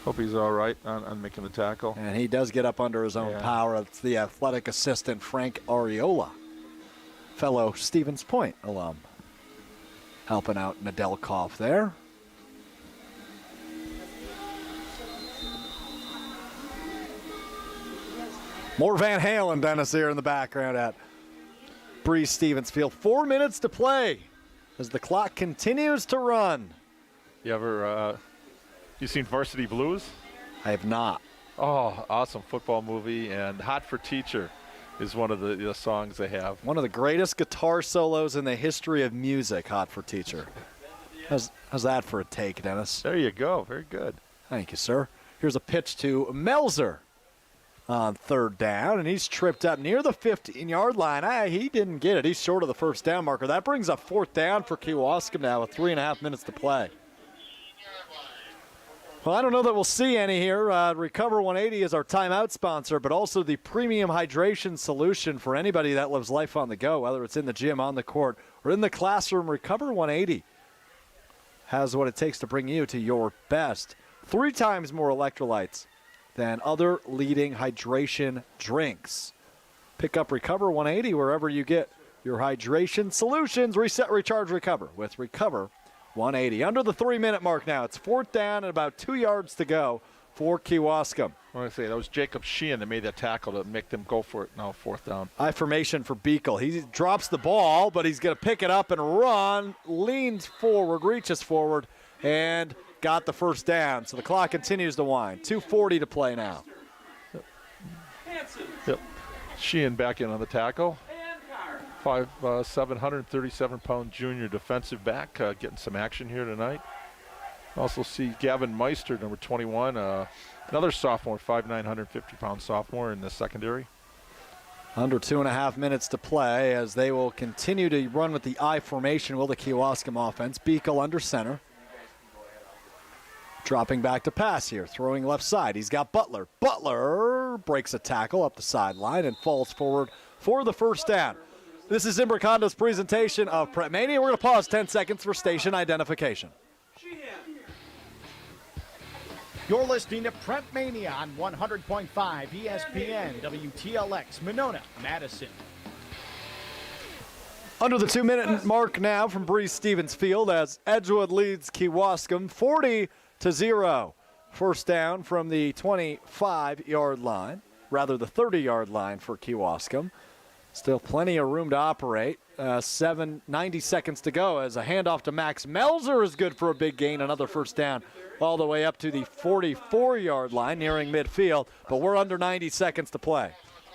Hope he's all right on making the tackle. And he does get up under his own power. It's the athletic assistant, Frank Ariola, fellow Stevens Point alum, helping out Nedelkoff there. More Van Halen, Dennis, here in the background at Breeze Stevens Field. 4 minutes to play as the clock continues to run. You ever, you seen Varsity Blues? I have not. Oh, awesome football movie, and Hot for Teacher is one of the songs they have. One of the greatest guitar solos in the history of music, Hot for Teacher. How's that for a take, Dennis? There you go. Very good. Thank you, sir. Here's a pitch to Melzer on 3rd down, and he's tripped up near the 15-yard line. He didn't get it. He's short of the first down marker. That brings up 4th down for Kewaskum now with 3.5 minutes to play. Well, I don't know that we'll see any here. Recover 180 is our timeout sponsor, but also the premium hydration solution for anybody that lives life on the go, whether it's in the gym, on the court, or in the classroom. Recover 180 has what it takes to bring you to your best. 3 times more electrolytes than other leading hydration drinks. Pick up Recover 180 wherever you get your hydration solutions. Reset, recharge, recover with Recover 180. Under the 3-minute mark now. It's 4th down and about 2 yards to go for Kewaskum. I want to say that was Jacob Sheehan that made that tackle to make them go for it. Now 4th down. High formation for Beekle. He drops the ball, but he's going to pick it up and run. Leans forward, reaches forward, and got the 1st down. So the clock continues to wind. 2:40 to play now. Yep. Sheehan back in on the tackle. 5'7", 137-pound junior defensive back, getting some action here tonight. Also see Gavin Meister, number 21, another sophomore, 5'9", 150-pound sophomore in the secondary. Under 2.5 minutes to play as they will continue to run with the I formation, will the Kewaskum offense. Beekle under center. Dropping back to pass here, throwing left side. He's got Butler. Butler breaks a tackle up the sideline and falls forward for the 1st down. This is Zimbrick Honda's presentation of Prep Mania. We're going to pause 10 seconds for station identification. You're listening to Prep Mania on 100.5 ESPN, WTLX, Monona, Madison. Under the 2-minute mark now from Breeze Stevens Field as Edgewood leads Kewaskum 40-0. 1st down from the 25-yard line, rather the 30-yard line for Kewaskum. Still plenty of room to operate. 90 seconds to go as a handoff to Max Melzer is good for a big gain. Another 1st down all the way up to the 44-yard line, nearing midfield. But we're under 90 seconds to play.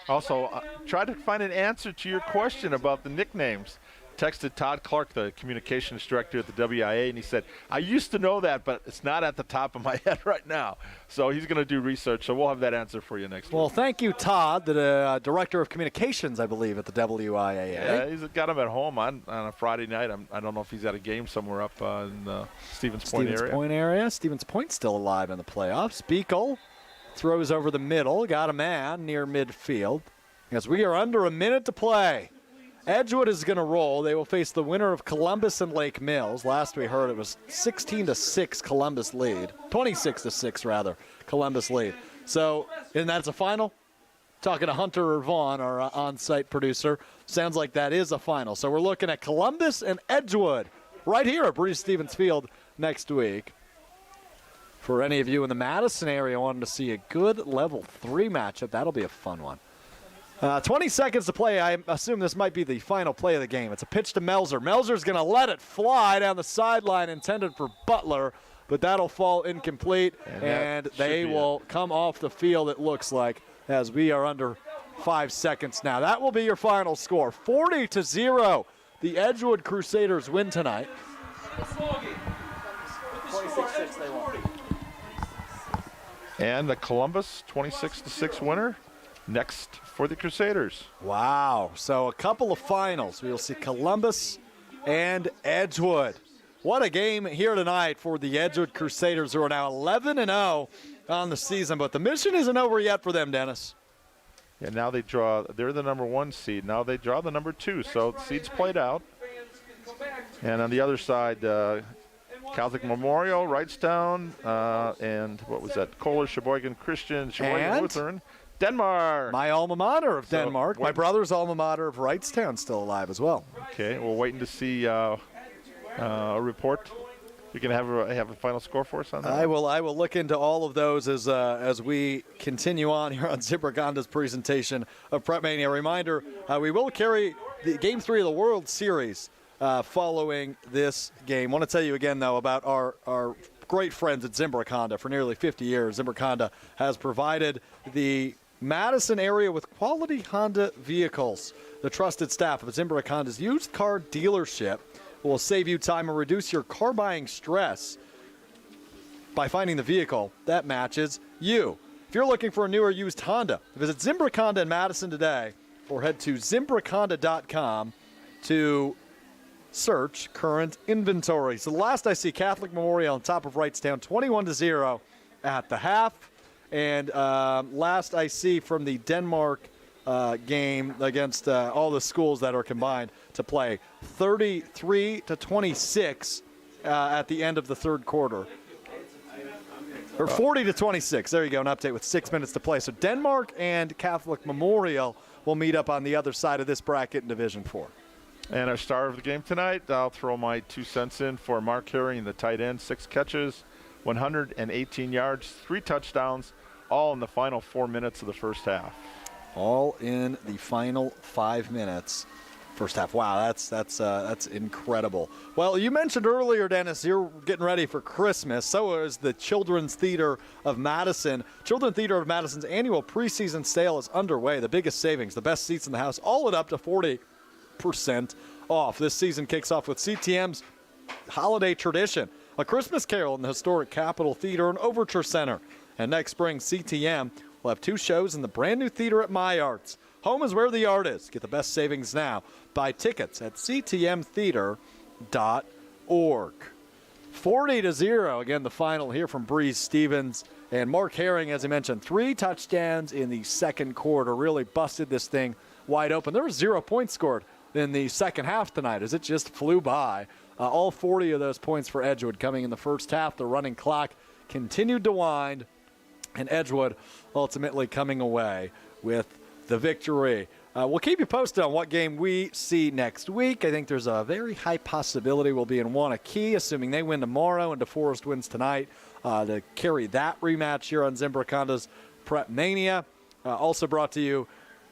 Also, try to find an answer to your question about the nicknames. Texted Todd Clark, the communications director at the WIAA, and he said, I used to know that, but it's not at the top of my head right now. So he's going to do research, so we'll have that answer for you next week. Well, thank you, Todd, the director of communications, I believe, at the WIAA. Yeah, he's got him at home on a Friday night. I don't know if he's at a game somewhere up in the Stevens Point area. Stevens Point's still alive in the playoffs. Beekle throws over the middle, got a man near midfield. As we are under a minute to play. Edgewood is going to roll. They will face the winner of Columbus and Lake Mills. Last we heard it was 16-6 Columbus lead. 26-6 rather, Columbus lead. So, and that's a final? Talking to Hunter or Vaughn, our on-site producer. Sounds like that is a final. So we're looking at Columbus and Edgewood right here at Breeze Stevens Field next week. For any of you in the Madison area wanting to see a good level 3 matchup, that'll be a fun one. 20 seconds to play. I assume this might be the final play of the game. It's a pitch to Melzer. Melzer's going to let it fly down the sideline, intended for Butler, but that'll fall incomplete, and they will come off the field, it looks like, as we are under 5 seconds now. That will be your final score. 40-0. The Edgewood Crusaders win tonight. 26-6 they won. And the Columbus 26-6 winner. Next for the Crusaders. Wow. So a couple of finals. We'll see Columbus and Edgewood. What a game here tonight for the Edgewood Crusaders, who are now 11-0 on the season. But the mission isn't over yet for them, Dennis. Yeah, now they're the number 1 seed. Now they draw the number 2. So the seeds played out. And on the other side, Catholic Memorial, Wrightstown, and what was that? Kohler, Sheboygan Christian, Sheboygan Lutheran. Denmark. My alma mater of Denmark. My brother's alma mater of Wrightstown still alive as well. Okay, we're waiting to see a report. You can have a final score for us on that? I will look into all of those as we continue on here on Zimbrick Honda's presentation of Prep Mania. A reminder, we will carry the Game 3 of the World Series following this game. I want to tell you again, though, about our great friends at Zimbrick Honda. For nearly 50 years, Zimbrick Honda has provided the Madison area with quality Honda vehicles. The trusted staff of Zimbrick Honda's used car dealership will save you time and reduce your car buying stress by finding the vehicle that matches you. If you're looking for a new or used Honda, visit Zimbrick Honda in Madison today or head to ZimbrickHonda.com to search current inventory. So the last I see, Catholic Memorial on top of Wrightstown, 21-0 at the half. And last I see from the Denmark game against all the schools that are combined to play, 33-26 at the end of the third quarter. Or 40-26. There you go, an update with 6 minutes to play. So Denmark and Catholic Memorial will meet up on the other side of this bracket in Division 4. And our star of the game tonight, I'll throw my 2 cents in for Mark Herring, the tight end, 6 catches, 118 yards, 3 touchdowns, all in the final 4 minutes of the first half. All in the final 5 minutes. First half. Wow, that's incredible. Well, you mentioned earlier, Dennis, you're getting ready for Christmas. So is the Children's Theater of Madison. Children's Theater of Madison's annual preseason sale is underway. The biggest savings, the best seats in the house, all at up to 40% off. This season kicks off with CTM's holiday tradition, a Christmas Carol in the historic Capitol Theater and Overture Center. And next spring, CTM will have 2 shows in the brand new theater at My Arts. Home is where the art is. Get the best savings now. Buy tickets at ctmtheater.org. 40-0. Again, the final here from Breeze Stevens. And Mark Herring, as I mentioned, 3 touchdowns in the second quarter. Really busted this thing wide open. There was 0 points scored in the second half tonight as it just flew by. All 40 of those points for Edgewood coming in the first half. The running clock continued to wind. And Edgewood ultimately coming away with the victory. We'll keep you posted on what game we see next week. I think there's a very high possibility we'll be in Wanakee, assuming they win tomorrow and DeForest wins tonight, to carry that rematch here on Zimbrick Honda's Prep Mania. Also brought to you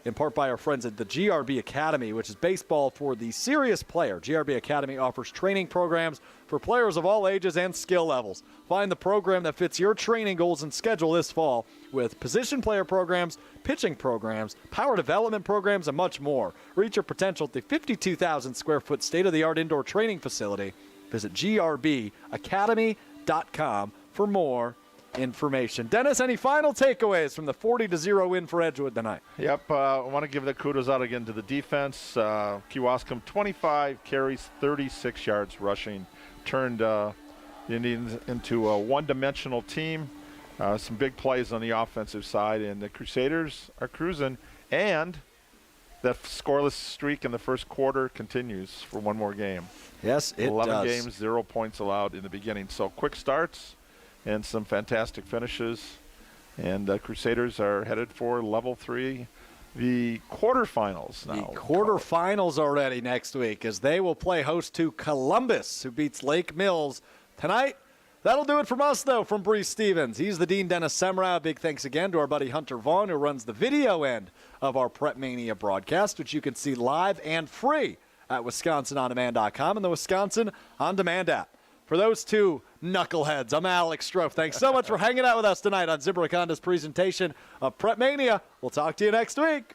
in part by our friends at the GRB Academy, which is baseball for the serious player. GRB Academy offers training programs for players of all ages and skill levels. Find the program that fits your training goals and schedule this fall with position player programs, pitching programs, power development programs, and much more. Reach your potential at the 52,000 square foot state-of-the-art indoor training facility. Visit grbacademy.com for more information. Dennis, any final takeaways from the 40-0 win for Edgewood tonight? Yep, I want to give the kudos out again to the defense. Kewaskum 25 carries, 36 yards rushing. Turned the Indians into a one-dimensional team. Some big plays on the offensive side, and the Crusaders are cruising. And that scoreless streak in the first quarter continues for one more game. Yes, it 11 does. games, 0 points allowed in the beginning. So quick starts and some fantastic finishes. And the Crusaders are headed for level 3, the quarterfinals now. The quarterfinals already next week as they will play host to Columbus, who beats Lake Mills tonight. That'll do it from us, though, from Breeze Stevens. He's the Dean Dennis Semrau. Big thanks again to our buddy Hunter Vaughn, who runs the video end of our Prep Mania broadcast, which you can see live and free at WisconsinOnDemand.com and the Wisconsin On Demand app. For those 2 knuckleheads, I'm Alex Strofe. Thanks so much for hanging out with us tonight on Zimbrick Honda's presentation of Prep Mania. We'll talk to you next week.